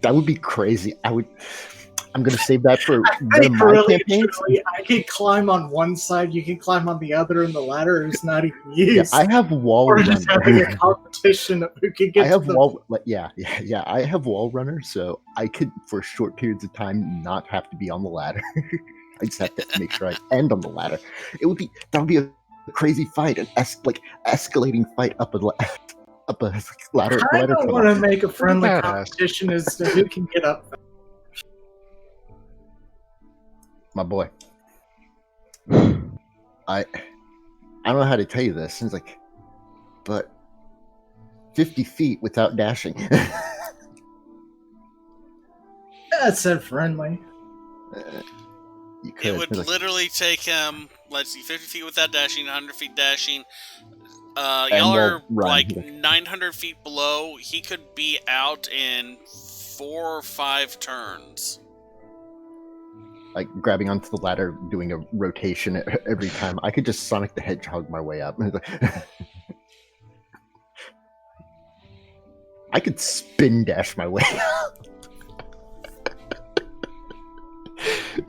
That would be crazy. I'm gonna save that for one of my campaigns. truly, I can climb on one side, you can climb on the other, and the ladder is not even used. Yeah, I have wall We're just having runner. a competition of who can get I have to the wall. Yeah. I have wall runner, so I could, for short periods of time, not have to be on the ladder. I just have to make sure I end on the ladder. That would be a crazy fight, an escalating fight up up a ladder. I ladder don't tunnel. want to make a friendly badass. competition as to who can get up. My boy. I don't know how to tell you this. It's like, but 50 feet without dashing. That said friendly. You could. It would It's like, literally take him, let's see, 50 feet without dashing, 100 feet dashing. And Y'all we'll are run. like 900 feet below. He could be out in 4 or 5 turns. like grabbing onto the ladder, doing a rotation every time. I could just Sonic the Hedgehog my way up. I could spin dash my way up.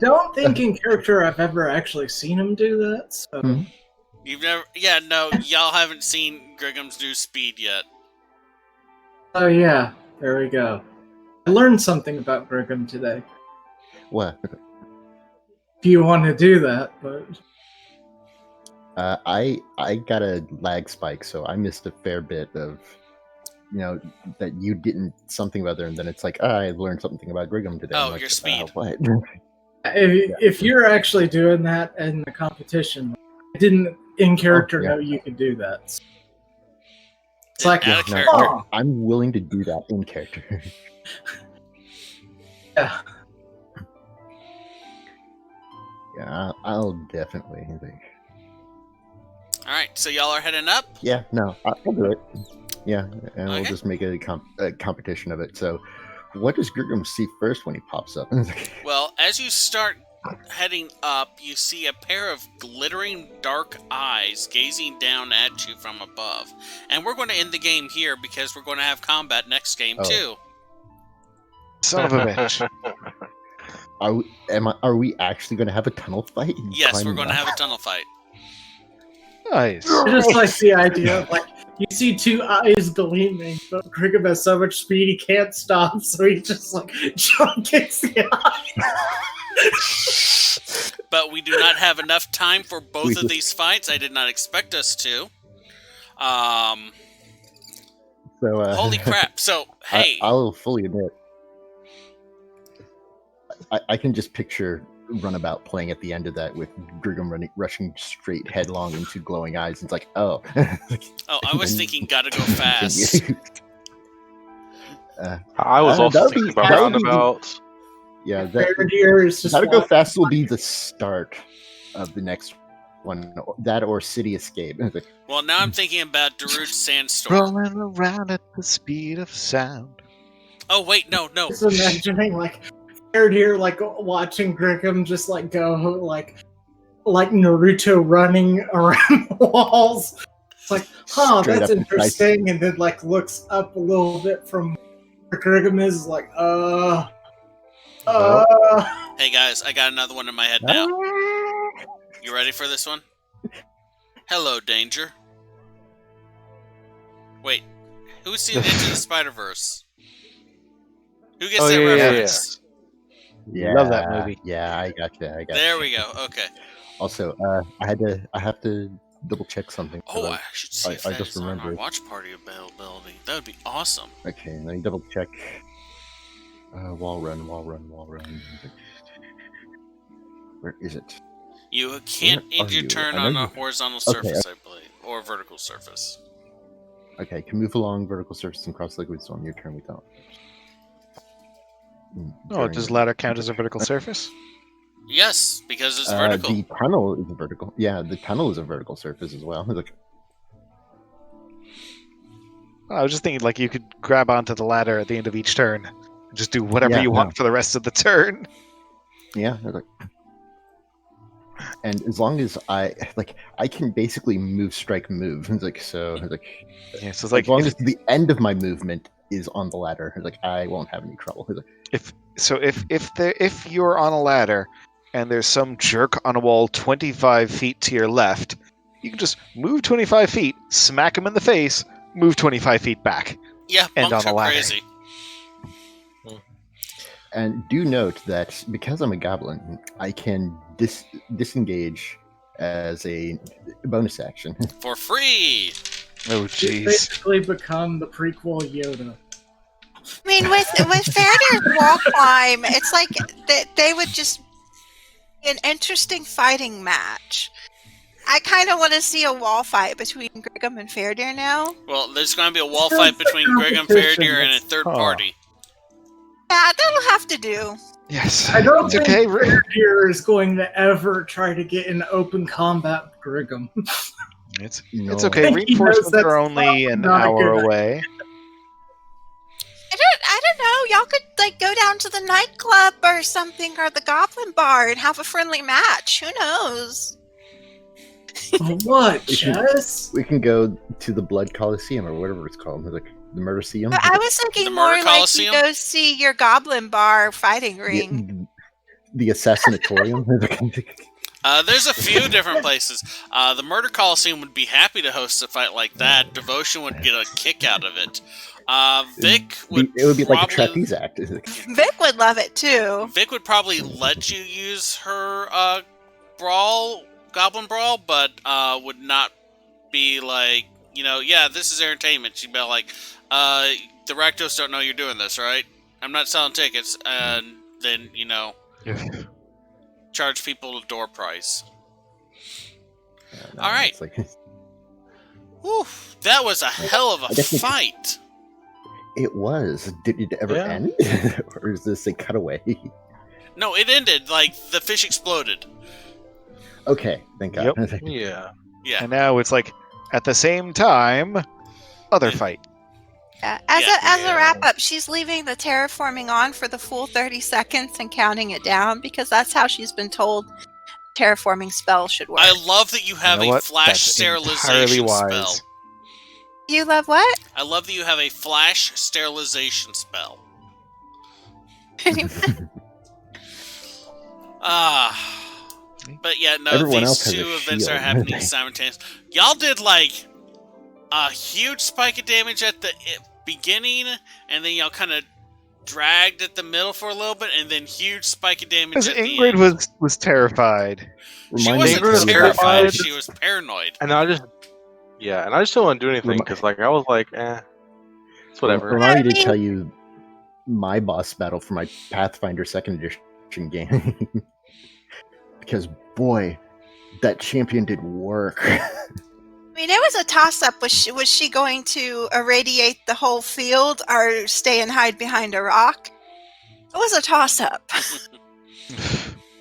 Don't think in character I've ever actually seen him do that. So. Hmm. You've never, yeah, no, y'all haven't seen Grigham's new speed yet. Oh yeah, there we go. I learned something about Grigham today. What? If you want to do that, but I got a lag spike, so I missed a fair bit of, that you didn't something about there, and then it's like, I learned something about Grigham today. Oh, I'm like, your speed. What? if you're actually doing that in the competition, I didn't in character yeah. know you could do that. It's like, Out of No, character. I'm willing to do that in character. yeah. Yeah, I'll definitely think. Alright, so y'all are heading up? Yeah, no, I'll do it. Yeah, and we'll Okay. just make a competition of it. So, what does Grigham see first when he pops up? Well, as you start heading up, you see a pair of glittering dark eyes gazing down at you from above. And we're going to end the game here because we're going to have combat next game, Oh. too. Son of a bitch. Are we actually going to have a tunnel fight? Yes, we're Climbing going to up? have a tunnel fight. Nice. I just like the idea of, like, you see two eyes gleaming, but Grigham has so much speed he can't stop, so he just like John kicks the eye. But we do not have enough time for both of these fights. I did not expect us to. So, Holy crap. So, hey. I'll fully admit, I can just picture Runabout playing at the end of that with Grigham rushing straight headlong into glowing eyes. It's like, oh. Oh, I was thinking gotta go fast. I was also that'd thinking be- about that would be the- roundabouts. Yeah, that Grenadier is just Gotta Go walking. Fast will be the start of the next one. That or City Escape. It's like, Well, now I'm thinking about Darude's Sandstorm. Rolling around at the speed of sound. Oh, wait, no. Just imagining like Grenadier like watching Grigham just like go like Naruto running around walls. It's like, huh, Straight that's up the interesting, and then like looks up a little bit from where Grigham is like, Hey, guys, I got another one in my head now. You ready for this one? Hello, Danger. Wait, who's seen Into the Spider-Verse? Who gets Oh, that yeah, yeah, reference? yeah, Love that movie. Yeah, I gotcha. There we go. Okay. Also, I have to double check something. Oh, So, I should see if I that just is on our remembered. watch party availability. That would be awesome. okay, let me double check. Wall run. Where is it? You can't Where end are your you? turn I know on a you- horizontal Okay, surface, I believe, or a vertical surface. Okay, can move along vertical surface and cross liquid on your turn without. Oh, does ladder count as a vertical surface? Yes, because it's vertical. The tunnel is a vertical. Yeah, the tunnel is a vertical surface as well. Like, I was just thinking, like, you could grab onto the ladder at the end of each turn. And just do whatever Yeah, you want no. for the rest of the turn. yeah, it's like, and as long as I can basically move, strike, move. It's like so. It's like Yeah, so it's like as long if, as the end of my movement is on the ladder, it's like I won't have any trouble. It's like, if you're on a ladder and there's some jerk on a wall 25 feet to your left, you can just move 25 feet, smack him in the face, move 25 feet back. Yeah, and monks on a are ladder. crazy. and do note that because I'm a goblin, I can disengage as a bonus action. For free! Oh, He's jeez. basically become the prequel Yoda. I mean, with Faradir's wall climb, it's like they would just be an interesting fighting match. I kind of want to see a wall fight between Griggum and Faradir now. Well, there's going to be a wall It's fight a between Greg and competition. Faradir and a third Oh. party. Yeah, that'll have to do. Yes. I don't It's think okay. Faradir is going to ever try to get in open combat with Griggum. It's No. okay. I think he knows Reinforcements that's are only an not a hour good away. I don't know. Y'all could like go down to the nightclub or something, or the Goblin Bar, and have a friendly match. Who knows? What, We can- Jess? We can go to the Blood Coliseum or whatever it's called, like the Murderseum. But I was thinking The more Murder like you Coliseum? go see your Goblin Bar fighting ring. The Assassinatorium. There's a few different places. The Murder Coliseum would be happy to host a fight like that. Devotion would get a kick out of it. Vic would It would be like a probably- trapeze act. Vic would love it too. Vic would probably let you use her Goblin Brawl, but would not be like, yeah, this is entertainment. She'd be like, the Rakdos don't know you're doing this, right? I'm not selling tickets, and then, charge people a door price. All right. It's like, Whew, that was a hell of a I guess we- fight. it was. Did it ever Yeah. end? Or is this a cutaway? No, it ended, like, the fish exploded. Okay, thank God. Yeah. Yeah. And now it's like, at the same time, other fight. Yeah. Yeah. As a wrap up, she's leaving the terraforming on for the full 30 seconds and counting it down because that's how she's been told terraforming spell should work. I love that you have You know a what? flash That's sterilization entirely spell. wise. You love what? I love that you have a flash sterilization spell. But yeah, no, Everyone these else has two a events are shield. happening simultaneously. Y'all did like a huge spike of damage at the beginning, and then y'all kind of dragged at the middle for a little bit, and then huge spike of damage Because at the Ingrid end. was terrified. She Remind me wasn't Ingrid was terrified, terrified. she was paranoid. And I just didn't want to do anything because like I was like, it's whatever. Remind me I to mean- tell you my boss battle for my Pathfinder 2nd Edition game. Because, boy, that champion did work. I mean, it was a toss-up. Was she going to irradiate the whole field or stay and hide behind a rock? It was a toss-up.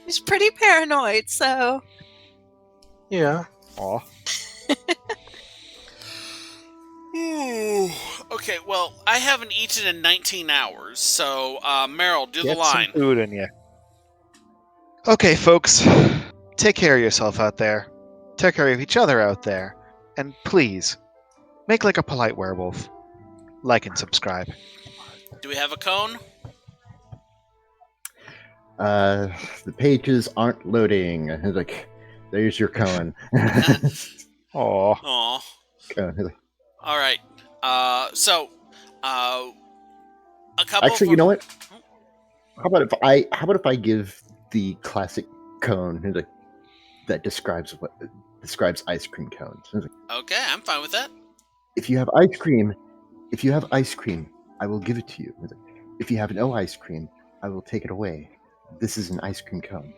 He's pretty paranoid, so... Yeah. Aw. Ooh. Okay, well, I haven't eaten in 19 hours, so, Meryl, do Get the line. some food in you. Okay, folks. Take care of yourself out there. Take care of each other out there. And please, make like a polite werewolf. Like and subscribe. Do we have a cone? The pages aren't loading. It's like, there's your cone. Aw. Aw. Cone. All right. A couple. Actually, you know what? How about if I give the classic cone that describes ice cream cones? It's like, Okay, I'm fine with that. if you have ice cream, I will give it to you. It's like, if you have no ice cream, I will take it away. This is an ice cream cone.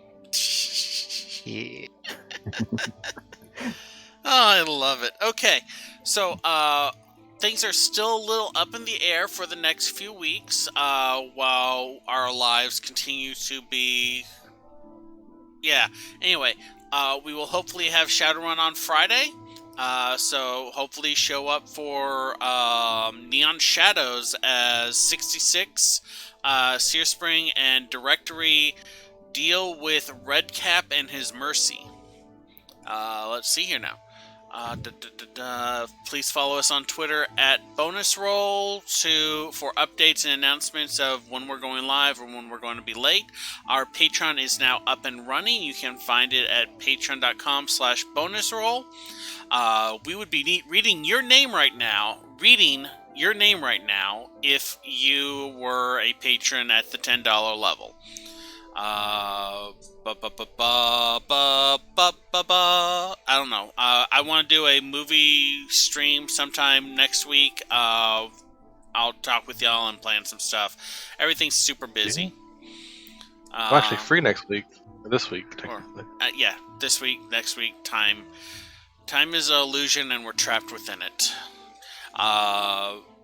Yeah. Oh, I love it. Okay, so things are still a little up in the air for the next few weeks while our lives continue to be. Yeah. Anyway, we will hopefully have Shadowrun on Friday. So hopefully show up for Neon Shadows as 66, Sear Spring, and Directory deal with Redcap and his Mercy. Let's see here now. Please follow us on Twitter at BonusRoll for updates and announcements of when we're going live or when we're going to be late. Our Patreon is now up and running. You can find it at patreon.com/bonusroll. We would be reading your name right now if you were a patron at the $10 level. I don't know. I want to do a movie stream sometime next week. I'll talk with y'all and plan some stuff. Everything's super busy. I'm actually free next week. Or this week, technically. Yeah, this week, next week. Time is an illusion, and we're trapped within it.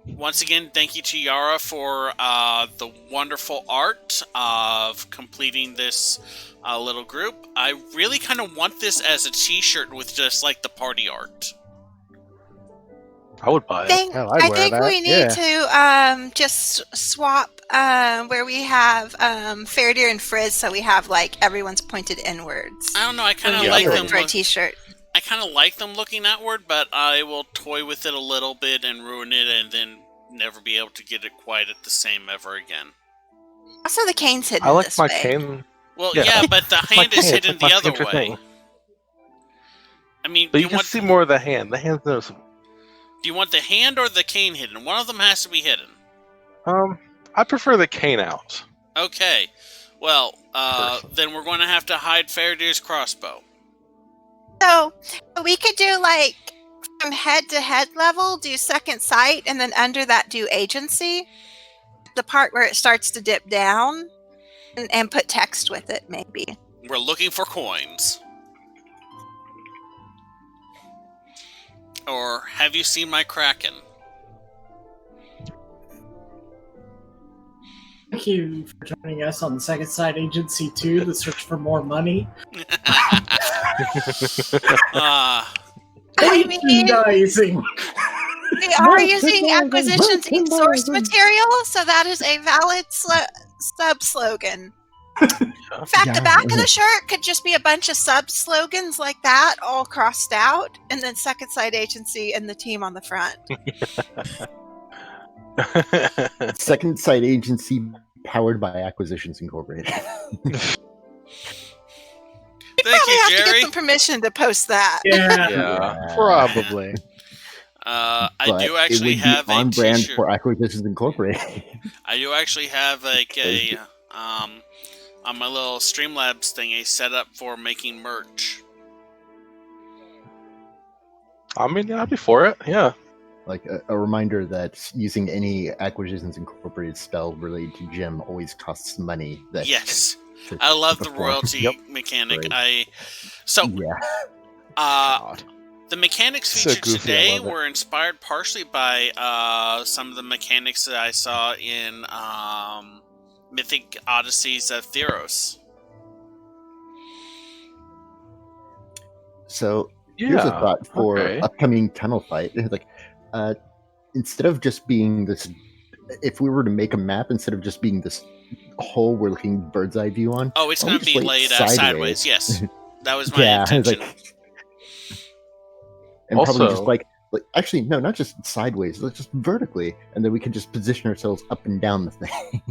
Once again, thank you to Yara for the wonderful art of completing this little group. I really kind of want this as a t-shirt with just like the party art. I would buy it. I think we need to just swap where we have Faradir and Frizz, so we have like everyone's pointed inwards. I don't know. I kind of like them for a t-shirt. I kind of like them looking outward, but I will toy with it a little bit and ruin it, and then never be able to get it quite at the same ever again. Also, the cane's hidden. I like this my way. cane. Well, yeah, but the hand is hidden the other way. Thing. I mean, but you can see more of the hand. The hand's noticeable. Do you want the hand or the cane hidden? One of them has to be hidden. I prefer the cane out. Okay. Well, then we're going to have to hide Faradir's crossbow. So we could do like from head to head level, do second sight, and then under that do agency. The part where it starts to dip down, and put text with it, maybe. We're looking for coins. Or have you seen my Kraken? Thank you for joining us on the Second Sight Agency 2, the search for more money. Merchandising. We are using Acquisitions Inc. source material, so that is a valid sub-slogan. In fact, the back of the shirt could just be a bunch of sub-slogans like that, all crossed out, and then Second Sight Agency and the team on the front. Second Sight Agency powered by Acquisitions Incorporated. Thank you, have Jerry. to get some permission to post that. Yeah. Probably. I do actually it would have be on a brand t-shirt. for Acquisitions Incorporated. I do actually have like a on my little Streamlabs thing a setup for making merch. I mean, yeah, I'd be for it. Yeah. Like a reminder that using any Acquisitions Incorporated spell related to Jim always costs money. That Yes, I love the before. royalty Yep. mechanic. Right. The mechanics So featured goofy, I today love it. were inspired partially by some of the mechanics that I saw in Mythic Odysseys of Theros. So here's a thought for okay. upcoming tunnel fight. Like, instead of just being this, if we were to make a map, instead of just being this hole we're looking bird's eye view on. Oh, it's why going don't to we be just laid lay it sideways. Yes, that was my Yeah, it's intention. And probably just Also- like actually no, not just sideways, like just vertically, and then we could just position ourselves up and down the thing.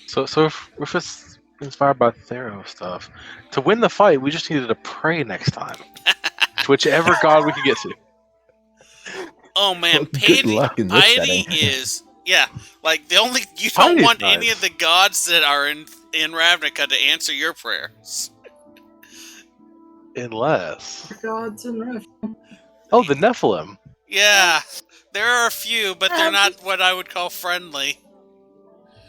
So if it's inspired by Thero stuff, to win the fight, we just needed to pray next time to whichever god we could get to. Oh man, Well, good piety, luck in this piety setting. is like the only you don't Piety's want nice. any of the gods that are in Ravnica to answer your prayers. Unless, Gods and ref. oh, the Nephilim. Yeah, there are a few, but they're not what I would call friendly.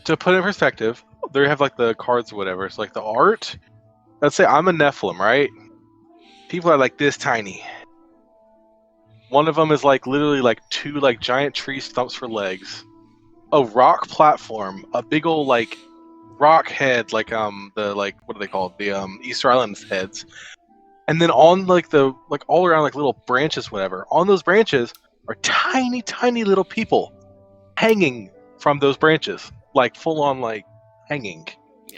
To put it in perspective, they have like the cards or whatever. It's like the art. Let's say I'm a Nephilim, right? People are like this tiny. One of them is like literally like two like giant tree stumps for legs, a rock platform, a big old like rock head, like the like what are they called? The Easter Islands heads, and then on like the like all around like little branches, whatever. On those branches are tiny, tiny little people hanging from those branches, like full on like hanging.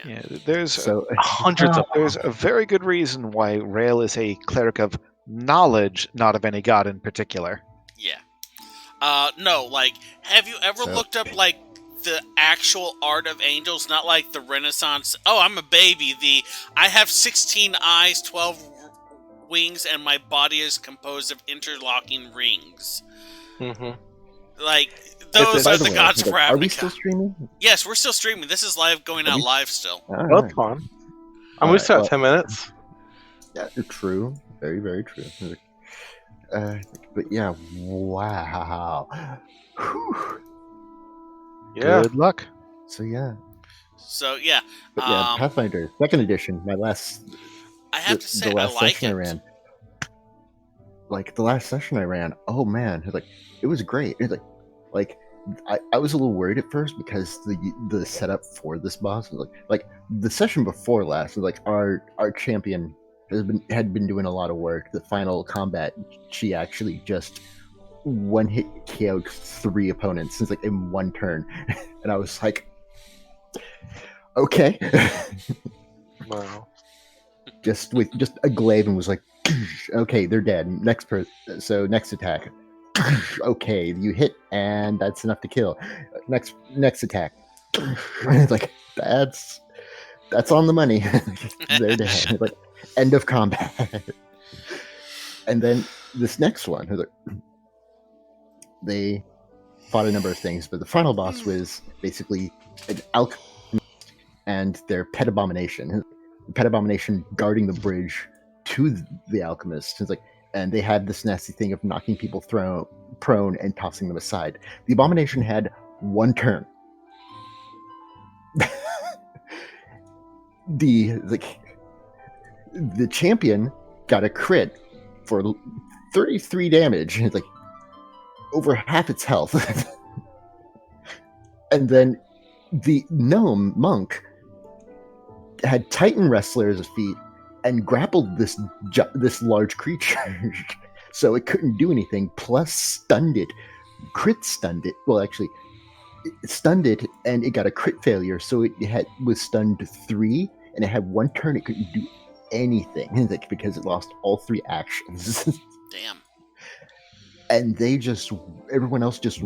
Yeah, there's So Hundreds of them. there's a very good reason why Rael is a cleric of knowledge, not of any god in particular. Yeah. No, like, have you ever So- looked up like the actual art of angels, not like the Renaissance? Oh, I'm a baby. I have 16 eyes, 12 wings, and my body is composed of interlocking rings. Mm-hmm. Like Those By are the way, gods of are we Ravnica. still streaming? Yes, we're still streaming. This is live, going out we- live still. All Well, right. it's fun. All We still right, have 10 minutes. Yeah, true. Very, very true. But yeah, wow. Whew. Yeah. Good luck. So yeah, So yeah, but yeah, Pathfinder 2nd edition. My last, I have to say the I last like session it. I ran. Like the last session I ran, oh man, it was great. It was like I was a little worried at first because the setup for this boss was like the session before last, like our champion had been doing a lot of work. The final combat, she actually just one hit KO'd 3 opponents. It's like in one turn, and I was like, okay, Wow. just a glaive, and was like, okay, they're dead. Next next attack. Okay, you hit, and that's enough to kill. Next attack. It's like that's on the money. They're dead. Like end of combat. And then this next one, they fought a number of things, but the final boss was basically an alchemist and their pet abomination. The pet abomination guarding the bridge to the alchemist. It's like, and they had this nasty thing of knocking people prone and tossing them aside. The abomination had one turn. the champion got a crit for 33 damage. It's like over half its health. And then the gnome monk had Titan Wrestler as a feat and grappled this large creature, so it couldn't do anything. Plus, stunned it, crit stunned it. Well, actually, it stunned it, and it got a crit failure, so it was stunned 3, and it had one turn. It couldn't do anything, like, because it lost all 3 actions. Damn. And everyone else just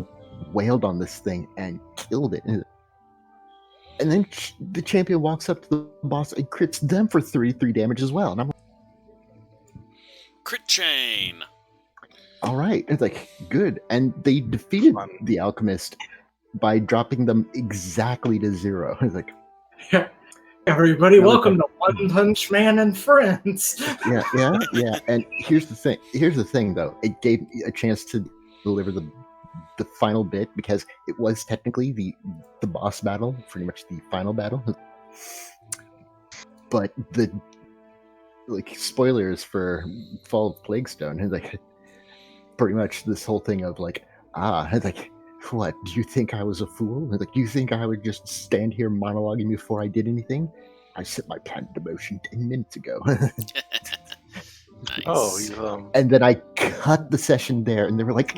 wailed on this thing and killed it. And then the champion walks up to the boss and crits them for 33 damage as well. And I'm like, Crit chain. all right. It's like, good. And they defeated the alchemist by dropping them exactly to 0. It's like, Everybody, welcome to One Punch Man and Friends. yeah. And here's the thing, though. It gave me a chance to deliver the final bit, because it was technically the boss battle, pretty much the final battle. But the spoilers for Fall of Plaguestone, and pretty much this whole thing of what? Do you think I was a fool? Do you think I would just stand here monologuing before I did anything? I set my plan into motion 10 minutes ago. Nice. Oh, and then I cut the session there, and they were like,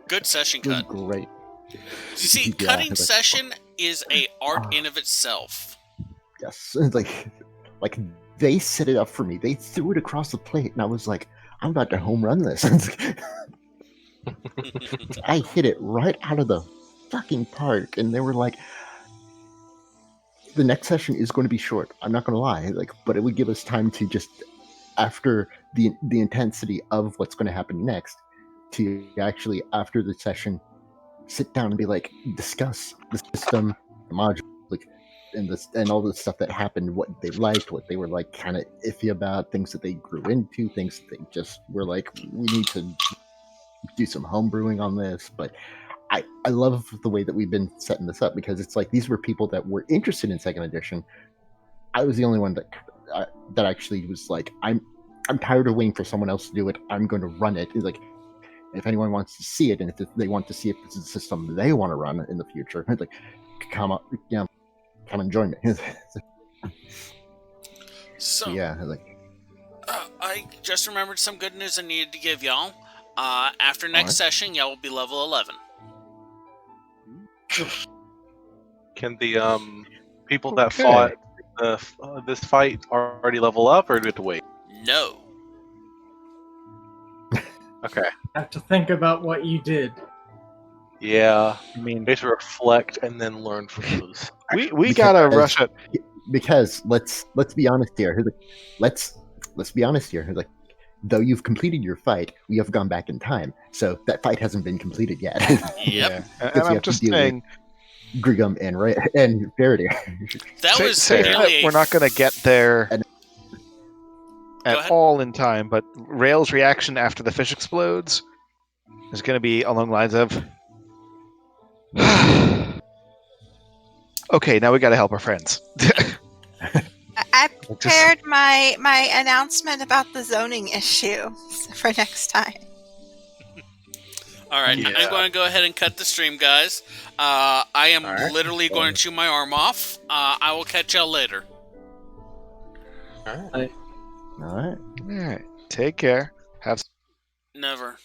Good session it was cut. great. You see, Yeah, cutting it's session is a art in of itself. Yes, it's like they set it up for me. They threw it across the plate, and I was like, I'm about to home run this. I hit it right out of the fucking park, and they were like, the next session is going to be short. I'm not going to lie, but it would give us time to just, after the intensity of what's going to happen next, to actually, after the session, sit down and be like, discuss the system, the module, and all the stuff that happened, what they liked, what they were kind of iffy about, things that they grew into, things that they just were like, we need to do some homebrewing on this. But I love the way that we've been setting this up, because it's like these were people that were interested in 2nd edition. I was the only one that actually was like, I'm tired of waiting for someone else to do it. I'm going to run it. It's like, if anyone wants to see it, and if they want to see if this is a system they want to run in the future, it's like, come on, come and join me. So, Yeah, I just remembered some good news I needed to give y'all. After next session, y'all will be level 11. can the people that fought this fight already level up, or do we have to wait? No. Okay. Have to think about what you did. Yeah. I mean, Basically reflect and then learn from those. we gotta rush it. because let's be honest here. Let's be honest here. though you've completed your fight, we have gone back in time, so that fight hasn't been completed yet. Yep. Yeah. And Because we I'm have to just deal with saying, Grigum and Faraday. That say, was say nearly that a we're not going to get there And- Go at ahead. all in time, but Rail's reaction after the fish explodes is going to be along the lines of, okay, now we got to help our friends. I prepared my announcement about the zoning issue for next time. All right, Yeah. I'm going to go ahead and cut the stream, guys. I am All right. literally going to chew my arm off. I will catch y'all later. All right. All right. All right, take care. Have Never.